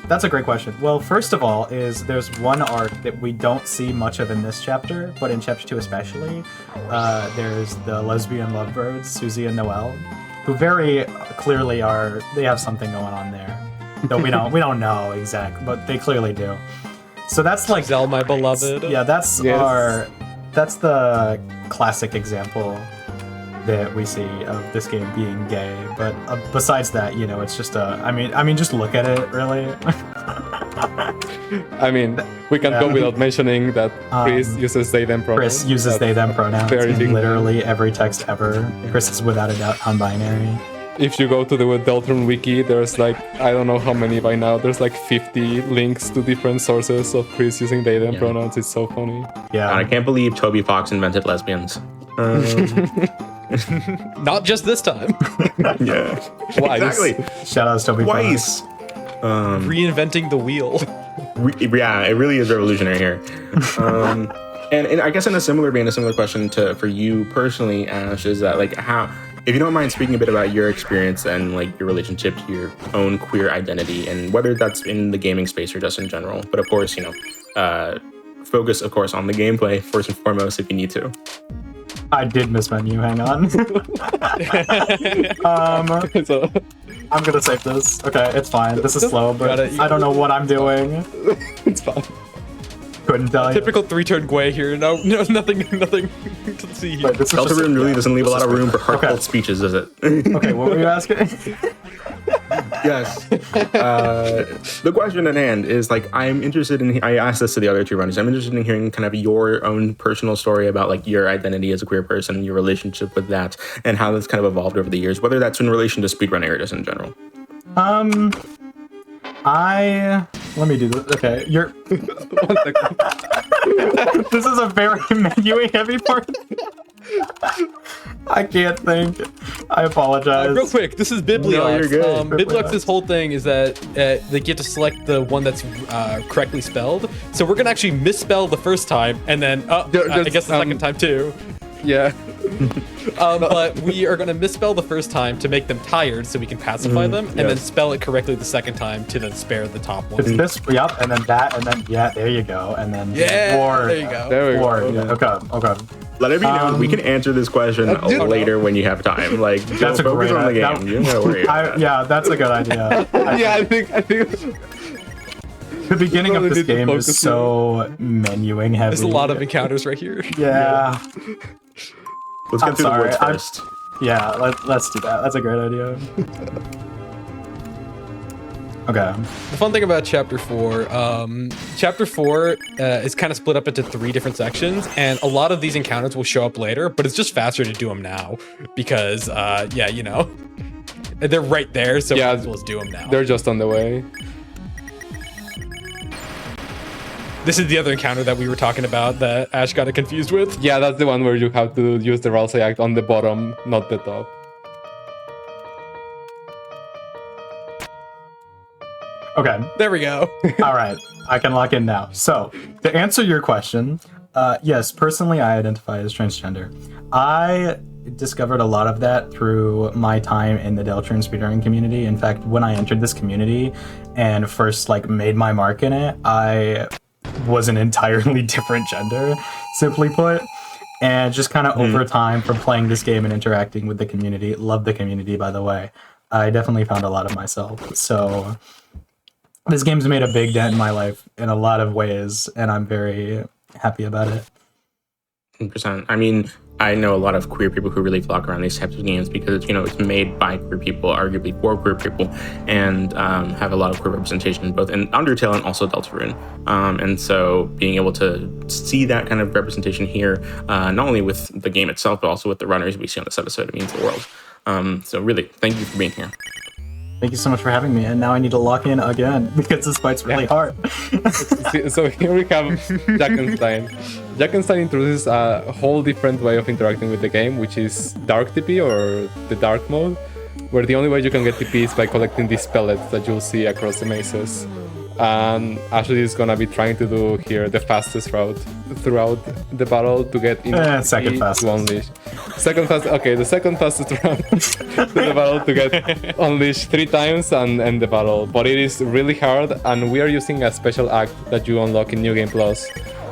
Speaker 8: That's a great question. Well, first of all, there's one arc that we don't see much of in this chapter, but in chapter 2 especially, there's the lesbian lovebirds, Susie and Noelle, who very clearly they have something going on there. Though we don't know exactly, but they clearly do. So that's like
Speaker 10: Zell, my beloved.
Speaker 8: Yeah, that's the classic example that we see of this game being gay. But besides that, it's just I mean, just look at it, really.
Speaker 9: I mean, we can't go without mentioning that Chris uses they them pronouns.
Speaker 8: Chris uses they them pronouns
Speaker 9: very
Speaker 8: in
Speaker 9: big.
Speaker 8: literally every text ever. Chris is without a doubt non-binary.
Speaker 9: If you go to the Deltarune wiki, there's like, I don't know how many by now, there's like 50 links to different sources of Chris using they them pronouns. It's so funny.
Speaker 8: Yeah.
Speaker 1: I can't believe Toby Fox invented lesbians.
Speaker 10: Not just this time.
Speaker 1: Yeah.
Speaker 9: Why?
Speaker 1: Exactly.
Speaker 8: Shout outs Toby
Speaker 1: Twice.
Speaker 10: Reinventing the wheel.
Speaker 1: Yeah, it really is revolutionary here. And I guess in a similar question for you personally, Ash, is that like how, if you don't mind speaking a bit about your experience and like your relationship to your own queer identity, and whether that's in the gaming space or just in general. But of course, focus of course on the gameplay first and foremost if you need to.
Speaker 8: I did miss menu. Hang on. I'm gonna save this. Okay, it's fine. This is slow, but I don't know what I'm doing.
Speaker 9: It's fine.
Speaker 8: Couldn't tell you.
Speaker 10: Typical 3-turn Gwei here. No, nothing to see here.
Speaker 8: Wait, this is just-
Speaker 1: Deltarune really doesn't leave a lot of room for heartfelt speeches, does it?
Speaker 8: Okay, what were you asking?
Speaker 1: Yes. The question at hand is like, I'm interested in, I asked this to the other two runners, I'm interested in hearing kind of your own personal story about like your identity as a queer person, your relationship with that, and how that's kind of evolved over the years, whether that's in relation to speedrunning or just in general.
Speaker 8: Let me do this. Okay,
Speaker 9: 1 second.
Speaker 8: this is a very menu heavy part. I can't think. I apologize.
Speaker 10: Real quick, this is Bibliox.
Speaker 1: No, you're good.
Speaker 10: Bibliox's whole thing is that they get to select the one that's correctly spelled. So we're gonna actually misspell the first time, and then I guess the second time too.
Speaker 9: Yeah.
Speaker 10: But we are going to misspell the first time to make them tired so we can pacify them, and then spell it correctly the second time to then spare the top one.
Speaker 8: It's this, yep, and then that, and then, yeah, there you go. And then war.
Speaker 10: There you go.
Speaker 9: There we
Speaker 8: War,
Speaker 9: go.
Speaker 8: yeah, okay.
Speaker 1: Let it be known, we can answer this question later when you have time. Like,
Speaker 8: That's a
Speaker 1: focus
Speaker 8: great
Speaker 1: on the
Speaker 8: idea.
Speaker 1: game. You don't gotta worry about it.
Speaker 8: Yeah, that's a good idea.
Speaker 9: Yeah, I think
Speaker 8: The beginning of
Speaker 9: Probably
Speaker 8: this
Speaker 9: need to
Speaker 8: game is
Speaker 9: focus
Speaker 8: so menuing heavy.
Speaker 10: There's a lot of encounters right here.
Speaker 8: Yeah.
Speaker 1: Let's
Speaker 8: I'm
Speaker 1: get through the woods
Speaker 8: sorry,
Speaker 1: first.
Speaker 8: Yeah, let's do that. That's a great idea. Okay.
Speaker 10: The fun thing about Chapter 4, Chapter 4 is kind of split up into 3 different sections, and a lot of these encounters will show up later, but it's just faster to do them now because, yeah, you know, they're right there, so
Speaker 9: Yeah,
Speaker 10: might as well do them now.
Speaker 9: they're just on the way.
Speaker 10: This is the other encounter that we were talking about that Ash got it confused with.
Speaker 9: Yeah, that's the one where you have to use the Ralsei act on the bottom, not the top.
Speaker 8: Okay.
Speaker 10: There we go.
Speaker 8: All right. I can lock in now. So, to answer your question, yes, personally, I identify as transgender. I discovered a lot of that through my time in the Deltarune speedrunning community. In fact, when I entered this community and first made my mark in it, I was an entirely different gender, simply put. And just kind of over time from playing this game and interacting with the community, love the community, by the way, I definitely found a lot of myself. So this game's made a big dent in my life in a lot of ways, and I'm very happy about it.
Speaker 1: 100%. I mean, I know a lot of queer people who really flock around these types of games because it's made by queer people, arguably for queer people, and have a lot of queer representation both in Undertale and also Deltarune. And so being able to see that kind of representation here, not only with the game itself, but also with the runners we see on this episode, it means the world. So really, thank you for being here.
Speaker 8: Thank you so much for having me, and now I need to lock in again because this fight's really hard.
Speaker 9: So here we have Jackenstein. Jackenstein introduces a whole different way of interacting with the game, which is Dark TP, or the Dark mode, where the only way you can get TP is by collecting these pellets that you'll see across the mazes. And Ashley is gonna be trying to do here the fastest route throughout the battle to get in
Speaker 8: second fastest.
Speaker 9: to unleash. The second fastest route to the battle to get unleashed 3 times and end the battle. But it is really hard, and we are using a special act that you unlock in New Game Plus.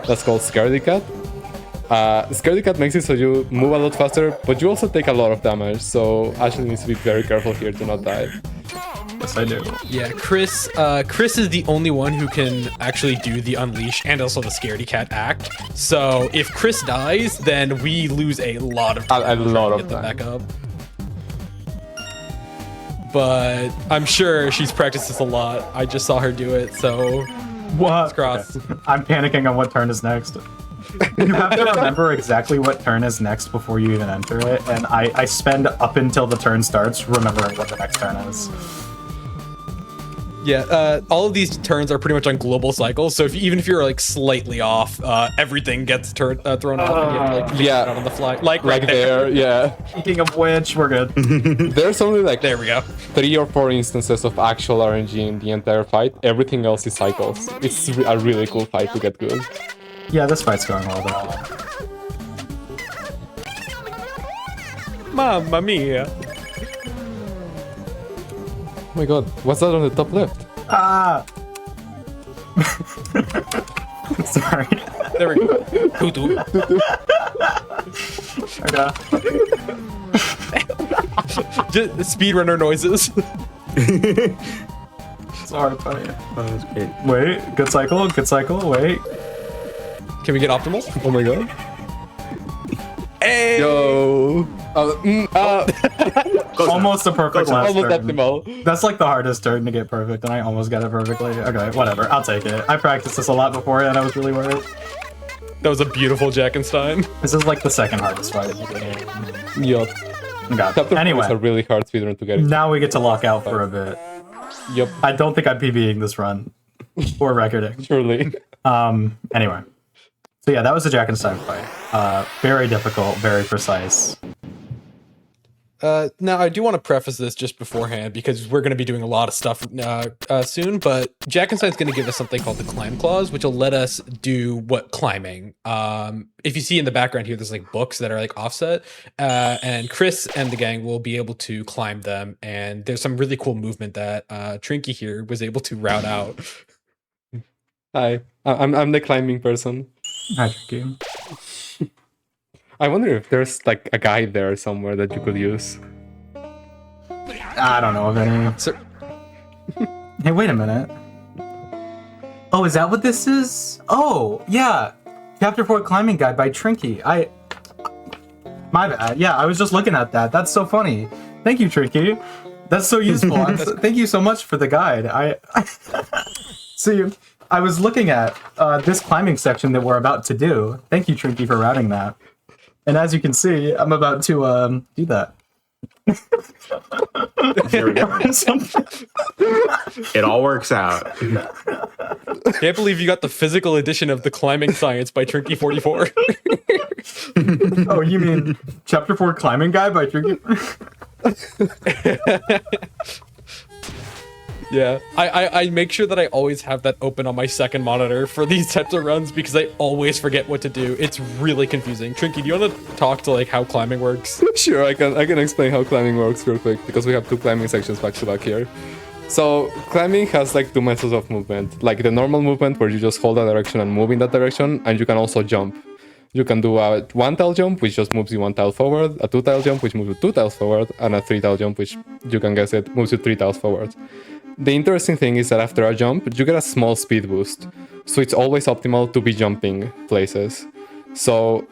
Speaker 9: That's called Scaredy Cat. Scaredy Cat makes it so you move a lot faster, but you also take a lot of damage. So Ashley needs to be very careful here to not die.
Speaker 8: Yes, I do.
Speaker 10: Yeah, Chris is the only one who can actually do the unleash and also the scaredy cat act. So if Chris dies, then we lose a lot of time to get them back up. But I'm sure she's practiced this a lot. I just saw her do it, so
Speaker 8: What?
Speaker 10: crossed.
Speaker 8: Okay. I'm panicking on what turn is next. You have to remember exactly what turn is next before you even enter it, and I spend up until the turn starts remembering what the next turn is.
Speaker 10: Yeah, all of these turns are pretty much on global cycles, so even if you're slightly off, everything gets thrown off, and you have to figure it out on the fly. Like right
Speaker 9: there, yeah.
Speaker 8: Speaking of which, we're good.
Speaker 9: There's only
Speaker 10: there we go.
Speaker 9: 3 or 4 instances of actual RNG in the entire fight. Everything else is cycles. It's a really cool fight to get good.
Speaker 8: Yeah, this fight's going well though.
Speaker 10: Mamma mia.
Speaker 9: Oh my god, what's that on the top left?
Speaker 8: Ah! Sorry.
Speaker 10: There we go. Tutu. Just speedrunner noises.
Speaker 8: Sorry, buddy.
Speaker 1: Oh, that's great.
Speaker 8: Wait, good cycle, wait.
Speaker 10: Can we get optimal?
Speaker 9: Oh my god.
Speaker 10: Hey!
Speaker 9: Yo!
Speaker 8: Almost a perfect last
Speaker 9: Almost
Speaker 8: turn.
Speaker 9: optimal.
Speaker 8: That's the hardest turn to get perfect, and I almost got it perfectly. Okay, whatever. I'll take it. I practiced this a lot before, and I was really worried.
Speaker 10: That was a beautiful Jackenstein.
Speaker 8: This is the second hardest fight in the game.
Speaker 9: Yup.
Speaker 8: Okay.
Speaker 9: Chapter 4
Speaker 8: Anyway,
Speaker 9: is a really hard speedrun to get it.
Speaker 8: now we get to lock out for a bit.
Speaker 9: Yup.
Speaker 8: I don't think I'm PBing this run. Or recording.
Speaker 9: Surely.
Speaker 8: Anyway. So yeah, that was the Jackenstein fight. Very difficult, very precise.
Speaker 10: Now, I do want to preface this just beforehand because we're going to be doing a lot of stuff soon, but Jackenstein's going to give us something called the climb clause, which will let us do what climbing. If you see in the background here, there's like books that are like offset, and Chris and the gang will be able to climb them, and there's some really cool movement that Trinky here was able to route out.
Speaker 9: Hi, I'm the climbing person.
Speaker 8: Hi, Trinky.
Speaker 9: I wonder if there's like a guide there somewhere that you could use.
Speaker 8: I don't know of any.
Speaker 10: Sir,
Speaker 8: Hey, wait a minute. Oh, is that what this is? Oh, yeah. Chapter 4 Climbing Guide by Trinky. My bad. Yeah, I was just looking at that. That's so funny. Thank you, Trinky. That's so useful. Thank you so much for the guide. See, I was looking at this climbing section that we're about to do. Thank you, Trinky, for routing that. And as you can see, I'm about to do that.
Speaker 1: There we go. It all works out.
Speaker 10: can't believe you got the physical edition of the Climbing Science by Trinky 44.
Speaker 8: Oh, you mean Chapter 4 Climbing Guide by Trinky?
Speaker 10: Yeah, I make sure that I always have that open on my second monitor for these types of runs because I always forget what to do. It's really confusing. Trinky, do you want to talk to like how climbing works?
Speaker 9: Sure, I can explain how climbing works real quick because we have two climbing sections back to back here. So climbing has like two methods of movement, like the normal movement where you just hold a direction and move in that direction, and you can also jump. You can do a 1-tile jump, which just moves you 1 tile forward, a 2-tile jump, which moves you 2 tiles forward, and a 3-tile jump, which you can guess it, moves you 3 tiles forward. The interesting thing is that after a jump, you get a small speed boost, so it's always optimal to be jumping places. So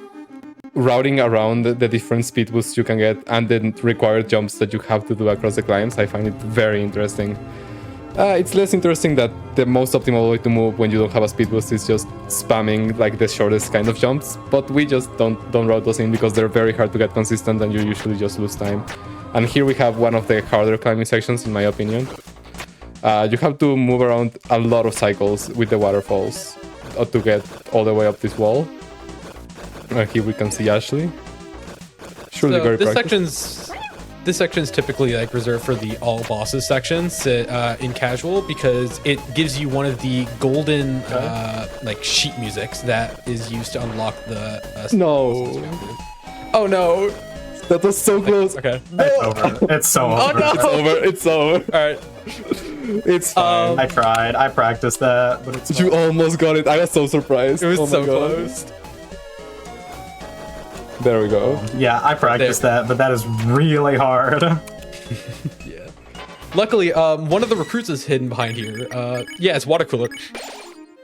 Speaker 9: routing around the different speed boosts you can get and the required jumps that you have to do across the climbs, I find it very interesting. It's less interesting that the most optimal way to move when you don't have a speed boost is just spamming like the shortest kind of jumps, but we just don't route those in because they're very hard to get consistent and you usually just lose time. And here we have one of the harder climbing sections in my opinion. You have to move around a lot of cycles with the waterfalls to get all the way up this wall. Here we can see Ashley. Surely
Speaker 10: So
Speaker 9: very
Speaker 10: this
Speaker 9: practiced.
Speaker 10: section's typically like reserved for the all bosses sections in casual because it gives you one of the golden like sheet musics that is used to unlock the
Speaker 9: No.
Speaker 10: Oh no.
Speaker 9: That was so close.
Speaker 10: Okay.
Speaker 8: It's over. It's so over.
Speaker 10: no.
Speaker 9: It's over. It's over.
Speaker 10: All right.
Speaker 9: It's fine.
Speaker 8: I tried. I practiced that, but it's
Speaker 9: You almost got it. I was so surprised.
Speaker 10: It was
Speaker 9: Oh my
Speaker 10: so
Speaker 9: God.
Speaker 10: close.
Speaker 9: There we go.
Speaker 8: yeah, I practiced that, but that is really hard.
Speaker 10: Yeah. Luckily, one of the recruits is hidden behind here. Yeah, it's water cooler.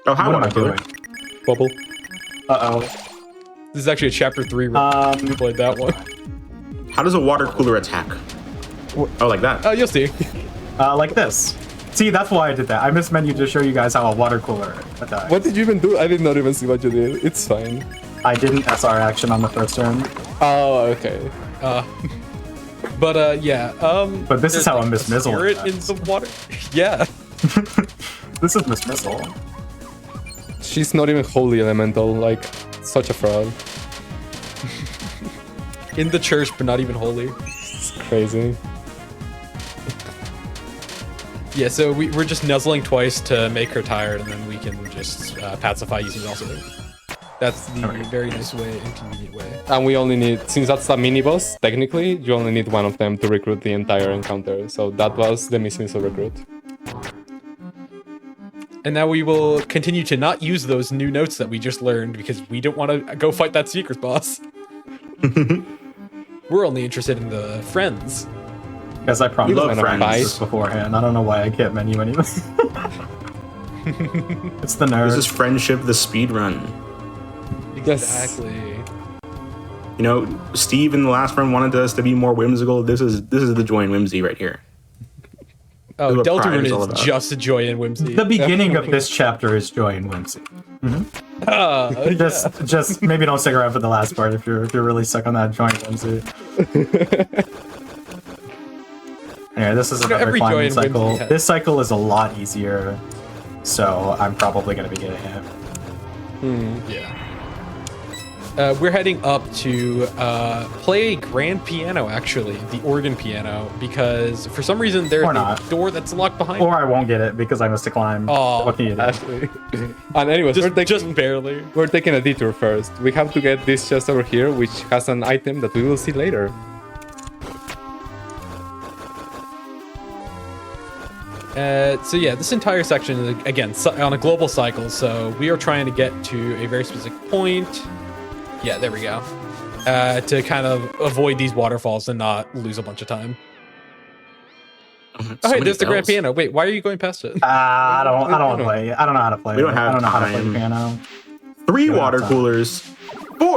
Speaker 1: Oh, how
Speaker 8: What am I
Speaker 1: I do
Speaker 8: doing?
Speaker 1: it?
Speaker 9: Bubble.
Speaker 8: Uh-oh.
Speaker 10: This is actually a chapter 3 run. We played that one.
Speaker 1: How does a water cooler attack? Oh, like that.
Speaker 10: Oh, you'll see.
Speaker 8: Like this. See, that's why I did that. I missed menu to show you guys how a water cooler attacks.
Speaker 9: What did you even do? I did not even see what you did. It's fine.
Speaker 8: I didn't SR action on the first turn.
Speaker 9: Oh, okay.
Speaker 10: But yeah.
Speaker 8: But this is
Speaker 10: there's,
Speaker 8: how
Speaker 10: like,
Speaker 8: a Miss Mizzle
Speaker 10: spirit in
Speaker 8: attacks.
Speaker 10: the water. Yeah.
Speaker 8: This is Miss Mizzle.
Speaker 9: She's not even holy elemental. Like, such a fraud.
Speaker 10: In the church, but not even holy.
Speaker 9: It's crazy.
Speaker 10: Yeah, so we're just nuzzling twice to make her tired, and then we can just pacify using also. That's the very nice way and convenient way.
Speaker 9: And we only need, since that's a mini boss, technically, you only need one of them to recruit the entire encounter. So that was the Miss Missile recruit.
Speaker 10: And now we will continue to not use those new notes that we just learned because we don't want to go fight that Seekers boss. We're only interested in the friends.
Speaker 8: Because I promised
Speaker 1: love friends.
Speaker 8: this beforehand. I don't know why I can't menu anyway. It's the nerd.
Speaker 1: This is friendship, the speed run.
Speaker 10: Exactly.
Speaker 1: You know, Steve in the last run wanted us to be more whimsical. This is the joy and whimsy right here.
Speaker 10: Oh,
Speaker 1: This is what Pride
Speaker 10: Deltarune
Speaker 1: is all
Speaker 10: is
Speaker 1: about.
Speaker 10: just a joy and whimsy.
Speaker 8: The beginning of this chapter is joy and whimsy. Just maybe don't stick around for the last part if you're really stuck on that joy and whimsy. Anyway, this is another
Speaker 10: every joy
Speaker 8: climbing
Speaker 10: and
Speaker 8: cycle.
Speaker 10: whimsy has-
Speaker 8: This cycle is a lot easier, so I'm probably gonna be getting it.
Speaker 10: Yeah. we're heading up to play grand piano, actually, the organ piano, because for some reason there's a door that's locked behind.
Speaker 8: Or I won't get it because I must to climb.
Speaker 10: Oh,
Speaker 8: what can you do?
Speaker 9: Actually. And anyways,
Speaker 10: just barely.
Speaker 9: We're taking a detour first. We have to get this chest over here, which has an item that we will see later.
Speaker 10: So yeah, this entire section is, again, on a global cycle, so we are trying to get to a very specific point. Yeah, there we go. To kind of avoid these waterfalls and not lose a bunch of time. Oh, hey, there's the grand piano. Wait, why are you going past it?
Speaker 8: I don't want to play. I don't know how to play.
Speaker 1: We don't have
Speaker 8: I don't know how to play
Speaker 1: time.
Speaker 8: the piano.
Speaker 1: 3 water coolers.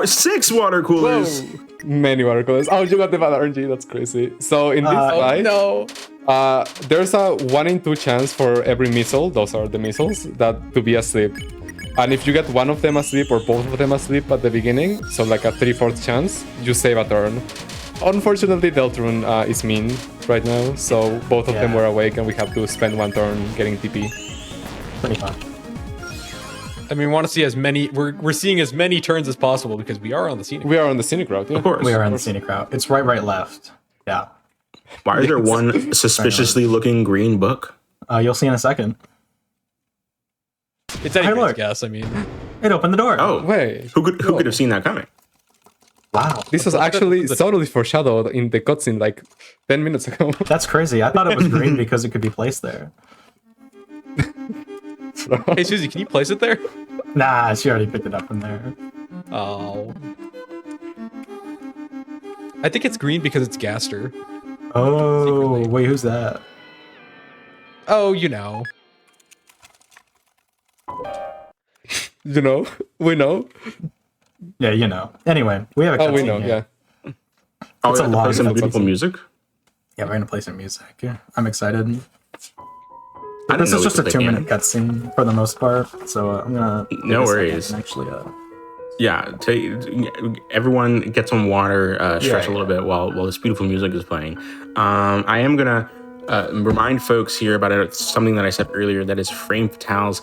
Speaker 1: 6 water coolers.
Speaker 9: Whoa. Many water coolers. Oh, you got the bad RNG. That's crazy. So in this fight, there's a 1 in 2 chance for every missile. Those are the missiles that to be asleep. And if you get one of them asleep or both of them asleep at the beginning, so like a 3/4 chance, you save a turn. Unfortunately, Deltarune is mean right now, so both of them were awake and we have to spend 1 turn getting TP.
Speaker 8: Pretty fun.
Speaker 10: I mean, we want to see as many. We're seeing as many turns as possible because we are on the scenic.
Speaker 9: We are on the scenic route. Yeah.
Speaker 1: Of course.
Speaker 8: We are on the scenic route. It's right, left. Yeah.
Speaker 1: Why is there one suspiciously looking green book?
Speaker 8: You'll see in a second.
Speaker 10: It's anybody's guess. I mean,
Speaker 8: it opened the door.
Speaker 1: Oh,
Speaker 9: wait.
Speaker 1: Who could have seen that coming?
Speaker 8: Wow.
Speaker 9: This was actually totally foreshadowed in the cutscene like 10 minutes ago.
Speaker 8: That's crazy. I thought it was green because it could be placed there.
Speaker 10: Hey, Susie, can you place it there?
Speaker 8: Nah, she already picked it up from there.
Speaker 10: Oh. I think it's green because it's Gaster.
Speaker 8: Oh, wait, who's that?
Speaker 10: Oh, you know.
Speaker 9: You know? We know.
Speaker 8: Yeah, you know. Anyway, we have a cutscene
Speaker 9: we know,
Speaker 8: here.
Speaker 9: yeah.
Speaker 1: Oh,
Speaker 8: It's
Speaker 1: we
Speaker 8: a
Speaker 1: have to
Speaker 8: long
Speaker 1: play some
Speaker 8: cutscene.
Speaker 1: beautiful music?
Speaker 8: Yeah, we're gonna play some music. Yeah, I'm excited.
Speaker 1: I didn't
Speaker 8: This
Speaker 1: know
Speaker 8: is
Speaker 1: we
Speaker 8: just a
Speaker 1: could play
Speaker 8: 2-minute cutscene for the most part, so I'm gonna.
Speaker 1: No
Speaker 8: take a second
Speaker 1: worries.
Speaker 8: and actually,
Speaker 1: Yeah, everyone get some water, stretch a
Speaker 8: yeah.
Speaker 1: little bit while this beautiful music is playing. I am gonna remind folks here about something that I said earlier, that is Frame Fatale's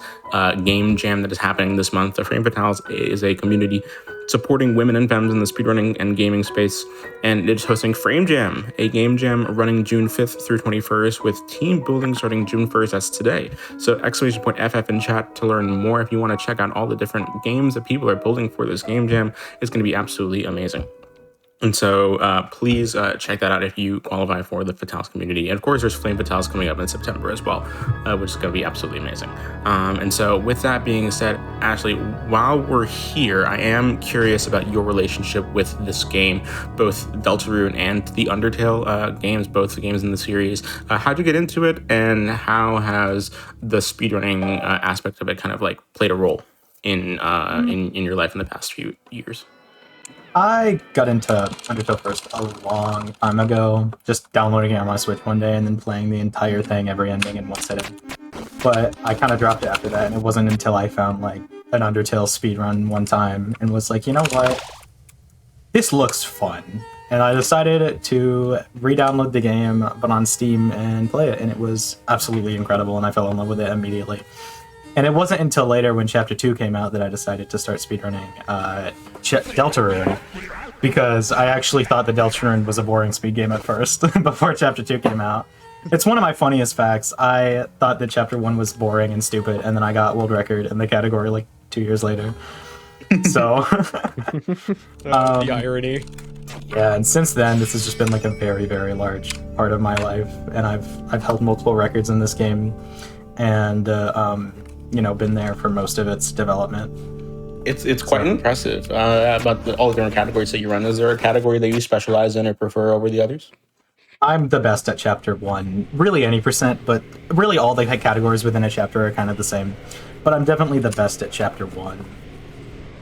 Speaker 1: game jam that is happening this month. The Frame Fatales is a community supporting women and femmes in the speedrunning and gaming space, and it's hosting Frame Jam, a game jam running June 5th through 21st with team building starting June 1st. That's today. So !FF in chat to learn more if you want to check out all the different games that people are building for this game jam. It's going to be absolutely amazing. And so please check that out if you qualify for the Fatales community. And of course, there's Flame Fatales coming up in September as well, which is going to be absolutely amazing. And so with that being said, Ashley, while we're here, I am curious about your relationship with this game, both Deltarune and the Undertale games, both the games in the series. How'd you get into it, and how has the speedrunning aspect of it kind of like played a role in your life in the past few years?
Speaker 8: I got into Undertale first a long time ago, just downloading it on my Switch one day and then playing the entire thing, every ending in one sitting. But I kind of dropped it after that, and it wasn't until I found like an Undertale speedrun one time and was like, you know what? This looks fun. And I decided to re-download the game, but on Steam, and play it, and it was absolutely incredible, and I fell in love with it immediately. And it wasn't until later when Chapter 2 came out that I decided to start speedrunning Deltarune, because I actually thought that Deltarune was a boring speed game at first, before Chapter 2 came out. It's one of my funniest facts. I thought that Chapter 1 was boring and stupid, and then I got world record in the category like 2 years later. So...
Speaker 10: the irony.
Speaker 8: Yeah, and since then, this has just been like a very, very large part of my life, and I've held multiple records in this game, and been there for most of its development.
Speaker 1: It's quite impressive about all the different categories that you run. Is there a category that you specialize in or prefer over the others?
Speaker 8: I'm the best at Chapter 1, really any percent, but really all the categories within a chapter are kind of the same. But I'm definitely the best at Chapter 1.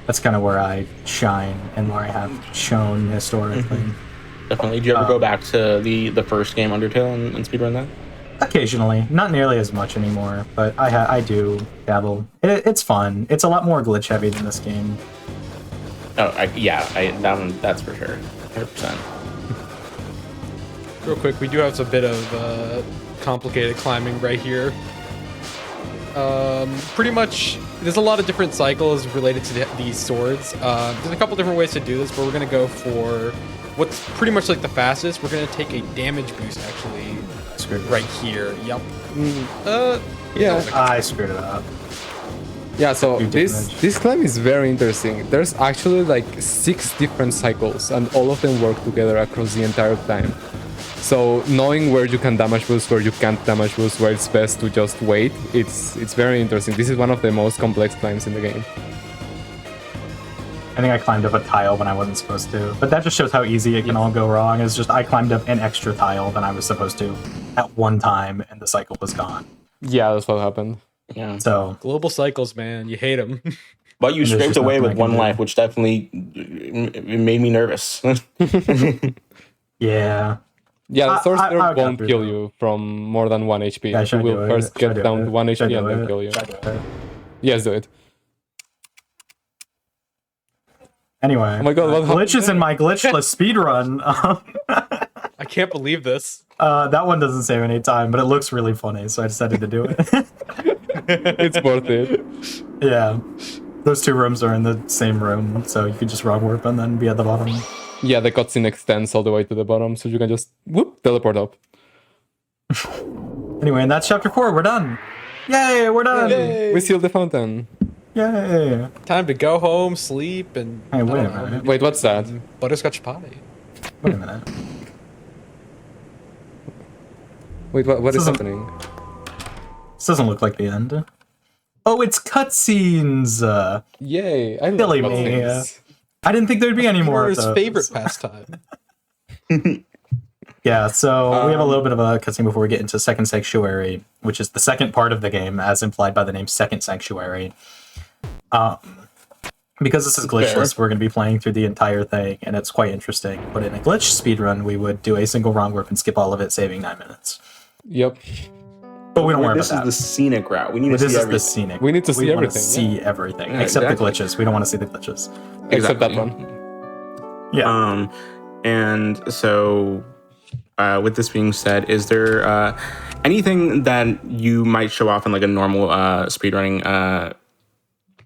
Speaker 8: That's kind of where I shine and where I have shown historically.
Speaker 1: Definitely. Do you ever go back to the first game, Undertale, and speedrun that?
Speaker 8: Occasionally, not nearly as much anymore, but I do dabble. It's fun. It's a lot more glitch heavy than this game.
Speaker 1: Oh, that's for sure, 100%.
Speaker 10: Real quick, we do have a bit of complicated climbing right here. Pretty much, there's a lot of different cycles related to these swords. There's a couple different ways to do this, but we're gonna go for what's pretty much like the fastest. We're gonna take a damage boost actually right here. Yep.
Speaker 9: Yeah.
Speaker 8: I screwed it up.
Speaker 9: Yeah, so
Speaker 8: You
Speaker 9: this climb is very interesting. There's actually like 6 different cycles, and all of them work together across the entire climb. So knowing where you can damage boost, where you can't damage boost, where it's best to just wait, it's very interesting. This is one of the most complex climbs in the game.
Speaker 8: I think I climbed up a tile when I wasn't supposed to. But that just shows how easy it can all go wrong. It's just I climbed up an extra tile than I was supposed to at one time, and the cycle was gone.
Speaker 9: Yeah, that's what happened.
Speaker 1: Yeah.
Speaker 8: So
Speaker 10: Global cycles, man. You hate them.
Speaker 1: But you
Speaker 8: And there's
Speaker 1: scraped
Speaker 8: just
Speaker 1: away
Speaker 8: nothing I
Speaker 1: with
Speaker 8: can
Speaker 1: 1
Speaker 8: do.
Speaker 1: life, which definitely made me nervous.
Speaker 8: yeah.
Speaker 9: Yeah, the
Speaker 8: I
Speaker 9: sorcerer
Speaker 8: got
Speaker 9: won't
Speaker 8: through
Speaker 9: kill
Speaker 8: though.
Speaker 9: you from more than 1 HP.
Speaker 8: Yeah,
Speaker 9: You
Speaker 8: should I
Speaker 9: will
Speaker 8: do it?
Speaker 9: first
Speaker 8: Should I
Speaker 9: get
Speaker 8: do
Speaker 9: down
Speaker 8: it?
Speaker 9: to 1
Speaker 8: Should I
Speaker 9: HP and
Speaker 8: do
Speaker 9: then
Speaker 8: it?
Speaker 9: kill you.
Speaker 8: Should I do it?
Speaker 9: Yes, do it.
Speaker 8: Anyway,
Speaker 9: Oh my God, what happened
Speaker 8: glitches in my glitchless speedrun.
Speaker 10: I can't believe this.
Speaker 8: That one doesn't save any time, but it looks really funny, so I decided to do it.
Speaker 9: It's worth it.
Speaker 8: Yeah. Those 2 rooms are in the same room, so you can just wrong warp and then be at the bottom.
Speaker 9: Yeah, the cutscene extends all the way to the bottom, so you can just whoop teleport up.
Speaker 8: Anyway, and that's chapter 4. We're done. Yay, we're done. Yay.
Speaker 9: We sealed the fountain.
Speaker 10: Time to go home, sleep, and
Speaker 8: Hey, wait
Speaker 10: I
Speaker 8: a
Speaker 10: don't know,
Speaker 8: minute.
Speaker 9: Wait, what's that?
Speaker 10: butterscotch pie.
Speaker 8: Wait a minute.
Speaker 9: Wait, what is
Speaker 8: This isn't-
Speaker 9: happening?
Speaker 8: This doesn't look like the end. Oh, it's cutscenes.
Speaker 9: Yay! I love
Speaker 8: Silly me.
Speaker 9: cutscenes.
Speaker 8: I didn't think there'd be any more of
Speaker 10: His
Speaker 8: those.
Speaker 10: favorite pastime.
Speaker 8: Yeah, so we have a little bit of a cutscene before we get into Second Sanctuary, which is the second part of the game, as implied by the name Second Sanctuary. Because this is glitchless, we're going to be playing through the entire thing, and it's quite interesting. But in a glitch speedrun, we would do a single wrong warp and skip all of it, saving 9 minutes.
Speaker 9: Yep.
Speaker 8: But we don't worry
Speaker 1: This
Speaker 8: about
Speaker 1: is
Speaker 8: that.
Speaker 1: the scenic route. We need to
Speaker 8: This
Speaker 1: see
Speaker 8: is
Speaker 1: everything.
Speaker 8: the scenic.
Speaker 9: We need to see
Speaker 8: wanna
Speaker 9: everything,
Speaker 8: See everything,
Speaker 9: Yeah,
Speaker 8: except
Speaker 9: exactly.
Speaker 8: the glitches. We don't want to see the glitches.
Speaker 9: Except that
Speaker 1: Exactly.
Speaker 9: one.
Speaker 8: Yeah.
Speaker 1: And so, with this being said, is there anything that you might show off in like a normal speedrunning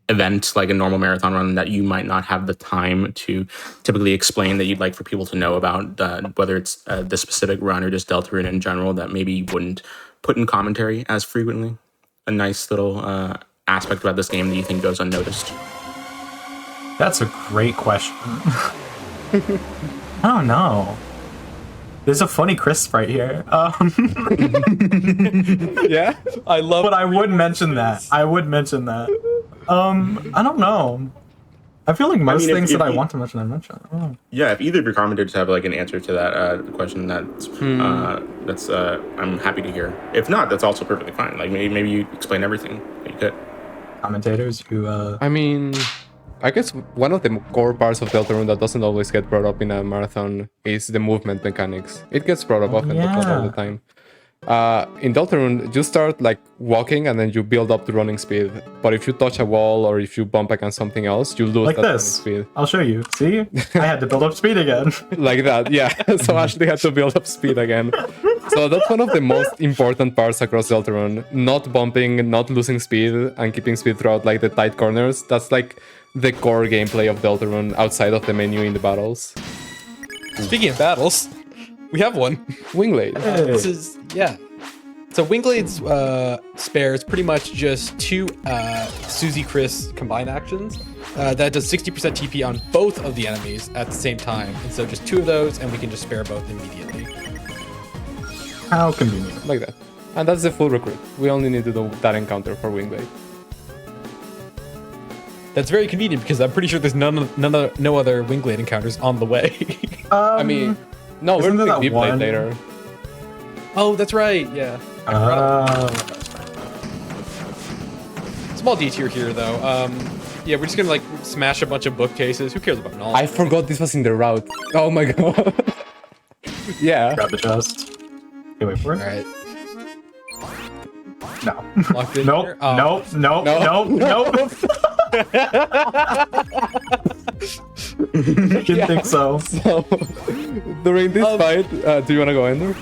Speaker 1: event, like a normal marathon run, that you might not have the time to typically explain that you'd like for people to know about, whether it's the specific run or just Deltarune in general, that maybe you wouldn't put in commentary as frequently? A nice little aspect about this game that you think goes unnoticed?
Speaker 8: That's a great question. I don't know. There's a funny crisp right here.
Speaker 10: Yeah, I love.
Speaker 8: But I would mention that. I don't know. I feel like most
Speaker 1: mean, if-
Speaker 8: things
Speaker 1: if
Speaker 8: that I
Speaker 1: you-
Speaker 8: want to mention, I mention. I don't know.
Speaker 1: Yeah, if either of your commentators have like an answer to that question, that's I'm happy to hear. If not, that's also perfectly fine. Like maybe you explain everything that you could.
Speaker 8: Commentators who
Speaker 9: I mean, I guess one of the core parts of Deltarune that doesn't always get brought up in a marathon is the movement mechanics. It gets brought up often, but not all the time. In Deltarune, you start like walking and then you build up to running speed. But if you touch a wall or if you bump against something else, you lose
Speaker 8: like
Speaker 9: that
Speaker 8: this.
Speaker 9: running speed.
Speaker 8: I'll show you. See? I had to build up speed again.
Speaker 9: Like that, yeah. So Ashley had to build up speed again. So that's one of the most important parts across Deltarune. Not bumping, not losing speed, and keeping speed throughout like the tight corners. That's like the core gameplay of Deltarune outside of the menu in the battles.
Speaker 10: Speaking of battles, we have one.
Speaker 9: Wingblade.
Speaker 10: This is So Wingblade's spare is pretty much just 2 Suzy Chris combined actions that does 60% TP on both of the enemies at the same time. And so just 2 of those, and we can just spare both immediately.
Speaker 8: How convenient.
Speaker 9: Like that. And that's the full recruit. We only need to do that encounter for Wingblade.
Speaker 10: That's very convenient because I'm pretty sure there's no other Wingblade encounters on the way.
Speaker 9: I mean, no, we're
Speaker 8: isn't there
Speaker 9: doing
Speaker 8: that
Speaker 9: Deep Blade
Speaker 8: one-
Speaker 9: later.
Speaker 10: Oh, that's right. Yeah. I forgot. Small detour here, though. Yeah, we're just gonna like smash a bunch of bookcases. Who cares about knowledge?
Speaker 9: I forgot this was in the route. Oh my god. Yeah.
Speaker 8: Grab the chest. Okay, wait for it.
Speaker 10: All right.
Speaker 8: No.
Speaker 10: Locked in
Speaker 8: Nope.
Speaker 10: here? Oh.
Speaker 8: Nope. Nope.
Speaker 9: No.
Speaker 8: Nope. Nope. Didn't think so.
Speaker 9: So, during this fight, do you want to go in there?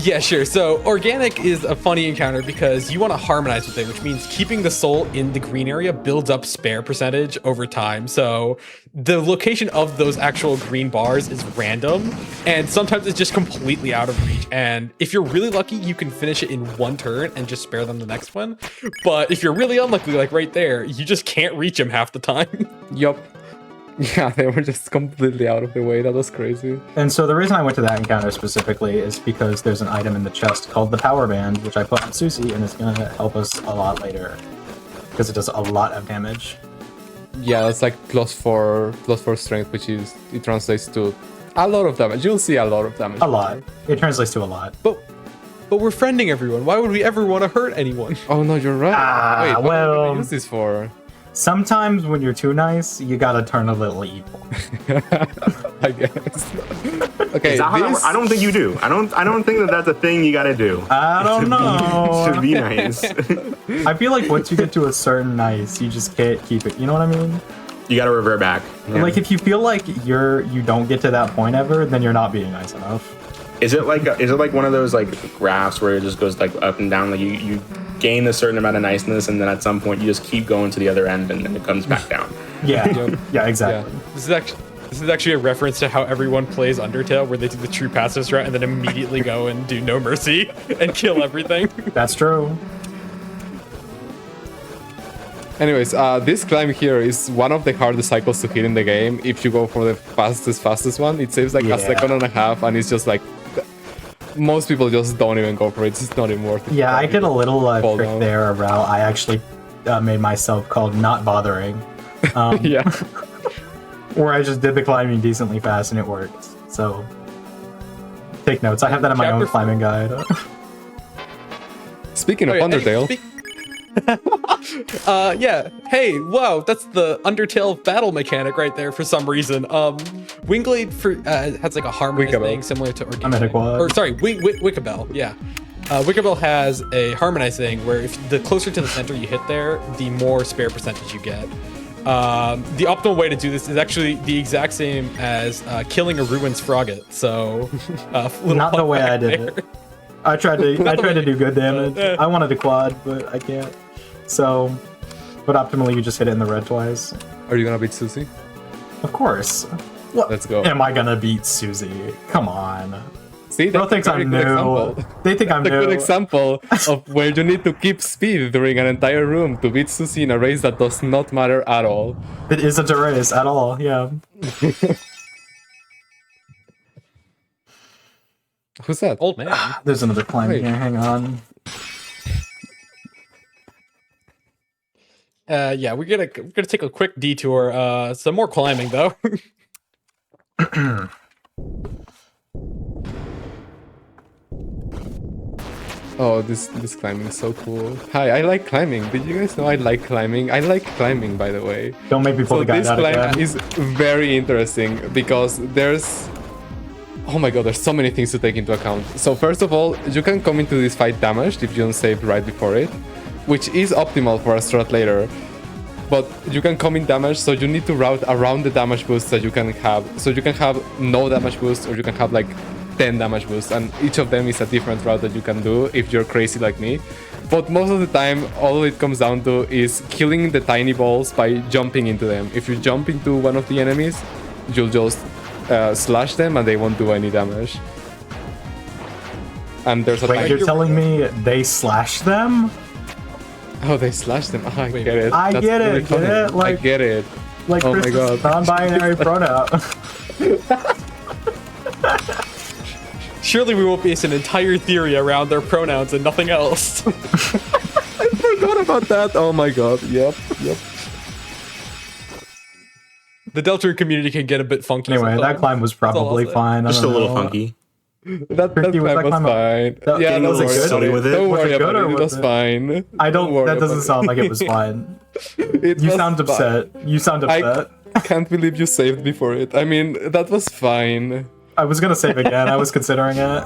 Speaker 10: Yeah, sure. So organic is a funny encounter because you want to harmonize with it, which means keeping the soul in the green area builds up spare percentage over time. So the location of those actual green bars is random, and sometimes it's just completely out of reach. And if you're really lucky, you can finish it in one turn and just spare them the next one. But if you're really unlucky, like right there, you just can't reach them half the time.
Speaker 9: Yup. Yeah, they were just completely out of the way. That was crazy.
Speaker 8: And so the reason I went to that encounter specifically is because there's an item in the chest called the Power Band, which I put on Susie, and it's going to help us a lot later. Because it does a lot of damage.
Speaker 9: Yeah, that's like +4 strength, which is, it translates to a lot of damage. You'll see a lot of damage.
Speaker 8: A lot. It translates to a lot.
Speaker 10: But we're friending everyone. Why would we ever want to hurt anyone?
Speaker 9: Oh no, you're right. Wait, what
Speaker 8: well,
Speaker 9: do we use this for?
Speaker 8: Sometimes when you're too nice, you gotta turn a little evil.
Speaker 9: I guess. Okay,
Speaker 1: I don't think you do. I don't think that that's a thing you gotta do.
Speaker 8: I don't know.
Speaker 1: To be nice.
Speaker 8: I feel like once you get to a certain nice, you just can't keep it. You know what I mean?
Speaker 1: You gotta revert back. Yeah.
Speaker 8: Like if you feel like you don't get to that point ever, then you're not being nice enough.
Speaker 1: Is it like one of those like graphs where it just goes like up and down? Like you gain a certain amount of niceness, and then at some point you just keep going to the other end, and then it comes back down.
Speaker 8: Yeah, yeah, exactly.
Speaker 10: Yeah. This is actually a reference to how everyone plays Undertale, where they do the true pacifist route and then immediately go and do no mercy and kill everything.
Speaker 8: That's true.
Speaker 9: Anyways, this climb here is one of the hardest cycles to hit in the game. If you go for the fastest one, it saves like a second and a half, and it's just like most people just don't even go for it. It's not even worth it.
Speaker 8: Yeah, I did a little trick there, a route I actually made myself called not bothering.
Speaker 9: Yeah.
Speaker 8: Where I just did the climbing decently fast and it worked. So take notes. I have that in my own climbing guide.
Speaker 9: Speaking of Undertale.
Speaker 10: Yeah. Hey, wow, that's the Undertale battle mechanic right there for some reason. Wingblade has like a harmonized thing similar to Organic. Or sorry, Wickabell, yeah. Wickabell has a harmonized thing where if the closer to the center you hit there, the more spare percentage you get. The optimal way to do this is actually the exact same as killing a Ruin's Frogget. So,
Speaker 8: not the way I did it. I tried to do good damage. I wanted to quad, but I can't. So, but optimally, you just hit it in the red twice.
Speaker 9: Are you gonna beat Susie?
Speaker 8: Of course. What?
Speaker 9: Let's go.
Speaker 8: Am I gonna beat Susie? Come on.
Speaker 9: See,
Speaker 8: Bro thinks I'm new. They think I'm new.
Speaker 9: That's a good example of where you need to keep speed during an entire room to beat Susie in a race that does not matter at all.
Speaker 8: It isn't a race at all, yeah.
Speaker 9: Who's that?
Speaker 10: Old man.
Speaker 8: There's another climb here, hang on.
Speaker 10: Yeah, we're gonna take a quick detour. Some more climbing though.
Speaker 9: Oh, this climbing is so cool. Hi, I like climbing. Did you guys know I like climbing? I like climbing, by the way.
Speaker 8: Don't make me pull the guide out again.
Speaker 9: This climb is very interesting because there's... Oh my god, there's so many things to take into account. So first of all, you can come into this fight damaged if you don't save right before it, which is optimal for a strat later. But you can come in damaged, so you need to route around the damage boost that you can have. So you can have no damage boost, or you can have like 10 damage boosts, and each of them is a different route that you can do if you're crazy like me. But most of the time, all it comes down to is killing the tiny balls by jumping into them. If you jump into one of the enemies, you'll just slash them and they won't do any damage. And there's a
Speaker 8: Wait, you're telling me they slash them?
Speaker 9: Oh, they slash them. Oh, I get it.
Speaker 8: I get it. Get it?
Speaker 9: Like, I get it.
Speaker 8: Like
Speaker 9: oh my god.
Speaker 8: Non-binary pronoun.
Speaker 10: Surely we won't base an entire theory around their pronouns and nothing else.
Speaker 9: I forgot about that. Oh my god. Yep.
Speaker 10: The Deltarune community can get a bit funky.
Speaker 8: Anyway, that climb was probably fine.
Speaker 1: Just a little funky.
Speaker 9: That climb was fine.
Speaker 8: Yeah,
Speaker 1: that was good. Silly with it.
Speaker 9: Don't worry
Speaker 8: about
Speaker 9: it. It was fine.
Speaker 8: I don't. That doesn't sound like it was fine. You sound upset. You sound upset.
Speaker 9: I can't believe you saved before it. I mean, that was fine.
Speaker 8: I was gonna save again. I was considering it.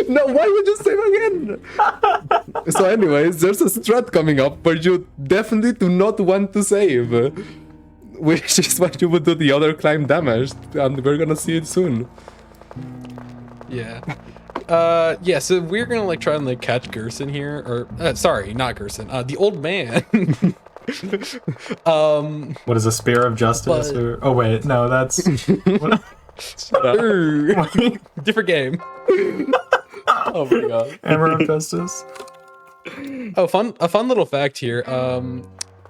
Speaker 9: No, why would you save again? So anyways, there's a strat coming up where you definitely do not want to save. Which is what you would do the other climb damaged. And we're gonna see it soon.
Speaker 10: Yeah. Yeah, so we're gonna like try and like catch Gerson here, or sorry, not Gerson, the old man.
Speaker 8: What is a spear of justice?
Speaker 10: But-
Speaker 8: Or... Oh wait, no, that's
Speaker 10: Shut up. Different game. Oh my god.
Speaker 8: hammer of justice.
Speaker 10: Oh, a fun little fact here.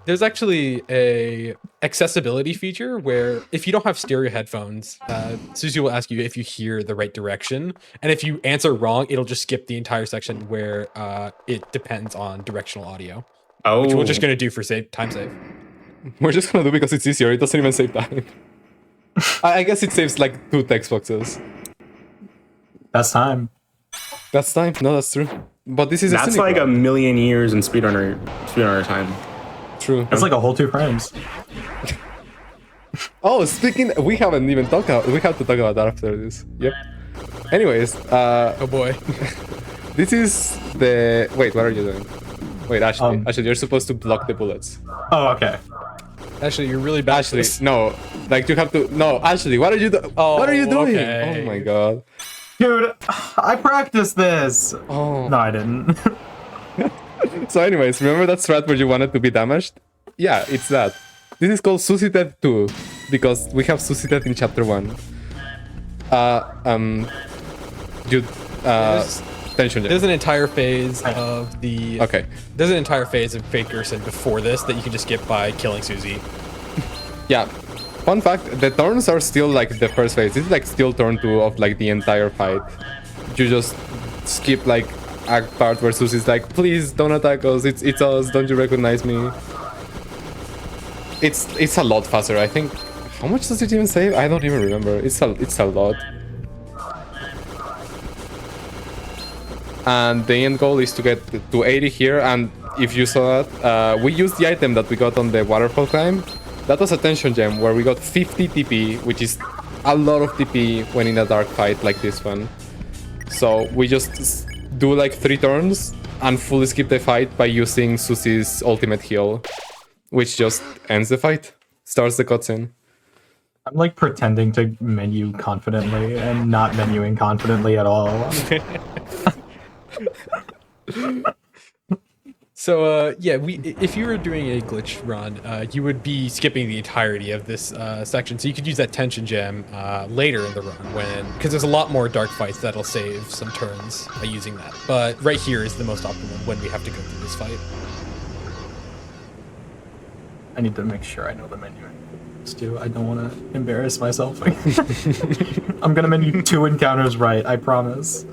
Speaker 10: There's actually a accessibility feature where if you don't have stereo headphones, Susie will ask you if you hear the right direction, and if you answer wrong, it'll just skip the entire section where it depends on directional audio.
Speaker 1: Oh,
Speaker 10: Which we're just gonna do for time save.
Speaker 9: We're just gonna do because it's easier. It doesn't even save time. I guess it saves like 2 text boxes.
Speaker 8: That's time.
Speaker 9: That's time. No, that's true. But this is
Speaker 1: that's
Speaker 9: Scenic
Speaker 1: like
Speaker 9: Route.
Speaker 1: a million years in speedrunner time.
Speaker 9: True.
Speaker 8: It's like a whole 2 frames.
Speaker 9: Oh, speaking, we haven't even talked about. We have to talk about that after this. Yep. Anyways,
Speaker 10: Oh boy.
Speaker 9: this is the. Wait, what are you doing? Wait, Ashley.
Speaker 8: Um,
Speaker 9: Ashley, you're supposed to block the bullets.
Speaker 8: Oh, okay.
Speaker 10: Actually, you're really bad.
Speaker 9: Ashley, no. Like you have to. No, Ashley, what are you doing?
Speaker 10: Oh,
Speaker 9: what are you doing?
Speaker 10: okay.
Speaker 9: Oh my god.
Speaker 8: Dude, I practiced this.
Speaker 9: Oh.
Speaker 8: No, I didn't.
Speaker 9: So, anyways, remember that strat where you wanted to be damaged? Yeah, it's that. This is called Susie Death 2 because we have Susie Death in chapter 1. You. Tension.
Speaker 10: There's an entire phase of the.
Speaker 9: Okay.
Speaker 10: There's an entire phase of Fake Gerson before this that you can just skip by killing Susie.
Speaker 9: Yeah. Fun fact, the turns are still like the first phase. This is like still turn 2 of like the entire fight. You just skip like a part where Susie's like, please don't attack us, it's us, don't you recognize me? It's a lot faster, I think. How much does it even save? I don't even remember. It's a lot. And the end goal is to get to 80 here, and if you saw that, we used the item that we got on the waterfall climb. That was a tension gem where we got 50 TP, which is a lot of TP when in a dark fight like this one. So we just do like 3 turns and fully skip the fight by using Susie's ultimate heal, which just ends the fight, starts the cutscene.
Speaker 8: I'm like pretending to menu confidently and not menuing confidently at all.
Speaker 10: So yeah, if you were doing a glitch run, you would be skipping the entirety of this section. So you could use that tension gem later in the run because there's a lot more dark fights that'll save some turns by using that. But right here is the most optimal when we have to go through this fight.
Speaker 8: I need to make sure I know the menu. Stu, I don't want to embarrass myself. I'm gonna menu 2 encounters right, I promise.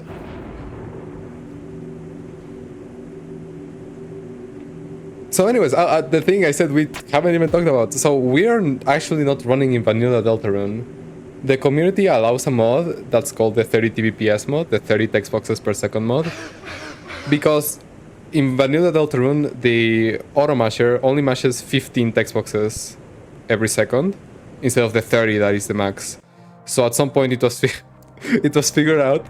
Speaker 9: So anyways, the thing I said we haven't even talked about. So we are actually not running in vanilla Deltarune. The community allows a mod that's called the 30 TBPS mod, the 30 text boxes per second mod. Because in vanilla Deltarune, the auto masher only mashes 15 text boxes every second instead of the 30 that is the max. So at some point it was it was figured out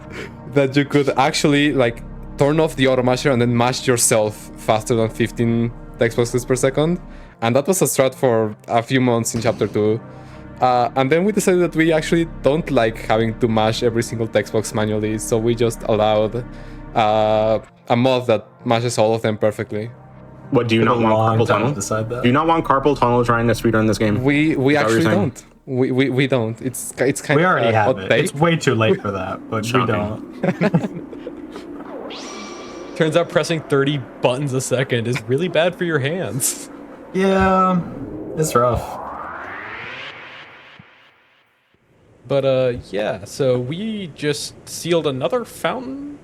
Speaker 9: that you could actually like turn off the auto masher and then mash yourself faster than 15 text boxes per second, and that was a strat for a few months in chapter 2. And then we decided that we actually don't like having to mash every single text box manually, so we just allowed a mod that mashes all of them perfectly.
Speaker 1: What, do you not want carpal tunnel?
Speaker 8: Decide that.
Speaker 1: Do you not want carpal tunnel trying to speedrun this game?
Speaker 9: We
Speaker 1: Is that what you're
Speaker 9: actually
Speaker 1: saying?
Speaker 9: don't. We don't. It's kind
Speaker 8: We
Speaker 9: of
Speaker 8: already have it.
Speaker 9: take.
Speaker 8: It's way too late for that, but we
Speaker 1: Shocking.
Speaker 8: don't.
Speaker 10: Turns out pressing 30 buttons a second is really bad for your hands.
Speaker 8: Yeah, it's rough.
Speaker 10: But yeah, so we just sealed another fountain.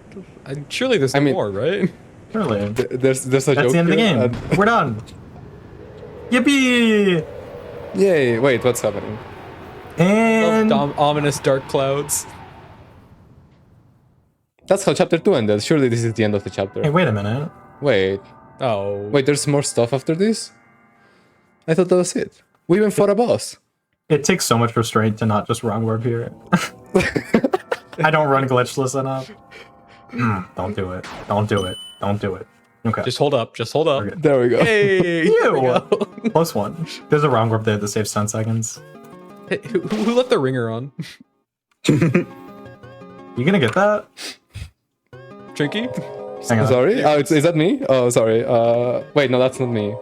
Speaker 10: Surely there's more, right?
Speaker 8: Really.
Speaker 9: There's a
Speaker 8: That's
Speaker 9: joke
Speaker 8: the end of the
Speaker 9: here,
Speaker 8: game.
Speaker 9: and-
Speaker 8: We're done. Yippee!
Speaker 9: Yay! Wait, what's happening?
Speaker 8: And
Speaker 10: Ominous dark clouds.
Speaker 9: That's how chapter 2 ended. Surely this is the end of the chapter.
Speaker 8: hey, wait a minute.
Speaker 9: Wait,
Speaker 10: Oh.
Speaker 9: wait. There's more stuff after this. I thought that was it. We even fought a boss.
Speaker 8: It takes so much restraint to not just wrong warp here. I don't run glitchless enough. Don't do it. Don't do it. Don't do it. Okay.
Speaker 10: Just hold up. Just hold up.
Speaker 8: Okay.
Speaker 9: There we go.
Speaker 10: Hey!
Speaker 8: Ew. Plus 1. There's a wrong warp there that saves 10 seconds.
Speaker 10: Hey, who left the ringer on?
Speaker 8: You gonna get that?
Speaker 10: Trinky?
Speaker 8: Hang on.
Speaker 9: Sorry? Oh, is that me? Oh, sorry. Wait, no, that's not me.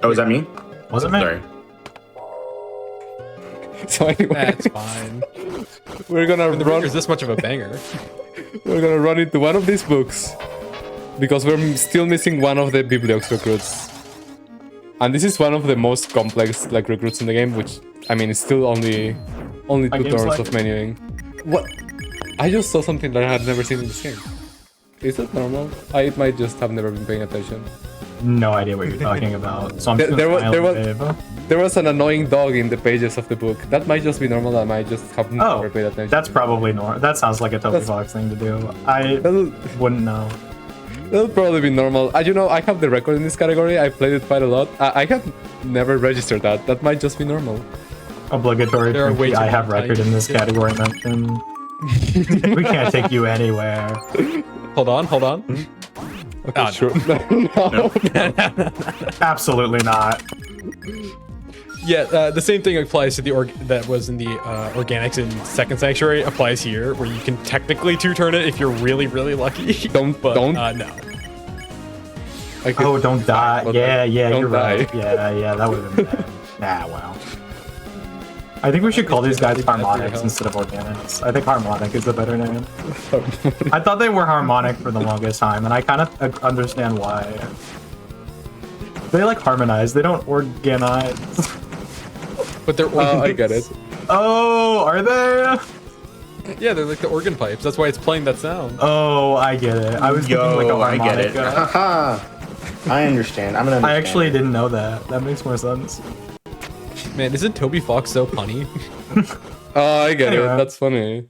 Speaker 1: Oh, is that me?
Speaker 8: Was it me?
Speaker 1: Sorry.
Speaker 9: So anyway,
Speaker 10: That's fine.
Speaker 9: we're gonna
Speaker 10: The
Speaker 9: run.
Speaker 10: is this much of a banger.
Speaker 9: We're gonna run into one of these books because we're still missing one of the Bibliox recruits, and this is one of the most complex like recruits in the game. Which I mean, it's still only
Speaker 8: My
Speaker 9: 2
Speaker 8: game's
Speaker 9: turns
Speaker 8: like-
Speaker 9: of menuing. What? I just saw something that I had never seen in this game. Is that normal? I might just have never been paying attention.
Speaker 8: No idea what you're talking about. So I'm
Speaker 9: There-
Speaker 8: still
Speaker 9: there was- there
Speaker 8: smiling,
Speaker 9: was-
Speaker 8: babe.
Speaker 9: There was an annoying dog in the pages of the book. That might just be normal. I might just have
Speaker 8: Oh,
Speaker 9: never paid attention.
Speaker 8: that's probably normal. That sounds like a Toby
Speaker 9: That's-
Speaker 8: Fox thing to do. I
Speaker 9: That'll,
Speaker 8: wouldn't know.
Speaker 9: that'll probably be normal. You know, I have the record in this category. I played it quite a lot. I have never registered that. That might just be normal.
Speaker 8: Obligatory.
Speaker 10: There are way
Speaker 8: Trinky,
Speaker 10: too
Speaker 8: I have
Speaker 10: many
Speaker 8: record in this
Speaker 10: types.
Speaker 8: category mention. We can't take you anywhere.
Speaker 10: Hold on.
Speaker 9: Okay,
Speaker 10: Oh, no.
Speaker 9: sure. No.
Speaker 8: Absolutely not.
Speaker 10: Yeah, the same thing applies to the that was in the organics in Second Sanctuary applies here, where you can technically two-turn it if you're really, really lucky.
Speaker 9: Don't-
Speaker 10: but,
Speaker 9: don't.
Speaker 10: No.
Speaker 9: I could-
Speaker 8: Oh, don't die.
Speaker 9: But
Speaker 8: Yeah,
Speaker 9: don't
Speaker 8: you're right.
Speaker 9: die.
Speaker 8: Yeah, that would have been bad. Nah, well. I think we should call these guys
Speaker 10: Really bad for your
Speaker 8: harmonics
Speaker 10: health.
Speaker 8: instead of organics. I think harmonic is the better name. I thought they were harmonic for the longest time, and I kind of understand why. They like harmonize, they don't organize.
Speaker 10: But they're
Speaker 9: I get it.
Speaker 8: Oh, are they?
Speaker 10: Yeah, they're like the organ pipes. That's why it's playing that sound.
Speaker 8: Oh, I get it. I was thinking like a
Speaker 1: Yo, I
Speaker 8: harmonic.
Speaker 1: get it. Haha. I understand. I'm gonna.
Speaker 8: I
Speaker 1: Understand.
Speaker 8: actually didn't know that. That makes more sense.
Speaker 10: Man, isn't Toby Fox so punny?
Speaker 9: Oh, I get
Speaker 8: Anyway.
Speaker 9: it. That's funny.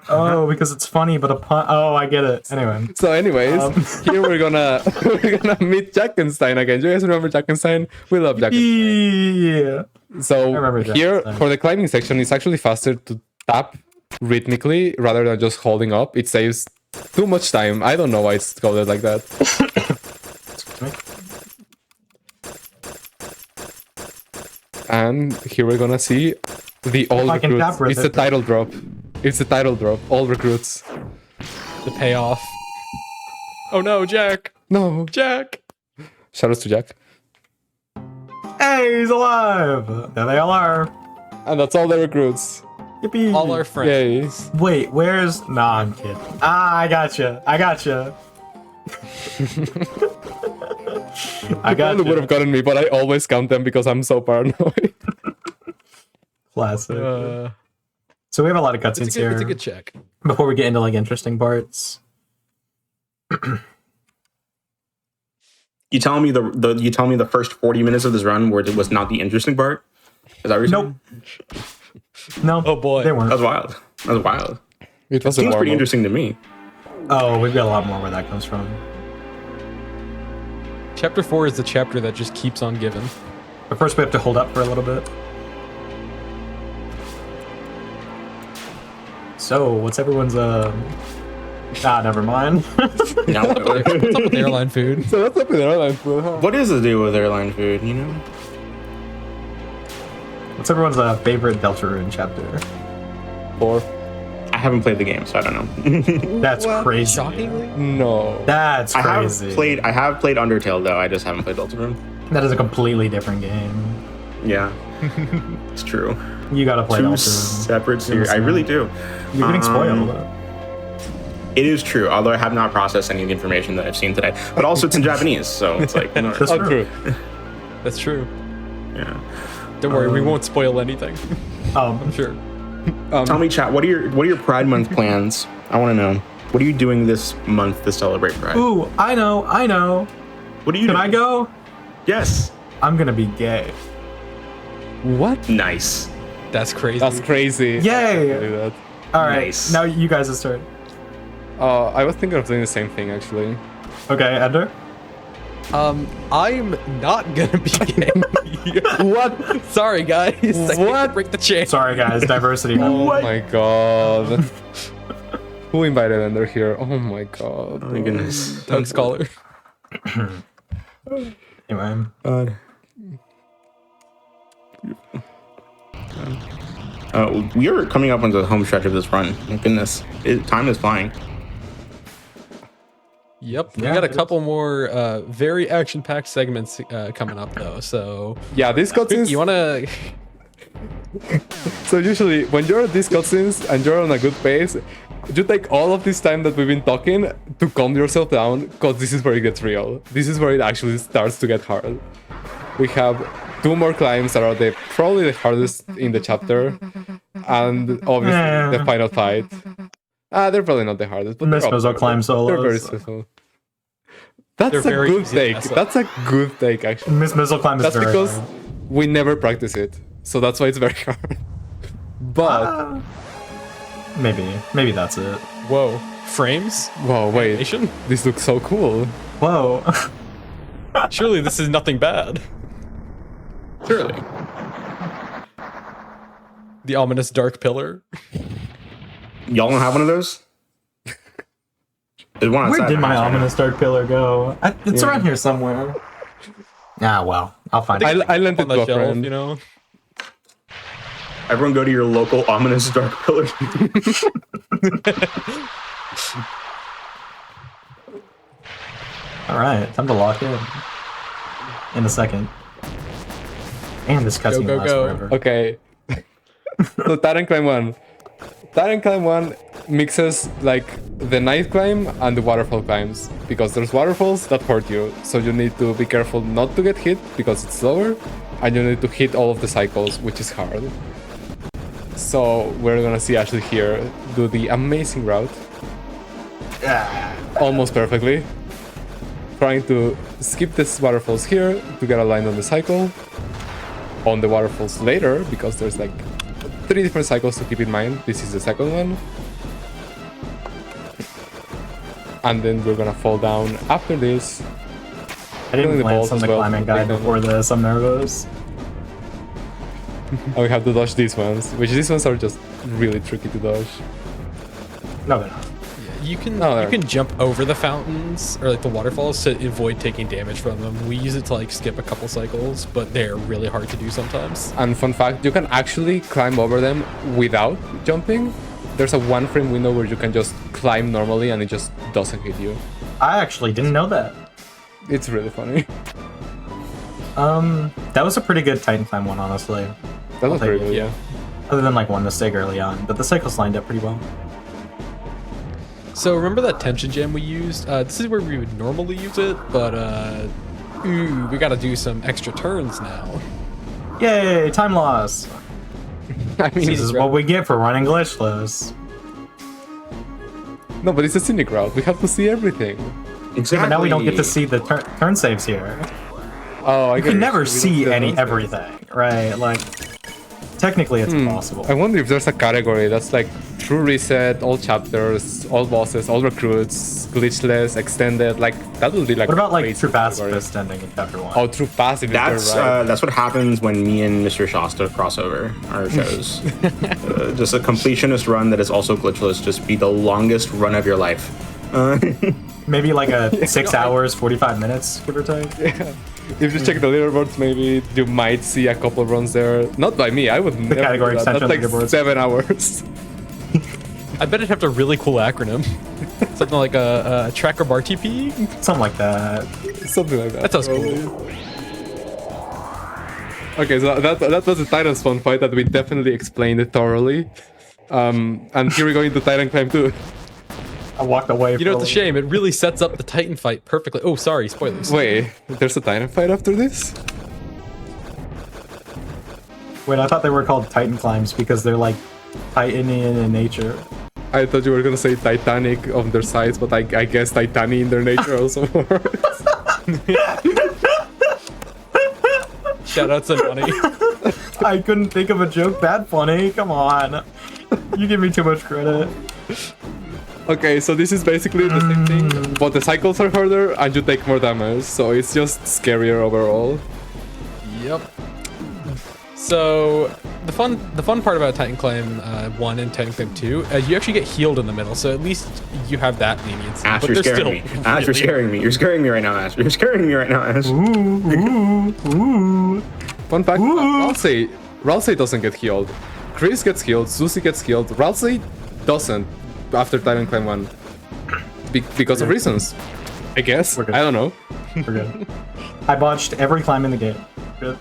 Speaker 8: Oh, because it's funny, but a pun. Oh, I get it. Anyway.
Speaker 9: So, anyways, here we're gonna meet Jackenstein again. Do you guys remember Jackenstein? We love Jackenstein.
Speaker 8: Yeah.
Speaker 9: So
Speaker 8: remember
Speaker 9: here
Speaker 8: Jackenstein.
Speaker 9: for the climbing section, it's actually faster to tap rhythmically rather than just holding up. It saves too much time. I don't know why it's coded like that. And here we're gonna see the all
Speaker 8: I can
Speaker 9: recruits.
Speaker 8: tap
Speaker 9: It's the
Speaker 8: rhythm.
Speaker 9: title drop. It's the title drop. All recruits.
Speaker 10: The payoff. Oh no, Jack!
Speaker 9: No.
Speaker 10: Jack!
Speaker 9: Shoutouts to Jack.
Speaker 8: Hey, he's alive! There they all are.
Speaker 9: And that's all the recruits.
Speaker 8: Yippee!
Speaker 10: All our
Speaker 9: Yay.
Speaker 10: friends.
Speaker 8: Wait, where's? Nah, I'm kidding. Ah, I gotcha. I gotcha. I got
Speaker 9: Probably would have gotten me, but I always count them because I'm so paranoid.
Speaker 8: Classic.
Speaker 10: Uh,
Speaker 8: So we have a lot of
Speaker 10: it's,
Speaker 8: cutscenes
Speaker 10: a good, it's a
Speaker 8: here.
Speaker 10: good check.
Speaker 8: Before we get into like interesting parts.
Speaker 1: You telling me you telling me the first 40 minutes of this run where it was not the interesting part? Is that what you're
Speaker 8: Nope.
Speaker 1: saying?
Speaker 8: No.
Speaker 10: Oh, boy.
Speaker 8: They weren't.
Speaker 1: That's wild. That's wild.
Speaker 9: It was a
Speaker 1: Seems pretty
Speaker 9: warm-up.
Speaker 1: interesting to me.
Speaker 8: Oh, we've got a lot more where that comes from.
Speaker 10: Chapter 4 is the chapter that just keeps on giving.
Speaker 8: But first we have to hold up for a little bit. So, what's everyone's never mind.
Speaker 1: No.
Speaker 10: What's up with airline food?
Speaker 9: So what's up with airline food, huh?
Speaker 1: What is the deal with airline food, you know?
Speaker 8: What's everyone's favorite Deltarune chapter?
Speaker 9: 4.
Speaker 1: I haven't played the game, so I don't know.
Speaker 8: That's crazy.
Speaker 10: Shockingly?
Speaker 9: No.
Speaker 8: That's
Speaker 1: I
Speaker 8: crazy.
Speaker 1: have played Undertale though. I just haven't played Deltarune.
Speaker 8: That is a completely different game.
Speaker 1: Yeah, it's true.
Speaker 8: You gotta play
Speaker 1: Two
Speaker 8: Deltarune.
Speaker 1: separate series. I really do.
Speaker 8: You're getting spoiled.
Speaker 1: It is true, although I have not processed any of the information that I've seen today. But also, it's in Japanese, so it's like, you know,
Speaker 8: That's
Speaker 9: Oh,
Speaker 8: true.
Speaker 9: true.
Speaker 10: That's true.
Speaker 1: yeah.
Speaker 10: Don't worry, we won't spoil anything. I'm sure.
Speaker 1: Tell me, chat. What are your Pride Month plans? I want to know. What are you doing this month to celebrate Pride?
Speaker 8: Ooh, I know.
Speaker 1: What are you?
Speaker 8: Can
Speaker 1: doing?
Speaker 8: I go?
Speaker 1: Yes.
Speaker 8: I'm gonna be gay.
Speaker 9: What?
Speaker 1: Nice.
Speaker 10: That's crazy.
Speaker 9: That's crazy.
Speaker 8: Yay!
Speaker 9: Do that.
Speaker 8: Alright,
Speaker 1: Nice.
Speaker 8: now you guys start.
Speaker 9: I was thinking of doing the same thing actually.
Speaker 8: Okay, Ender?
Speaker 10: I'm not gonna be gay. What? Sorry, guys. I hate to
Speaker 9: What?
Speaker 10: break the chain.
Speaker 8: Sorry guys, diversity.
Speaker 9: Oh my god. Who invited Ender here? Oh my god.
Speaker 1: Oh my goodness.
Speaker 10: Doug Scholar.
Speaker 8: Anyway.
Speaker 1: God. We are coming up on the home stretch of this run. My goodness, time is flying.
Speaker 10: Yep, we
Speaker 8: Yeah,
Speaker 10: got a
Speaker 8: it
Speaker 10: couple more very action-packed segments coming up though. So
Speaker 9: Yeah, these cutscenes.
Speaker 10: you wanna?
Speaker 9: So usually, when you're at these cutscenes and you're on a good pace, you take all of this time that we've been talking to calm yourself down, because this is where it gets real. This is where it actually starts to get hard. We have 2 more climbs that are probably the hardest in the chapter, and obviously the final fight. They're probably not the hardest, but
Speaker 8: Miss
Speaker 9: they're up
Speaker 8: Mizzle
Speaker 9: there.
Speaker 8: climb solos.
Speaker 9: They're very special. That's
Speaker 10: They're
Speaker 9: a
Speaker 10: very
Speaker 9: good
Speaker 10: easy to
Speaker 9: take.
Speaker 10: mess up.
Speaker 9: That's a good take, actually.
Speaker 8: Miss Mizzle climb is
Speaker 9: That's
Speaker 8: very
Speaker 9: because
Speaker 8: hard.
Speaker 9: we never practice it, so that's why it's very hard. But
Speaker 8: Maybe that's it.
Speaker 10: Whoa, frames?
Speaker 9: wow, wait,
Speaker 10: Animation?
Speaker 9: this looks so cool.
Speaker 8: Whoa.
Speaker 10: Surely this is nothing bad.
Speaker 1: Surely.
Speaker 10: The ominous dark pillar.
Speaker 1: Y'all don't have one of those? There's one outside
Speaker 8: Where did
Speaker 1: the
Speaker 8: my
Speaker 1: house right now.
Speaker 8: ominous dark pillar go? It's around here somewhere. Ah, well, I'll find it.
Speaker 9: I lent it
Speaker 10: On
Speaker 9: to
Speaker 10: the
Speaker 9: a
Speaker 10: shelf,
Speaker 9: friend.
Speaker 10: you know.
Speaker 1: Everyone go to your local ominous dark pillar.
Speaker 8: All right, time to lock in a second. And this cutscene
Speaker 10: go,
Speaker 8: lasts
Speaker 10: go.
Speaker 8: forever.
Speaker 9: Okay. So Titan Climb 1. Titan Climb 1 mixes like the night climb and the waterfall climbs, because there's waterfalls that hurt you, so you need to be careful not to get hit because it's slower, and you need to hit all of the cycles, which is hard. So we're gonna see Ashley here do the amazing route. Almost perfectly. Trying to skip these waterfalls here to get aligned on the cycle. On the waterfalls later, because there's like 3 different cycles to keep in mind. This is the second one. And then we're gonna fall down after this.
Speaker 8: I didn't
Speaker 9: Killing the
Speaker 8: glance
Speaker 9: balls
Speaker 8: on
Speaker 9: as
Speaker 8: the
Speaker 9: well.
Speaker 8: climbing guide before this. I'm nervous.
Speaker 9: And we have to dodge these ones, which these ones are just really tricky to dodge.
Speaker 8: No, they're not.
Speaker 10: You can
Speaker 9: No,
Speaker 10: you
Speaker 9: they're-
Speaker 10: can jump over the fountains or like the waterfalls to avoid taking damage from them. We use it to like skip a couple cycles, but they're really hard to do sometimes.
Speaker 9: And fun fact, you can actually climb over them without jumping. There's a 1 frame window where you can just climb normally and it just doesn't hit you.
Speaker 8: I actually didn't know that.
Speaker 9: It's really funny.
Speaker 8: That was a pretty good Titan Climb one, honestly.
Speaker 9: That was
Speaker 8: take
Speaker 9: very
Speaker 8: it.
Speaker 9: good.
Speaker 10: Yeah.
Speaker 8: Other than like one mistake early on, but the cycles lined up pretty well.
Speaker 10: So remember that tension gem we used? This is where we would normally use it, but ooh, we gotta do some extra turns now.
Speaker 8: Yay, time loss.
Speaker 9: I mean,
Speaker 8: This is what we get for running glitchless.
Speaker 9: no, but it's a scenic route. We have to see everything.
Speaker 1: Exactly.
Speaker 8: But now we don't get to see the turn saves here.
Speaker 9: Oh, I
Speaker 8: You
Speaker 9: get
Speaker 8: can
Speaker 9: it.
Speaker 8: never
Speaker 9: We don't
Speaker 8: see
Speaker 9: the
Speaker 8: any
Speaker 9: ones.
Speaker 8: everything, right? Like, technically it's impossible.
Speaker 9: I wonder if there's a category that's like true reset, all chapters, all bosses, all recruits, glitchless, extended. Like that would be like.
Speaker 8: What about like
Speaker 9: crazy
Speaker 8: true
Speaker 9: category.
Speaker 8: pacifist ending in chapter 1?
Speaker 9: Oh, true passive.
Speaker 1: That's
Speaker 9: right.
Speaker 1: that's what happens when me and Mr. Shasta cross over our shows. Just a completionist run that is also glitchless. Just be the longest run of your life.
Speaker 8: Maybe like a 6 hours, 45 minutes, give or take.
Speaker 9: If you check the leaderboards, maybe you might see a couple runs there. Not by me. I would never.
Speaker 8: category
Speaker 9: do that.
Speaker 8: extension
Speaker 9: That's like
Speaker 8: leaderboards.
Speaker 9: 7 hours.
Speaker 10: I bet it'd have a really cool acronym. Something like a tracker bar TP.
Speaker 8: Something like that.
Speaker 9: Something like that.
Speaker 10: That sounds
Speaker 9: probably.
Speaker 10: cool.
Speaker 9: Okay, so that was a Titan spawn fight that we definitely explained thoroughly. And here we go into Titan Climb 2.
Speaker 8: I walked away
Speaker 10: You know,
Speaker 8: from
Speaker 10: it's a shame. It really sets up the Titan fight perfectly. Oh, sorry, spoilers.
Speaker 9: Wait, there's a Titan fight after this?
Speaker 8: Wait, I thought they were called Titan climbs because they're like Titanian in nature.
Speaker 9: I thought you were gonna say Titanic on their sides, but I guess Titani in their nature also works.
Speaker 10: Shout out to Money.
Speaker 8: I couldn't think of a joke that funny. Come on. You give me too much credit.
Speaker 9: Okay, so this is basically the same thing, but the cycles are harder and you take more damage, so it's just scarier overall.
Speaker 10: Yep. So the fun part about Titan Climb 1 and Titan Climb 2, you actually get healed in the middle, so at least you have that leniency.
Speaker 1: Ash,
Speaker 10: but
Speaker 1: you're
Speaker 10: they're
Speaker 1: scaring me.
Speaker 10: still
Speaker 1: Ash, you're
Speaker 10: really-
Speaker 1: scaring me. You're scaring me right now, Ash. You're scaring me right now, Ash.
Speaker 9: Fun fact, Ralsei doesn't get healed. Chris gets healed, Susie gets healed, Ralsei doesn't after Titan Climb 1. Because of reasons. I guess.
Speaker 8: We're good.
Speaker 9: I don't know.
Speaker 8: We're good. I botched every climb in the game. Good.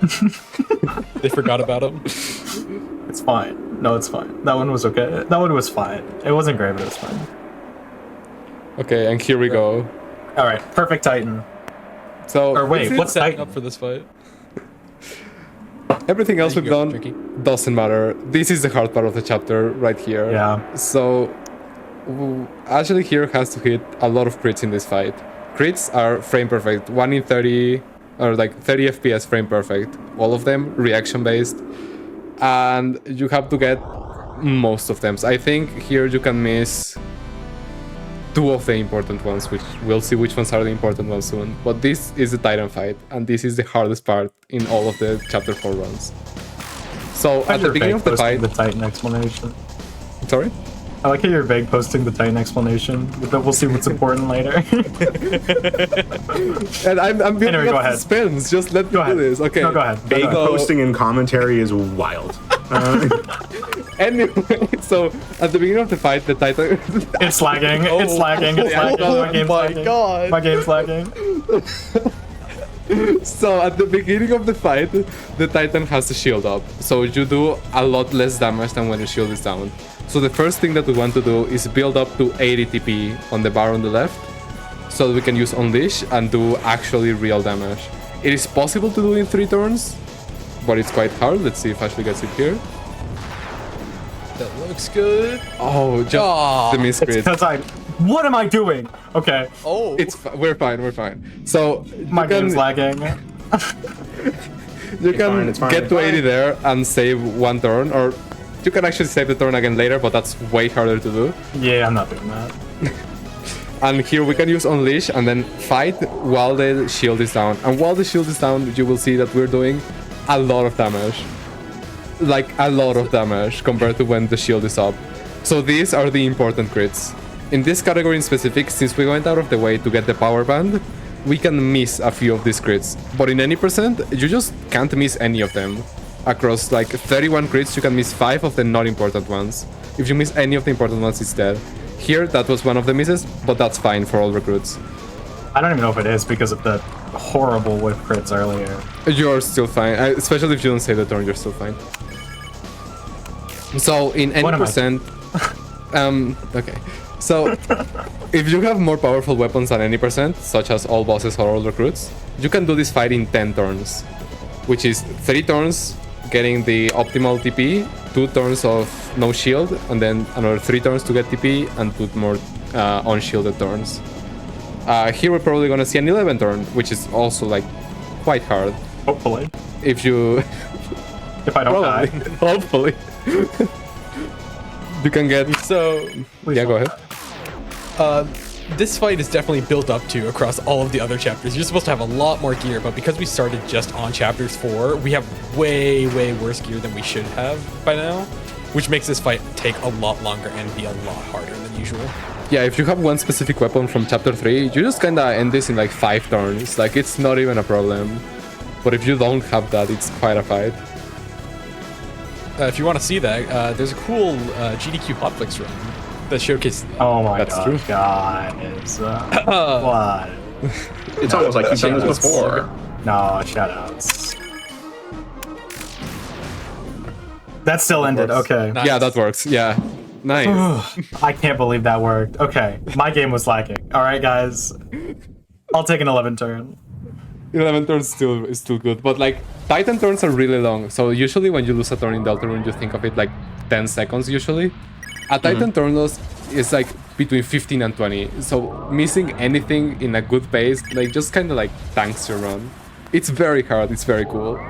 Speaker 10: They forgot about him.
Speaker 8: It's fine. No, it's fine. That one was okay. That one was fine. It wasn't great, but it was fine.
Speaker 9: Okay, and here we go.
Speaker 8: All right, perfect Titan.
Speaker 9: So
Speaker 8: Or wait, what's
Speaker 10: Setting
Speaker 8: Titan?
Speaker 10: up for this fight?
Speaker 9: everything else
Speaker 10: There
Speaker 9: we've
Speaker 10: you go,
Speaker 9: done
Speaker 10: Tricky.
Speaker 9: doesn't matter. This is the hard part of the chapter right here.
Speaker 8: Yeah.
Speaker 9: So Ashley here has to hit a lot of crits in this fight. Crits are frame perfect, 1 in 30 or like 30 FPS frame perfect. All of them reaction based, and you have to get most of them. So I think here you can miss 2 of the important ones, which we'll see which ones are the important ones soon. But this is the Titan fight, and this is the hardest part in all of the chapter 4 runs. So at the beginning of the fight,
Speaker 8: the Titan explanation.
Speaker 9: sorry.
Speaker 8: I like how you're vague posting the Titan explanation, but then we'll see what's important later.
Speaker 9: And I'm building
Speaker 8: Anyway, go
Speaker 9: up
Speaker 8: ahead.
Speaker 9: suspense. Just let me
Speaker 8: Go ahead.
Speaker 9: do this. Okay.
Speaker 8: No, go ahead.
Speaker 1: Big
Speaker 8: Go ahead.
Speaker 1: posting and commentary is wild.
Speaker 9: Anyway, so at the beginning of the fight, the Titan.
Speaker 8: It's lagging. It's lagging. It's lagging. My game's lagging.
Speaker 10: God.
Speaker 8: My game's lagging.
Speaker 9: So at the beginning of the fight, the Titan has the shield up. So you do a lot less damage than when your shield is down. So the first thing that we want to do is build up to 80 TP on the bar on the left, so that we can use Unleash and do actually real damage. It is possible to do in 3 turns, but it's quite hard. Let's see if Ashley gets it here.
Speaker 10: That looks good.
Speaker 9: Oh, just
Speaker 10: Aw.
Speaker 9: the miscrit.
Speaker 8: Because what am I doing? Okay,
Speaker 10: Oh.
Speaker 9: We're fine. We're fine. So
Speaker 8: my game's lagging.
Speaker 9: You can
Speaker 1: it's fine.
Speaker 9: get to 80 there and save 1 turn, or you can actually save the turn again later, but that's way harder to do.
Speaker 8: Yeah, I'm not doing that.
Speaker 9: And here we can use Unleash and then fight while the shield is down. And while the shield is down, you will see that we're doing a lot of damage. Like a lot of damage compared to when the shield is up. So these are the important crits. In this category in specific, since we went out of the way to get the power band, we can miss a few of these crits. But in any percent, you just can't miss any of them. Across like 31 crits, you can miss 5 of the not important ones. If you miss any of the important ones, it's dead. Here, that was one of the misses, but that's fine for all recruits.
Speaker 8: I don't even know if it is because of the horrible whip crits earlier.
Speaker 9: You're still fine, especially if you don't save the turn, you're still fine. So in any
Speaker 8: What am I-
Speaker 9: percent, okay. So if you have more powerful weapons than any percent, such as all bosses or all recruits, you can do this fight in 10 turns, which is 3 turns getting the optimal TP, 2 turns of no shield, and then another 3 turns to get TP, and 2 more unshielded turns. Here we're probably gonna see an 11 turn, which is also like quite hard.
Speaker 8: Hopefully,
Speaker 9: If you
Speaker 8: if I don't die.
Speaker 9: hopefully you can get.
Speaker 10: So,
Speaker 9: Yeah, go ahead.
Speaker 10: this fight is definitely built up to across all of the other chapters. You're supposed to have a lot more gear, but because we started just on chapters 4, we have way, way worse gear than we should have by now, which makes this fight take a lot longer and be a lot harder than usual.
Speaker 9: Yeah, if you have one specific weapon from chapter 3, you just kinda end this in like 5 turns. Like, it's not even a problem. But if you don't have that, it's quite a fight.
Speaker 10: If you want to see that, there's a cool GDQ Hotfix run that showcases that.
Speaker 8: Oh my
Speaker 9: That's
Speaker 8: god,
Speaker 9: true.
Speaker 8: guys. What?
Speaker 1: It's almost like you've done this before.
Speaker 8: No, shoutouts. That still ended. Okay.
Speaker 10: Nice.
Speaker 9: Yeah, that works. Yeah. Nice.
Speaker 8: I can't believe that worked. Okay, my game was lagging. All right, guys. I'll take an 11 turn.
Speaker 9: 11 turns is still good, but like Titan turns are really long. So usually when you lose a turn in Deltarune, you think of it like 10 seconds usually. A Titan turn loss is like between 15 and 20. So missing anything in a good pace, like just kind of like tanks your run. It's very hard. It's very cool.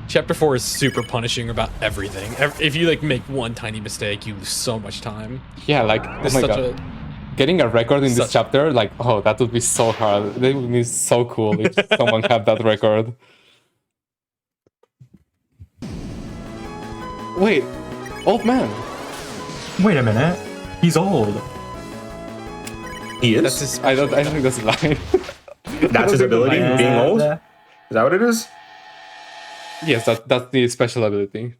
Speaker 10: Chapter 4 is super punishing about everything. If you like make one tiny mistake, you lose so much time.
Speaker 9: Yeah, like
Speaker 10: It's
Speaker 9: oh my
Speaker 10: such
Speaker 9: god. Getting a record in this chapter, like, oh, that would be so hard. That would be so cool if someone had that record. Wait, old man.
Speaker 8: Wait a minute. He's old.
Speaker 1: He is?
Speaker 10: That's his
Speaker 9: I don't think that's a line.
Speaker 1: That's his ability, being old? Is that what it is?
Speaker 9: Yes, that's the special ability.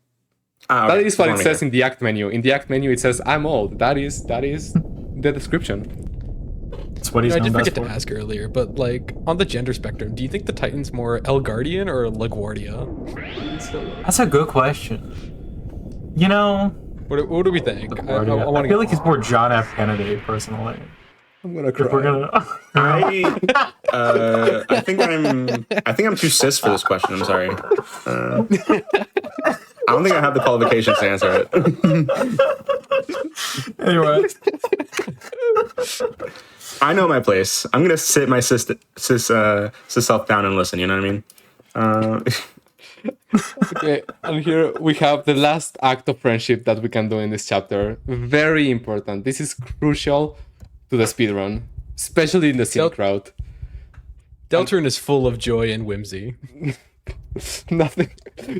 Speaker 1: Ah,
Speaker 9: That
Speaker 1: okay.
Speaker 9: is what it
Speaker 1: Just
Speaker 9: says
Speaker 1: wanted
Speaker 9: in the act menu. In the act menu, it says, I'm old. That is the description.
Speaker 8: It's what he's
Speaker 10: I
Speaker 8: known
Speaker 10: did
Speaker 8: best
Speaker 10: forget to
Speaker 8: for.
Speaker 10: ask earlier, but like on the gender spectrum, do you think the Titan's more El Guardian or LaGuardia?
Speaker 8: That's a good question. You know,
Speaker 10: What do we think? I
Speaker 8: I
Speaker 10: want to
Speaker 8: feel like he's more John F. Kennedy, personally.
Speaker 9: I'm gonna
Speaker 8: If we're
Speaker 9: cry.
Speaker 8: gonna,
Speaker 1: I think I'm too cis for this question. I'm sorry. I don't think I have the qualifications to answer it.
Speaker 8: anyway,
Speaker 1: I know my place. I'm gonna sit my cis self down and listen. You know what I mean?
Speaker 9: Okay, and here we have the last act of friendship that we can do in this chapter. Very important. This is crucial to the speedrun, especially in the Scenic Route.
Speaker 10: Deltarune is full of joy and whimsy.
Speaker 9: Nothing.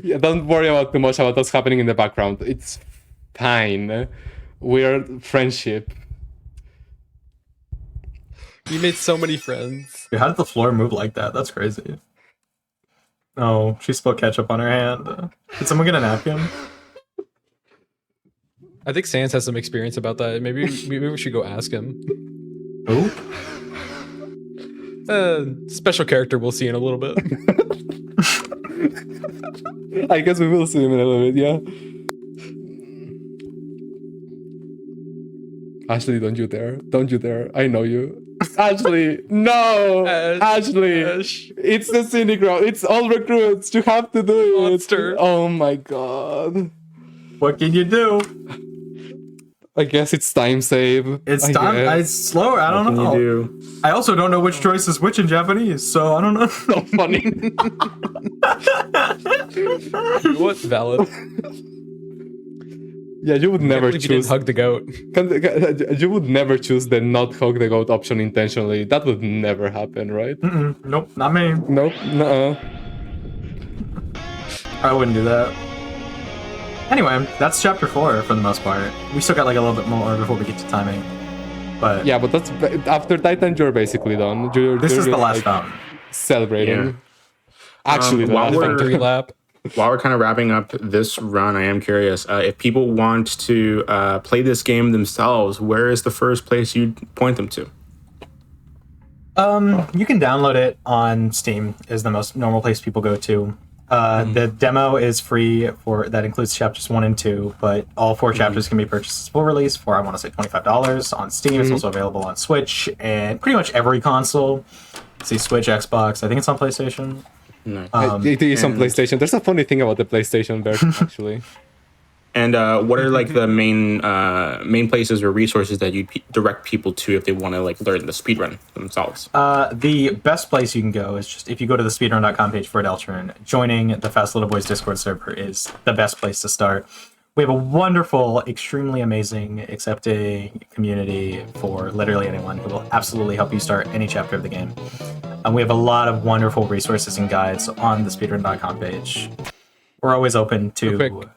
Speaker 9: Yeah, don't worry about too much about what's happening in the background. It's fine. We're friendship.
Speaker 10: We made so many friends.
Speaker 8: dude, how did the floor move like that? That's crazy. Oh, she spilled ketchup on her hand. Did someone get a napkin?
Speaker 10: I think Sans has some experience about that. Maybe we should go ask him.
Speaker 8: Who?
Speaker 10: Special character we'll see in a little bit.
Speaker 9: I guess we will see him in a little bit, yeah. Ashley, don't you dare. Don't you dare. I know you. Ashley, no! Ashley! It's the Scenic Route. It's all recruits. You have to do it.
Speaker 10: Monster.
Speaker 9: Oh my god.
Speaker 8: What can you do?
Speaker 9: I guess it's time save.
Speaker 8: It's
Speaker 9: I
Speaker 8: time.
Speaker 9: guess.
Speaker 8: It's slower. I don't
Speaker 1: What can
Speaker 8: know.
Speaker 1: you do?
Speaker 8: I also don't know which choice is which in Japanese, so I don't know.
Speaker 9: So funny.
Speaker 10: What? Valid.
Speaker 9: Yeah, you would never
Speaker 10: Can't believe you didn't
Speaker 9: choose.
Speaker 10: hug the goat.
Speaker 9: You would never choose the not hug the goat option intentionally. That would never happen, right?
Speaker 8: Nope, not me.
Speaker 9: Nope. Nuh-uh.
Speaker 8: I wouldn't do that. Anyway, that's chapter 4 for the most part. We still got like a little bit more before we get to timing. But
Speaker 9: Yeah, but that's after Titan. You're basically done.
Speaker 8: this
Speaker 9: you're
Speaker 8: is the
Speaker 9: really,
Speaker 8: last
Speaker 9: like,
Speaker 8: fountain.
Speaker 9: celebrating.
Speaker 1: Yeah.
Speaker 9: Actually, the
Speaker 1: while
Speaker 9: last
Speaker 1: we're-
Speaker 9: one.
Speaker 10: Victory lap.
Speaker 1: While we're kind of wrapping up this run, I am curious if people want to play this game themselves. Where is the first place you'd point them to?
Speaker 8: You can download it on Steam is the most normal place people go to. The demo is free for that includes chapters 1 and 2, but all 4 chapters can be purchased as full release for I want to say $25 on Steam. It's also available on Switch and pretty much every console. See Switch, Xbox. I think it's on PlayStation.
Speaker 1: No.
Speaker 9: It is on
Speaker 1: and-
Speaker 9: PlayStation. There's a funny thing about the PlayStation version, actually.
Speaker 1: And what are like the main places or resources that you direct people to if they want to like learn the speedrun themselves?
Speaker 8: The best place you can go is just if you go to the speedrun.com page for Deltarune, joining the Fast Little Boys Discord server is the best place to start. We have a wonderful, extremely amazing, accepting community for literally anyone who will absolutely help you start any chapter of the game. And we have a lot of wonderful resources and guides on the speedrun.com page. We're always open to
Speaker 10: Real quick.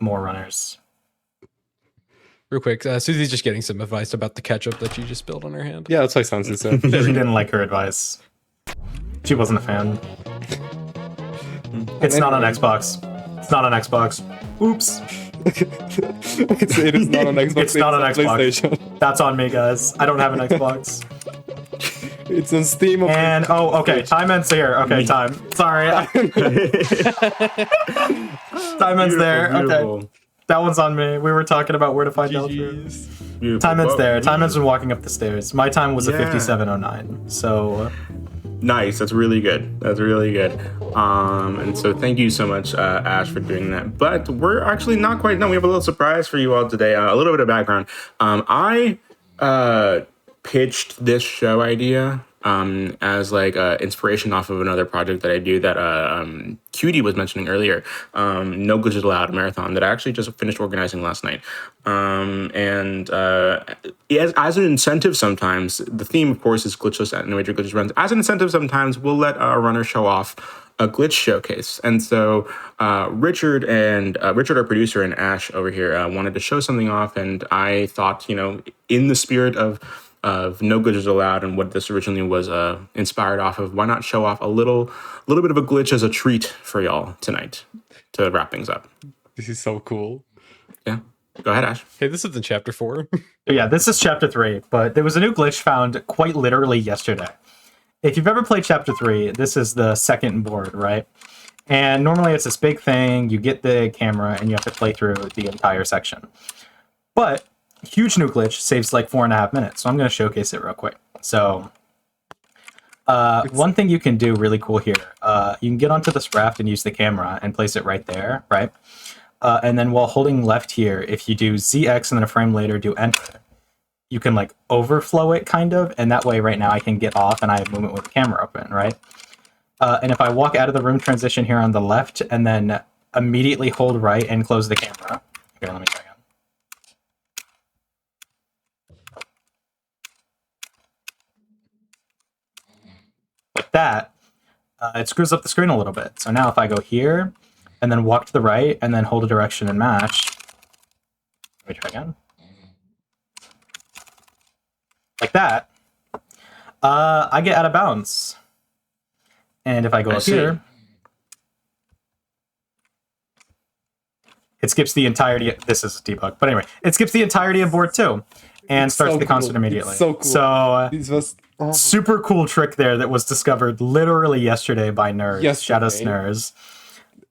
Speaker 8: more runners.
Speaker 10: Real quick, Susie's just getting some advice about the ketchup that you just spilled on her hand.
Speaker 9: Yeah, that's why Sans is there.
Speaker 8: She didn't like her advice. She wasn't a fan. It's not on Xbox. It's not on Xbox. Oops.
Speaker 9: It is not on Xbox.
Speaker 8: It's not on Xbox.
Speaker 9: PlayStation.
Speaker 8: That's on me, guys. I don't have an Xbox.
Speaker 9: It's on Steam.
Speaker 8: And oh, okay, time ends here. Okay, time. Sorry. Time ends there. Okay, that one's on me. We were talking about where to find Deltarune. Time ends there. Time ends when walking up the stairs. My time was a 57:09. So
Speaker 1: Nice. That's really good. That's really good. And so thank you so much, Ash, for doing that. But we're actually not quite done. We have a little surprise for you all today. A little bit of background. I pitched this show idea as like inspiration off of another project that I do that Cutie was mentioning earlier, No Glitches Allowed Marathon that I actually just finished organizing last night. And as an incentive sometimes, the theme of course is glitchless and no major glitches runs. As an incentive sometimes we'll let a runner show off a glitch showcase. And so Richard, our producer, and Ash over here wanted to show something off, and I thought, in the spirit of No Glitches Allowed and what this originally was inspired off of, why not show off a little bit of a glitch as a treat for y'all tonight to wrap things up?
Speaker 9: This is so cool.
Speaker 1: Yeah. Go ahead, Ash.
Speaker 10: Okay, this is in chapter 4.
Speaker 8: Yeah, this is chapter 3, but there was a new glitch found quite literally yesterday. If you've ever played chapter 3, this is the second board, right? And normally it's this big thing, you get the camera, and you have to play through the entire section. But, huge new glitch saves like 4.5 minutes, so I'm going to showcase it real quick. So, one thing you can do really cool here, you can get onto this raft and use the camera and place it right there, right? And then while holding left here, if you do ZX and then a frame later do enter, you can like overflow it kind of, and that way right now I can get off and I have movement with the camera open, right? And if I walk out of the room transition here on the left and then immediately hold right and close the camera. Okay, let me try again. Like that, it screws up the screen a little bit. So now if I go here and then walk to the right and then hold a direction and match. Let me try again. Like that, I get out of bounds. And if I go up here, it skips the entirety of, this is a debug, but anyway, it skips the entirety of board 2 and starts the concert immediately.
Speaker 9: It's so cool.
Speaker 8: So
Speaker 9: This was
Speaker 8: super cool trick there that was discovered literally yesterday by nerds.
Speaker 9: Yesterday.
Speaker 8: Shout out nerds.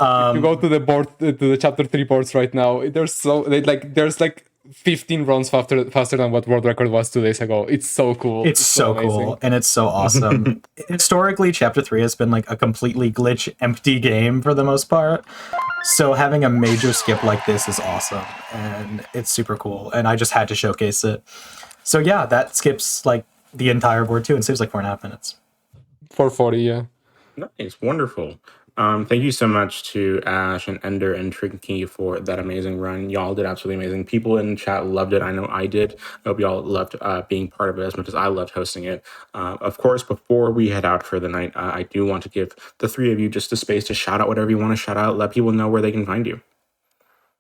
Speaker 9: you go to the board, to the chapter 3 boards right now. There's like 15 runs faster than what world record was 2 days ago. It's so cool.
Speaker 8: It's so cool and it's so awesome. Historically, chapter 3 has been like a completely glitch empty game for the most part. So having a major skip like this is awesome and it's super cool. And I just had to showcase it. So yeah, that skips like the entire board too and saves like 4.5 minutes.
Speaker 9: 440, yeah.
Speaker 1: Nice, wonderful. Thank you so much to Ash and Ender and Trinky for that amazing run. Y'all did absolutely amazing. People in chat loved it. I know I did. I hope y'all loved being part of it as much as I loved hosting it. Of course, before we head out for the night, I do want to give the three of you just a space to shout out whatever you want to shout out. Let people know where they can find you.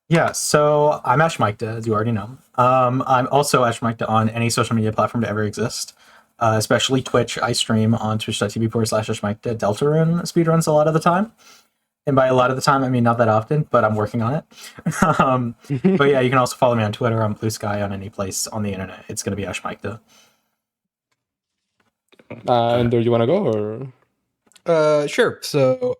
Speaker 8: Yeah, so I'm Ash Mikta, as you already know. I'm also Ash Mikta on any social media platform to ever exist. Especially Twitch. I stream on twitch.tv/ashmikta. Deltarune speedruns a lot of the time. And by a lot of the time, I mean not that often, but I'm working on it. But yeah, you can also follow me on Twitter, on Blue Sky, on any place on the internet. It's going to be Ash Mikta.
Speaker 9: Ender, you want to go or?
Speaker 10: Sure. So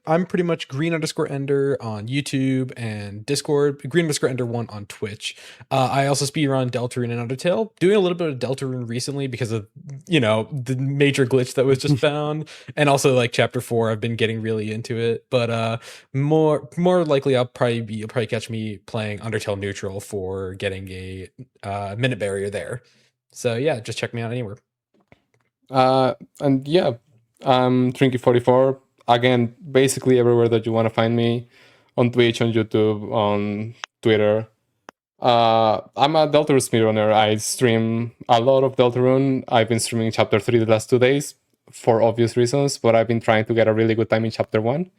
Speaker 10: I'm pretty much green_ender on YouTube and Discord, green_ender1 on Twitch. I also speedrun Deltarune and Undertale, doing a little bit of Deltarune recently because of, the major glitch that was just found. And also like chapter 4, I've been getting really into it, but more likely you'll probably catch me playing Undertale neutral for getting a minute barrier there. So yeah, just check me out anywhere.
Speaker 9: And yeah, Trinky44, again, basically everywhere that you want to find me, on Twitch, on YouTube, on Twitter. I'm a Deltarune speedrunner. I stream a lot of Deltarune. I've been streaming chapter 3 the last 2 days for obvious reasons, but I've been trying to get a really good time in chapter 1.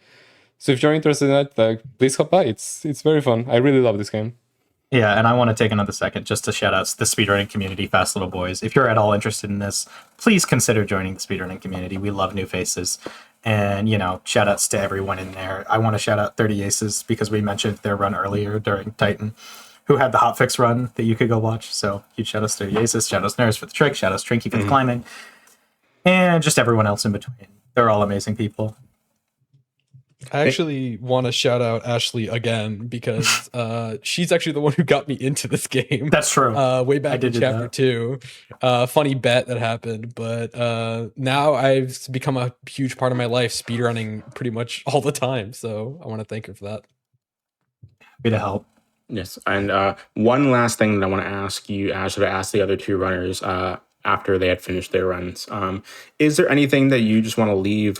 Speaker 9: So if you're interested in that, please hop by. It's very fun. I really love this game.
Speaker 8: Yeah, and I want to take another second just to shout out the speedrunning community, Fast Little Boys. If you're at all interested in this, please consider joining the speedrunning community. We love new faces. And, shout outs to everyone in there. I want to shout out 30 Aces because we mentioned their run earlier during Titan, who had the Hotfix run that you could go watch. So huge shout outs to 30 Aces, shout outs Nerds for the trick, shout outs Trinky for the climbing, and just everyone else in between. They're all amazing people.
Speaker 10: I actually want to shout out Ashley again because she's actually the one who got me into this game.
Speaker 8: That's true.
Speaker 10: Way back in chapter 2. Funny bet that happened, but now I've become a huge part of my life, speedrunning pretty much all the time. So I want to thank her for that.
Speaker 8: Happy to help.
Speaker 1: Yes, and one last thing that I want to ask you, Ash, that I asked the other two runners after they had finished their runs. Is there anything that you just want to leave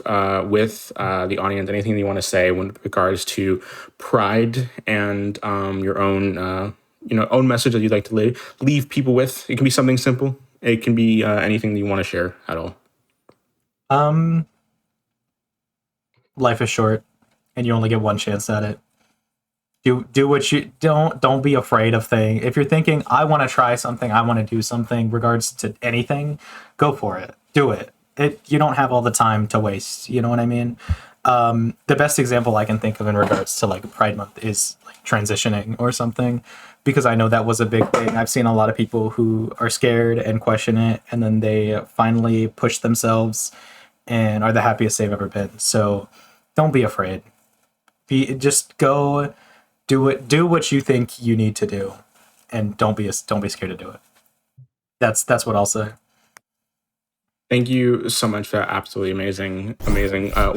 Speaker 1: with the audience? Anything that you want to say with regards to pride and your own, own message that you'd like to leave people with? It can be something simple. It can be anything that you want to share at all.
Speaker 8: Life is short, and you only get one chance at it. Do what you don't be afraid of things. If you're thinking, I want to try something, I want to do something, regards to anything, go for it. Do it. You don't have all the time to waste. You know what I mean? The best example I can think of in regards to like Pride Month is like transitioning or something, because I know that was a big thing. I've seen a lot of people who are scared and question it, and then they finally push themselves and are the happiest they've ever been. So don't be afraid. Just go do what you think you need to do, and don't be scared to do it. That's what I'll say.
Speaker 1: Thank you so much for that absolutely amazing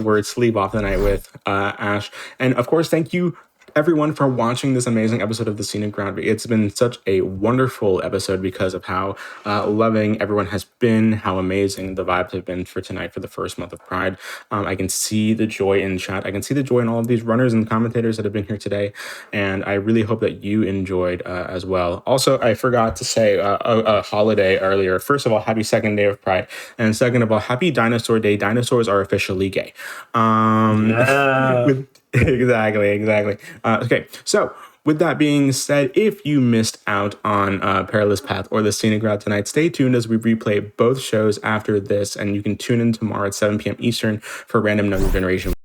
Speaker 1: words to leave off the night with, Ash. And of course, thank you everyone for watching this amazing episode of the Scenic Route. It's been such a wonderful episode because of how loving everyone has been, how amazing the vibes have been for tonight for the first month of Pride. I can see the joy in chat. I can see the joy in all of these runners and commentators that have been here today. And I really hope that you enjoyed as well. Also, I forgot to say a holiday earlier. First of all, happy second day of Pride. And second of all, happy Dinosaur Day. Dinosaurs are officially gay. Exactly. Okay, so with that being said, if you missed out on Perilous Path or the Scenic Route tonight, stay tuned as we replay both shows after this, and you can tune in tomorrow at 7 p.m. Eastern for Random Number Generation.